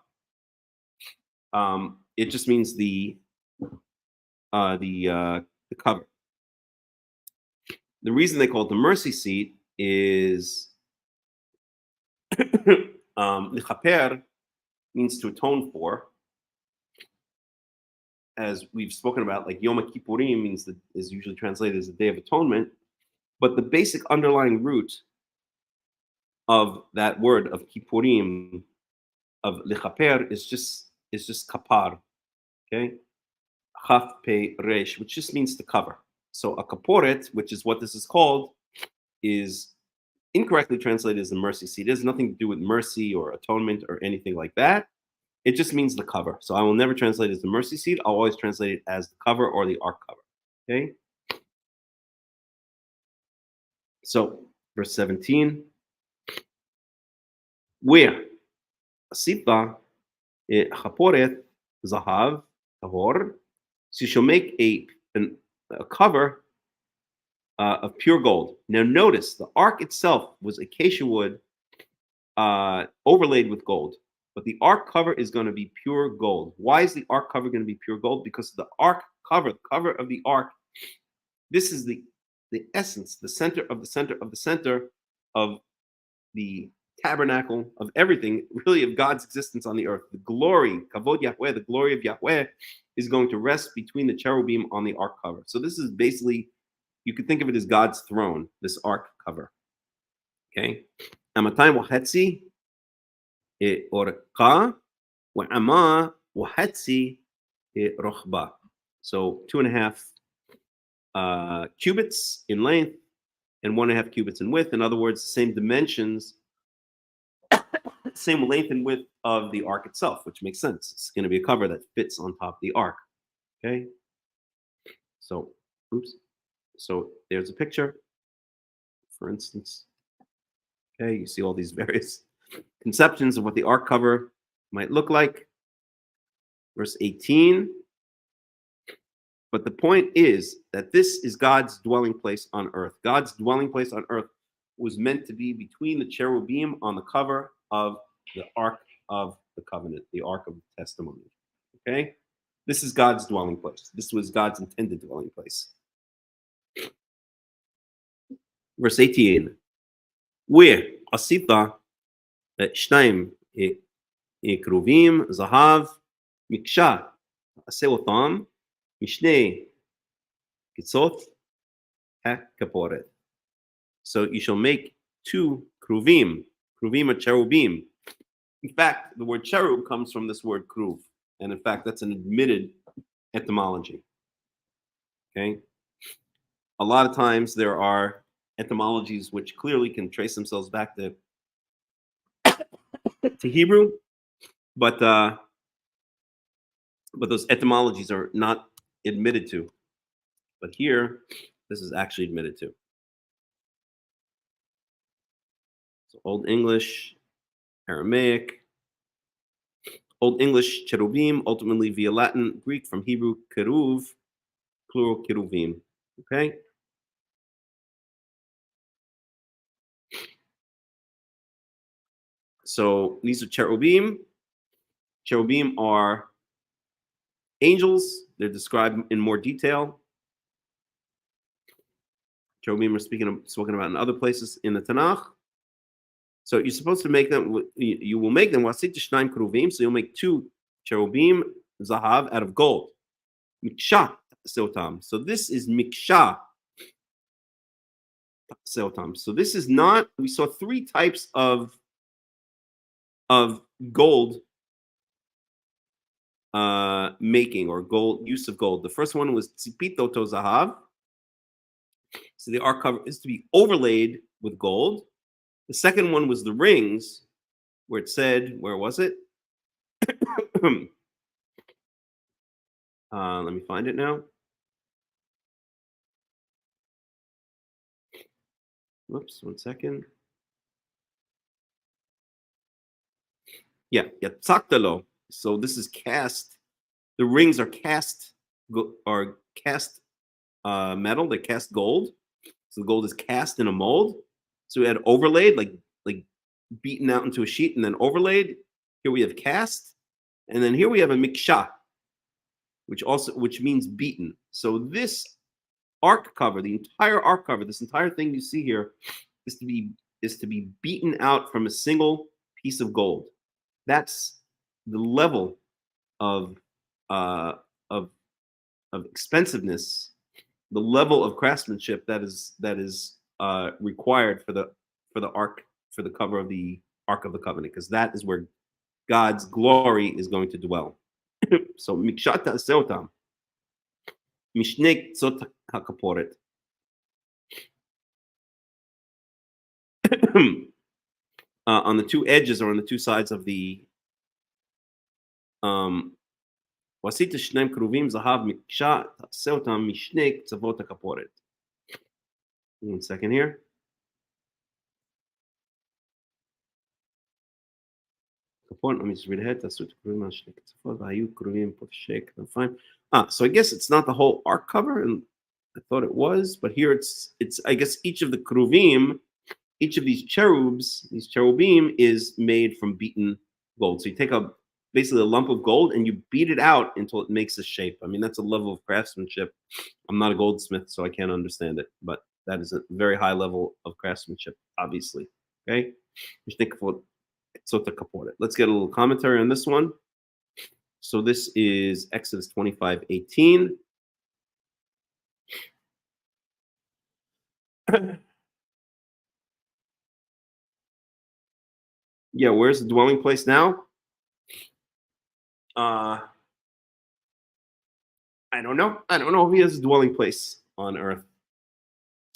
D: It just means the cover. The reason they call it the mercy seat is lichaper means to atone for. As we've spoken about, like Yom Kippurim is usually translated as the Day of Atonement, but the basic underlying root of that word of Kippurim, of lichaper, is just kapar, okay? Chaf pe resh, which just means to cover. So a kaporet, which is what this is called, is incorrectly translated as the mercy seat. It has nothing to do with mercy or atonement or anything like that. It just means the cover. So I will never translate it as the mercy seat. I'll always translate it as the cover or the ark cover. Okay. So verse 17. Where asita chaporet zahav tahor. So you shall make a cover of pure gold. Now notice the ark itself was acacia wood overlaid with gold. But the ark cover is going to be pure gold. Why is the ark cover going to be pure gold? Because the ark cover, the cover of the ark, this is the essence, the center of the center of the center of the tabernacle, of everything, really of God's existence on the earth. The glory, kavod Yahweh, the glory of Yahweh is going to rest between the cherubim on the ark cover. So this is basically, you could think of it as God's throne, this ark cover. Okay? Amatayim wachetzi orqa wa'ama wahatzi rochba. So 2.5 cubits in length and 1.5 cubits in width. In other words, same dimensions, same length and width of the ark itself, which makes sense. It's going to be a cover that fits on top of the ark. Okay. So, oops. So there's a picture, for instance. Okay, you see all these various conceptions of what the ark cover might look like. Verse 18. But the point is that this is God's dwelling place on earth. God's dwelling place on earth was meant to be between the cherubim on the cover of the Ark of the Covenant, the Ark of the Testimony. Okay? This is God's dwelling place. This was God's intended dwelling place. Verse 18. ועשית שניים כרובים זהב מקשה עשה אותם משני קצות הכפורת. So you shall make two kruvim. Kruvim are cherubim. In fact, the word cherub comes from this word kruv. And in fact, that's an admitted etymology. Okay? A lot of times there are etymologies which clearly can trace themselves back to Hebrew, but those etymologies are not admitted to. But here, this is actually admitted to. So Old English, Aramaic, Old English cherubim, ultimately via Latin, Greek from Hebrew keruv, plural keruvim. Okay. So these are cherubim. Cherubim are angels. They're described in more detail. Cherubim are spoken about in other places in the Tanakh. So you're supposed to make them. You will make them wasit shnayim keruvim. So you'll make two cherubim zahav out of gold. Miksha seotam. So this is miksha seotam. So this is not. We saw three types of gold making or gold use of gold. The first one was tzipito to zahav. So the ark cover is to be overlaid with gold. The second one was the rings, where it said, where was it? Let me find it now. Whoops, 1 second. Yeah, tzaktalo. So this is cast. The rings are cast metal. They're cast gold. So the gold is cast in a mold. So we had overlaid, like beaten out into a sheet and then overlaid. Here we have cast, and then here we have a miksha, which means beaten. So this ark cover, the entire ark cover, this entire thing you see here, is to be beaten out from a single piece of gold. That's the level of expensiveness, the level of craftsmanship that is required for the ark, for the cover of the Ark of the Covenant, because that is where God's glory is going to dwell. So mikshata seotam mishnek tzot hakaporet. On the two edges or on the two sides of the wasita shneim kruvim zahav miksha seotam mishnek tzavot hakaporet. 1 second here. Let me just read ahead. So I guess it's not the whole ark cover, and I thought it was, but here it's I guess each of the kruvim, each of these cherubim is made from beaten gold. So you take basically a lump of gold and you beat it out until it makes a shape. I mean, that's a level of craftsmanship. I'm not a goldsmith, so I can't understand it, but that is a very high level of craftsmanship, obviously. Okay. Let's get a little commentary on this one. So this is Exodus 25:18. Yeah, where's the dwelling place now? I don't know. I don't know if he has a dwelling place on earth.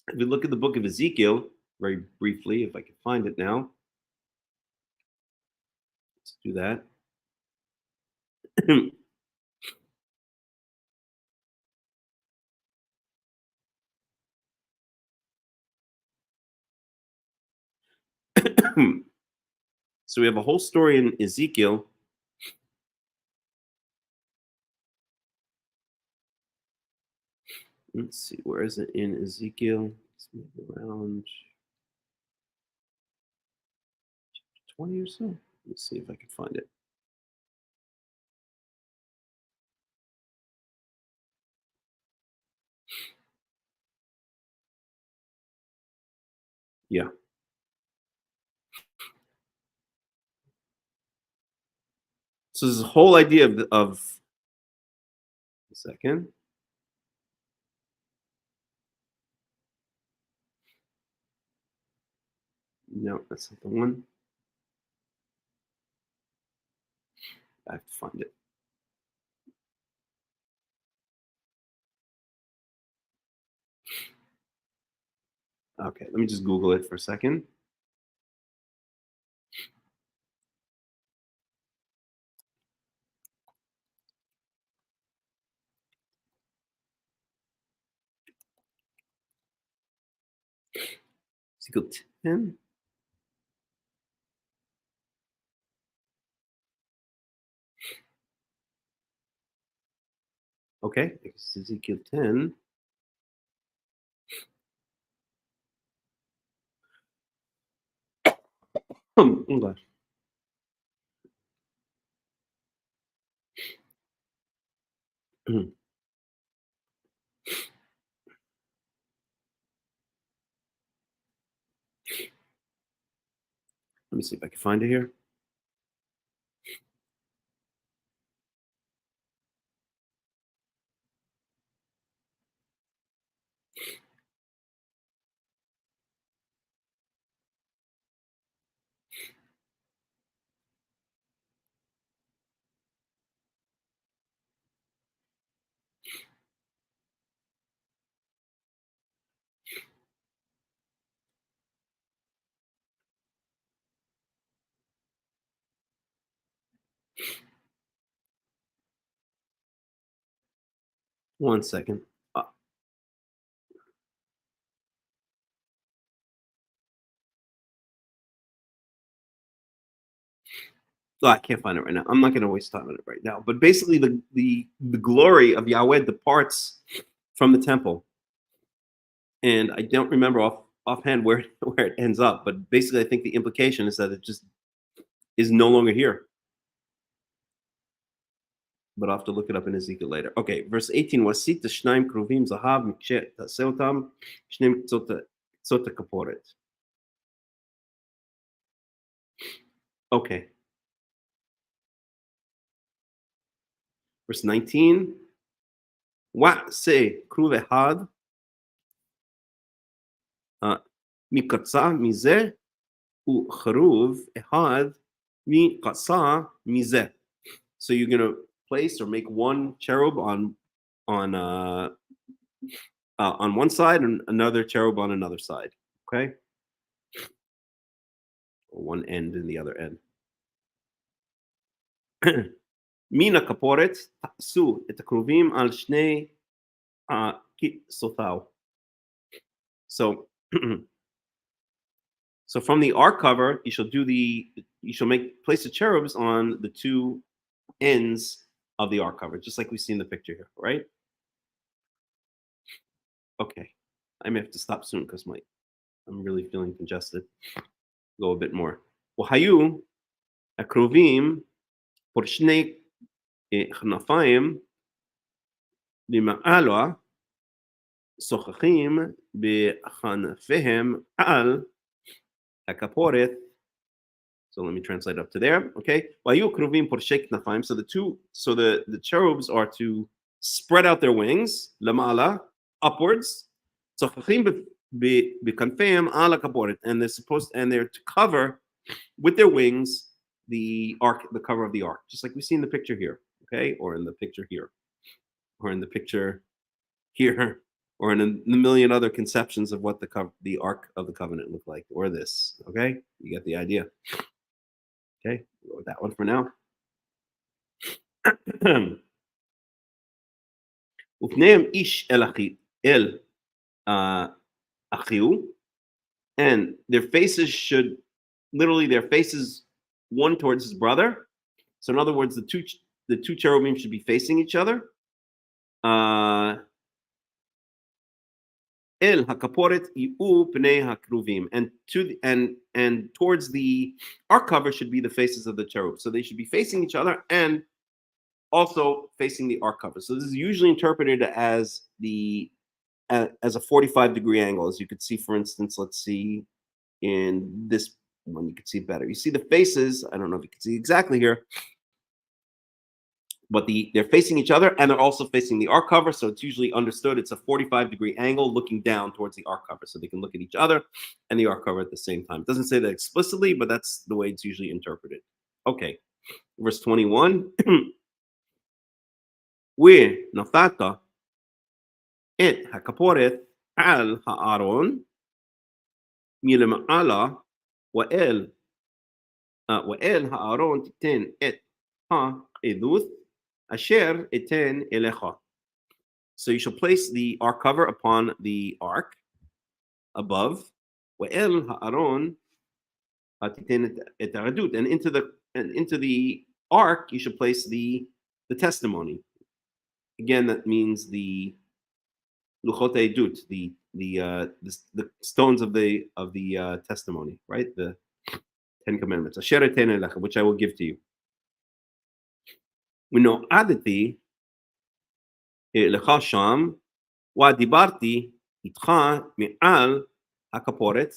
D: If we look at the book of Ezekiel, very briefly, if I can find it now. Let's do that. So we have a whole story in Ezekiel. Let's see, where is it in Ezekiel? Let's move around. 20 or so. Let's see if I can find it. Yeah. So this whole idea of a second. No, that's not the one. I have to find it. Okay, let me just Google it for a second. Ezekiel 10. Okay, it's Ezekiel 10. Oh gosh. Let me see if I can find it here. One second. Oh, I can't find it right now. I'm not going to waste time on it right now. But basically, the glory of Yahweh departs from the temple, and I don't remember offhand where it ends up. But basically, I think the implication is that it just is no longer here. But I'll have to look it up in Ezekiel later. Okay, verse 18. Wasit shnaim kruvim zahav mikche taseotam shneim tzota kaporet. Okay. Verse 19. Wa se kruv ehad mikatsa mizeh u charuv ehad mikatsa mizeh. So you're gonna place or make one cherub on one side and another cherub on another side. Okay, or one end and the other end. Mina kaporet su et kruvim al shnei kitsotav. So, so from the ark cover, you shall place the cherubs on the two ends of the ark cover, just like we see in the picture here, right? Okay, I may have to stop soon because I'm really feeling congested. Go a bit more. Wahayu akruvim porshne chnafayim lima'ala sochachim bechanfehem al hakaporet. So let me translate up to there. Okay. Wahayu akruvim porshne chnafayim. So the cherubs are to spread out their wings lama'ala, upwards. Sochachim bechanfehem al hakaporet, and they're to cover with their wings the cover of the ark, just like we see in the picture here, okay, or in the picture here, or in the picture here, or in a million other conceptions of what the ark of the covenant looked like, or this. Okay, you get the idea. Okay, go with that one for now. Ufneim ish el achiu, and their faces one towards his brother. So in other words, the two cherubim should be facing each other. El hakaporet iu pnei hakruvim, and towards the ark cover should be the faces of the cherub. So they should be facing each other and also facing the ark cover. So this is usually interpreted as as a 45-degree angle, as you could see. For instance, let's see in this one, you can see it better. You see the faces. I don't know if you can see exactly here, but they're facing each other and they're also facing the ark cover. So it's usually understood it's a 45-degree angle looking down towards the ark cover. So they can look at each other and the ark cover at the same time. It doesn't say that explicitly, but that's the way it's usually interpreted. Okay, verse 21. We nafata et hakaporet al ha'aron milema'ala wa'el ha'aron titen et ha'eduth asher eten elecha. So you shall place the ark cover upon the ark above. Wa'el ha'aron titen et ha'edut, and into the ark you shall place the testimony. Again, that means the luchot edut, the stones of the testimony, right? The 10 Commandments. Asher eten elecha, which I will give to you. ונועדתי לך שם, ודיברתי איתך מעל הכפורת.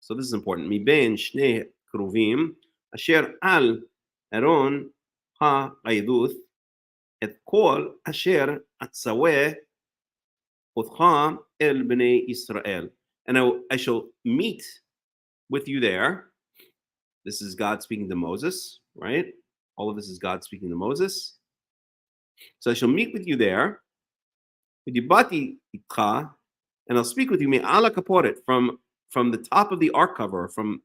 D: So this is important. מבין שני קרובים, אשר על ארון העדות, את כל אשר אצווה אותך אל בני ישראל. And I shall meet with you there. This is God speaking to Moses, right? All of this is God speaking to Moses. So I shall meet with you there. ודיברתי איתך, and I'll speak with you מעל הכפורת, from the top of the ark cover, from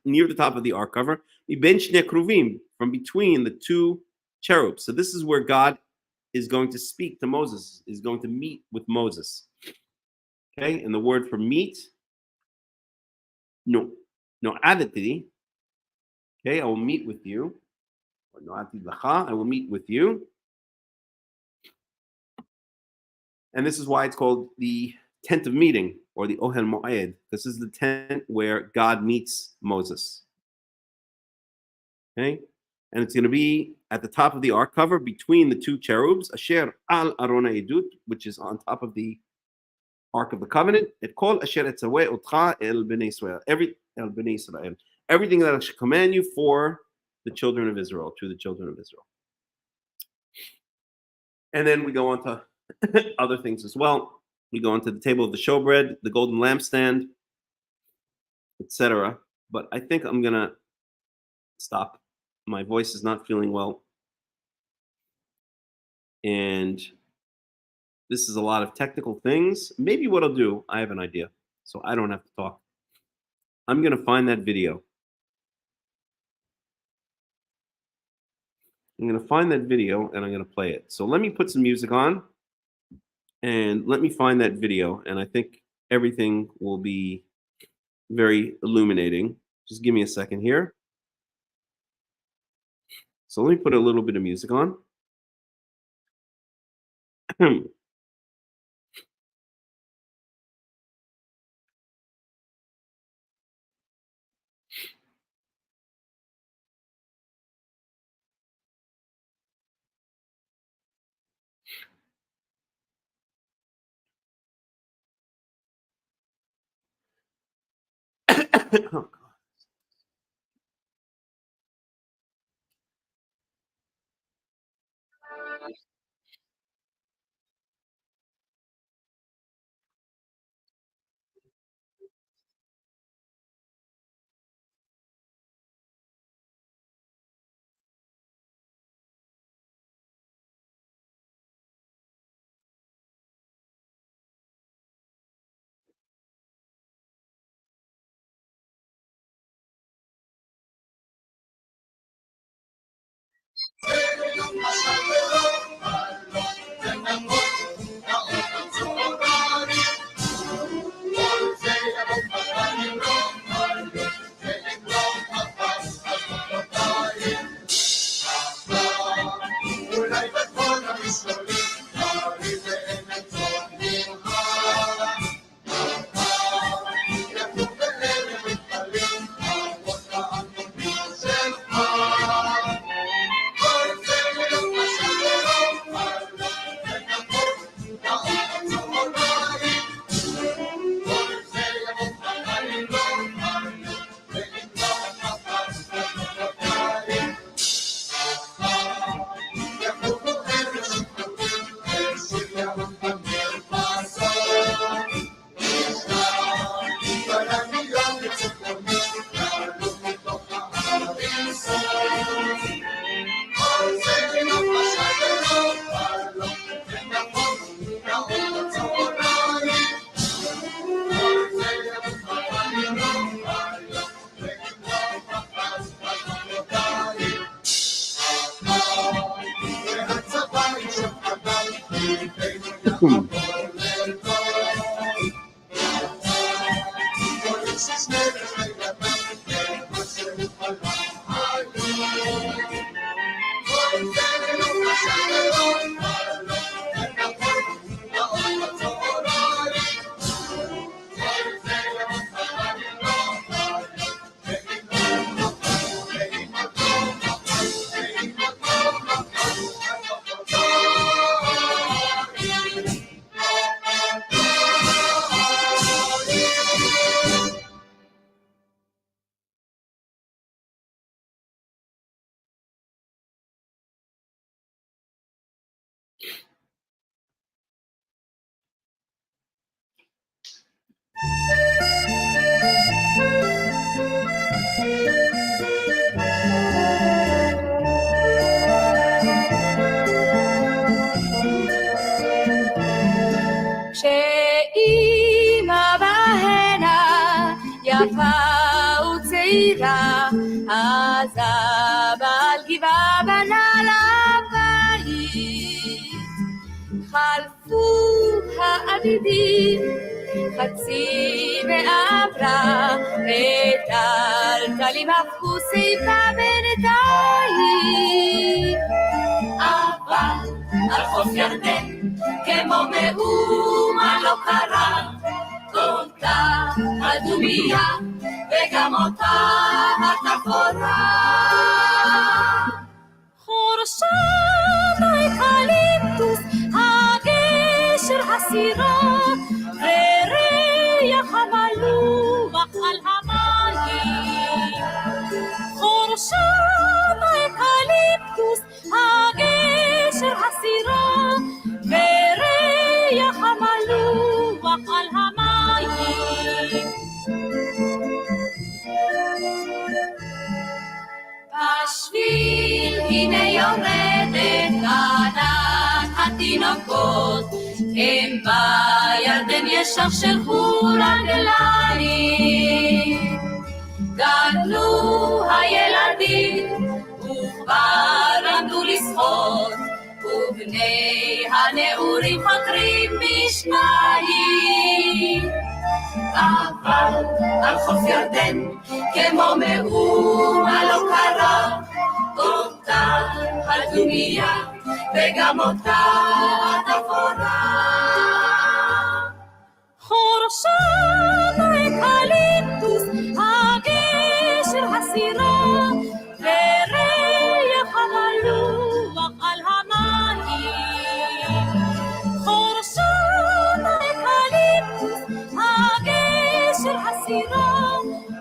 D: near the top of the ark cover, מבין שני קרובים, from between the two cherubs. So this is where God is going to speak to Moses, is going to meet with Moses. Okay, and the word for meet, no adati. Okay, I will meet with you. Or no adati lacha, I will meet with you. And this is why it's called the tent of meeting, or the Ohel Moed. This is the tent where God meets Moses. Okay, and it's going to be at the top of the ark cover between the two cherubs, Asher al Arona Edut, which is on top of the Ark of the Covenant. It called Asher etzaweh otcha el bnei Israel. Everything that I shall command you for the children of Israel, to the children of Israel. And then we go on to other things as well. We go into the table of the showbread, the golden lampstand, etc. But I think I'm gonna stop. My voice is not feeling well, and this is a lot of technical things. Maybe what I'll do, I have an idea, so I don't have to talk. I'm gonna find that video. I'm gonna find that video and I'm gonna play it. So let me put some music on and let me find that video, and I think everything will be very illuminating. Just give me a second here. So let me put a little bit of music on. Oh, God. welcome.
A: שאימא בהנה יפה וצעירה, אז אבא על גבעה בנה לה בית. חלפו העתידים חצי ועברה, וטלטלים הפכו סיפה בינתיים. אבל על חוף ירדן כמו מאומה לא קרה, אותה הדומיה וגם אותה התפאורה. חורשת האקליפטוס, הגשר הסירה, וריח המלוח על המים. חורשת האקליפטוס, הגשר הסירה, וריח המלוח על המים. בשביל הנה יורדת ענת התינוקות, הם בירדן ישכשכו רגליים. גדלו הילדים וכבר למדו לשחות, ובני הנעורים חותרים בשניים. אבל על חוף ירדן כמו מאומה לא קרה, אותה הדומיה וגם אותה התפאורה. חורשת האקליפטוס, הגשר הסירה, וריח המלוח על המים. חורשת האקליפטוס, הגשר הסירה,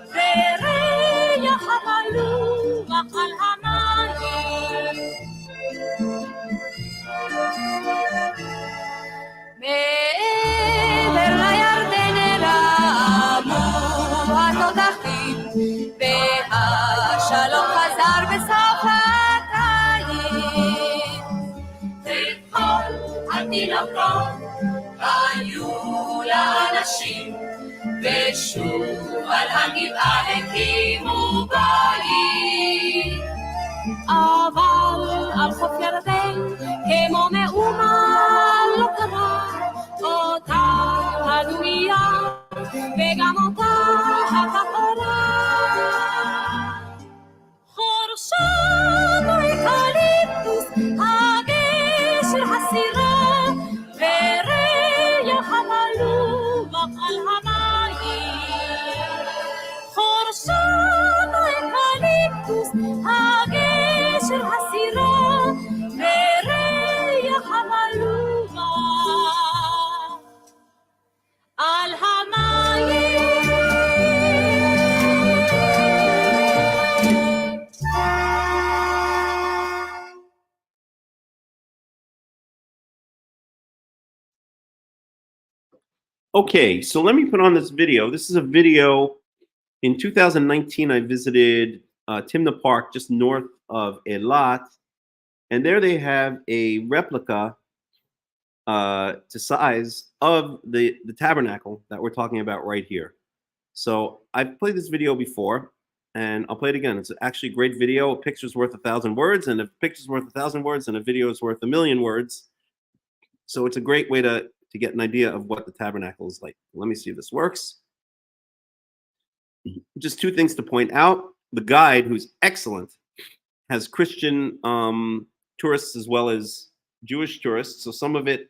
A: וריח המלוח על המים. מעבר לירדן רמו התותחים, והשלום חזר בסוף הקיץ. וכל התינוקות היו לאנשים, ושוב על הגבעה הקימו בית. אבל על חוף ירדן כמו מאומה לא קרה, אותה הדומיה וגם אותה התפאורה. חורשת האקליפטוס, הגשר הסירה, וריח המלוח על המים. חורשת האקליפטוס, הגשר הסירה, וריח המלוח על המים.
D: Okay, so let me put on this video. This is a video in 2019. I visited Timna Park just north of Eilat, and there they have a replica to size of the tabernacle that we're talking about right here. So I've played this video before, and I'll play it again. It's actually a great video. A picture's worth 1,000 words, and a picture's worth 1,000 words, and a video is worth 1,000,000 words. So it's a great way to get an idea of what the tabernacle is like. Let me see if this works. Just two things to point out. The guide, who's excellent, has Christian tourists as well as Jewish tourists. So some of it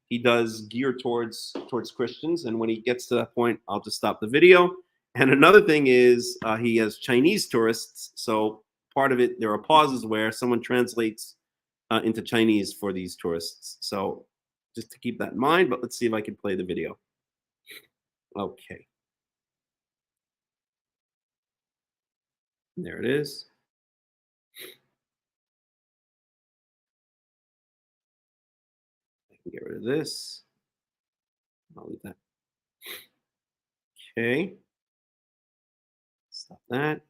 D: he does gear towards Christians, and when he gets to that point, I'll just stop the video. And another thing is he has Chinese tourists. So part of it, there are pauses where someone translates into Chinese for these tourists. So just to keep that in mind, but let's see if I can play the video. Okay. There it is. I can get rid of this. I'll leave that. Okay. Stop that.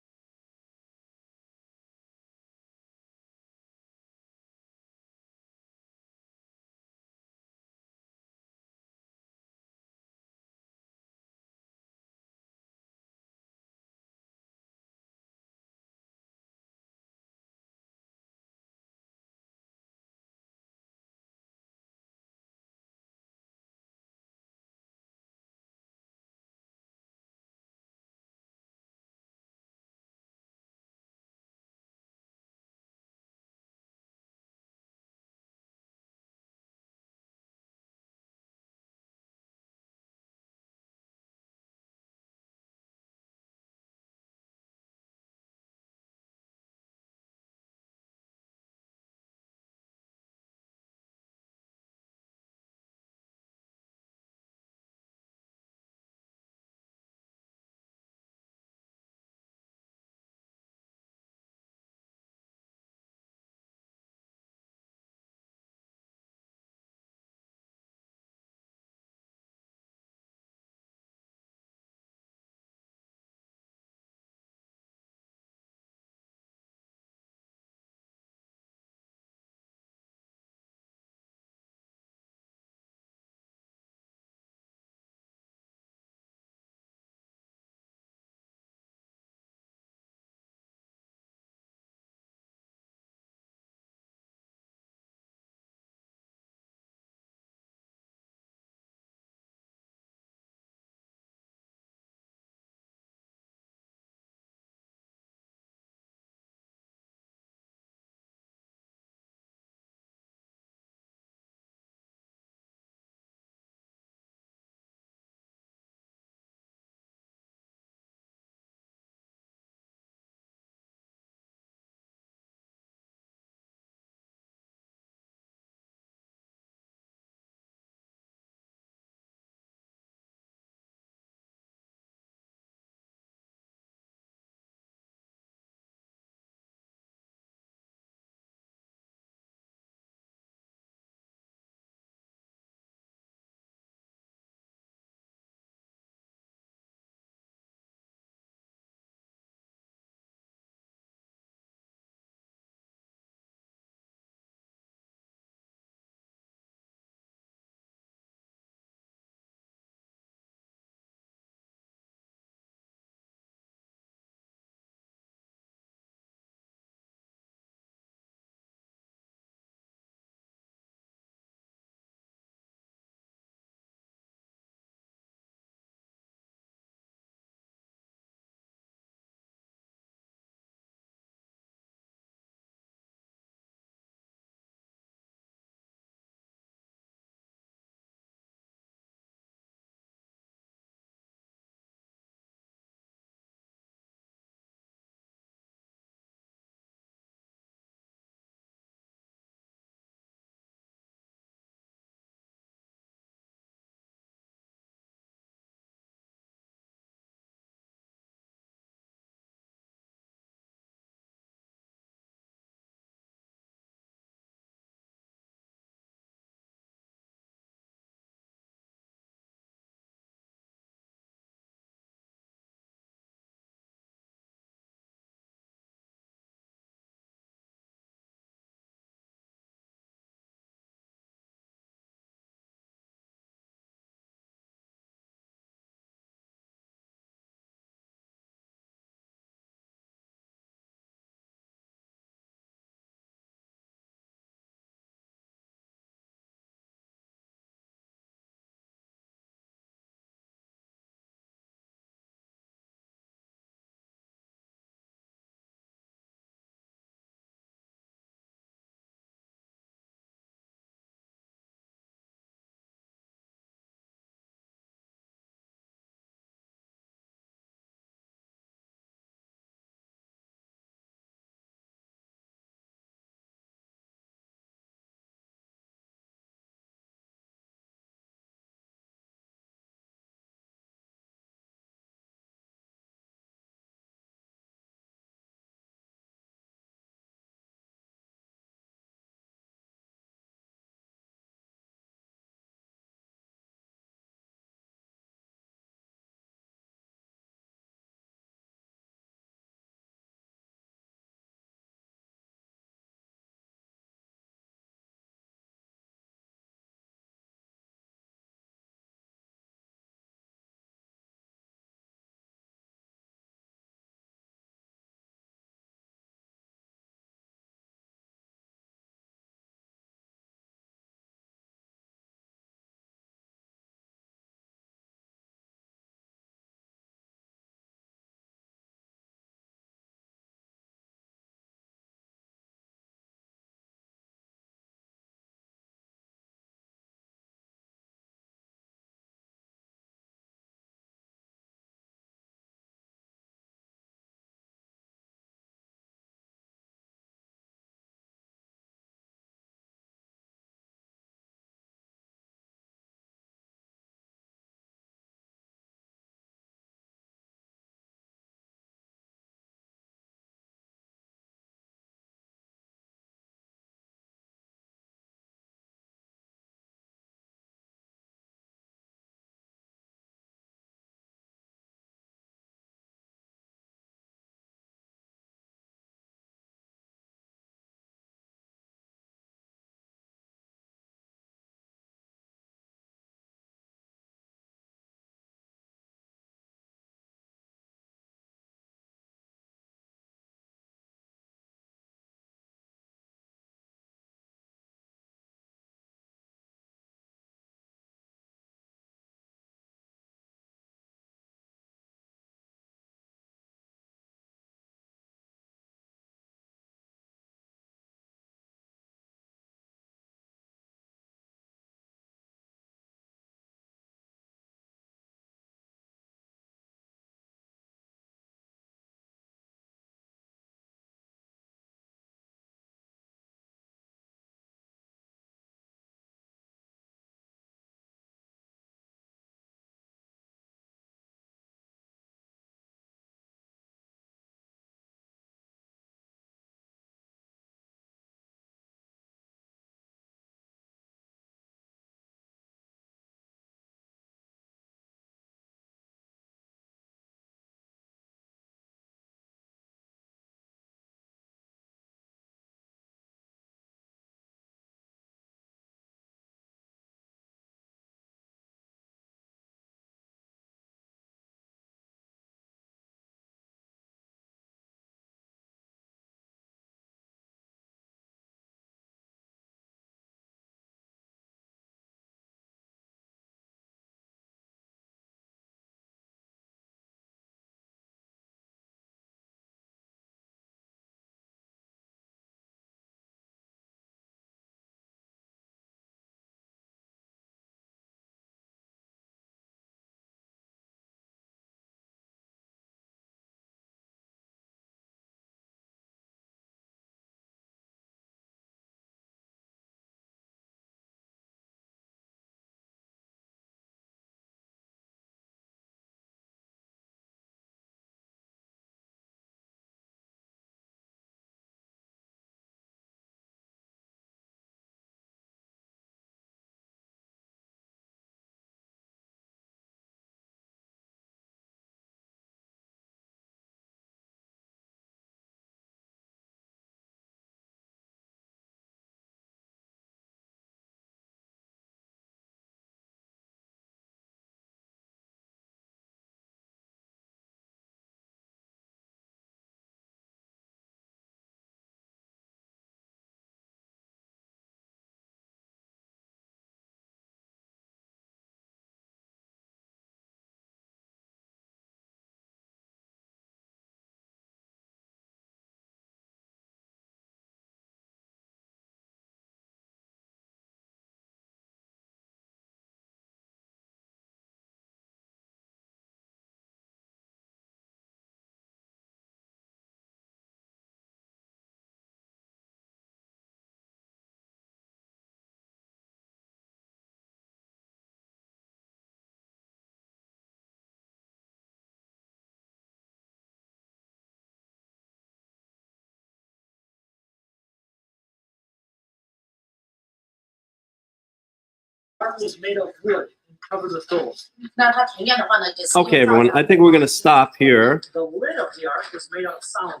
E: ark was made of wood and covered with gold.
F: 那它同样的话呢，也是用
D: Okay,
F: 大
D: everyone,
F: 料
D: I think we're going to stop here.
E: The lid of the ark was made out of solid.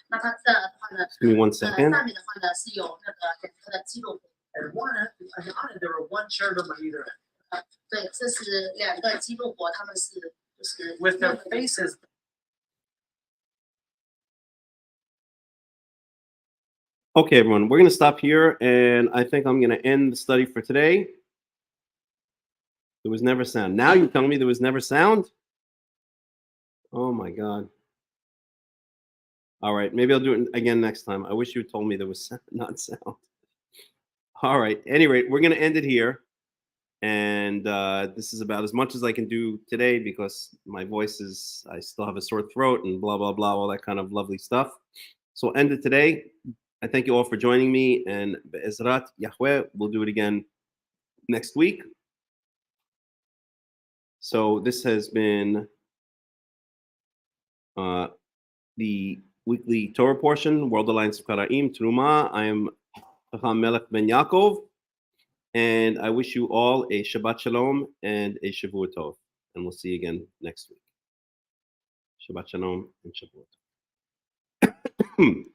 F: 那它这的话呢，
D: Give me one
F: 上
D: second.
F: 面的话呢是有那个它的记录，
E: And on it there were one cherubim on either end.
F: 对，这是两个基路伯，他们是就是
E: With their faces.
D: Okay, everyone, we're going to stop here, and I think I'm going to end the study for today. There was never sound. Now you're telling me there was never sound? Oh, my God. All right, maybe I'll do it again next time. I wish you had told me there was not sound. All right, at any rate, we're going to end it here. And this is about as much as I can do today because my voice is, I still have a sore throat and blah, blah, blah, all that kind of lovely stuff. So end it today. I thank you all for joining me, and Be'ezrat Yahweh, we'll do it again next week. So this has been the weekly Torah portion, World Alliance of Qara'im, Terumah. I am Hakham Melech ben Yaakov, and I wish you all a Shabbat Shalom and a Shavua Tov, and we'll see you again next week. Shabbat Shalom and Shavua Tov.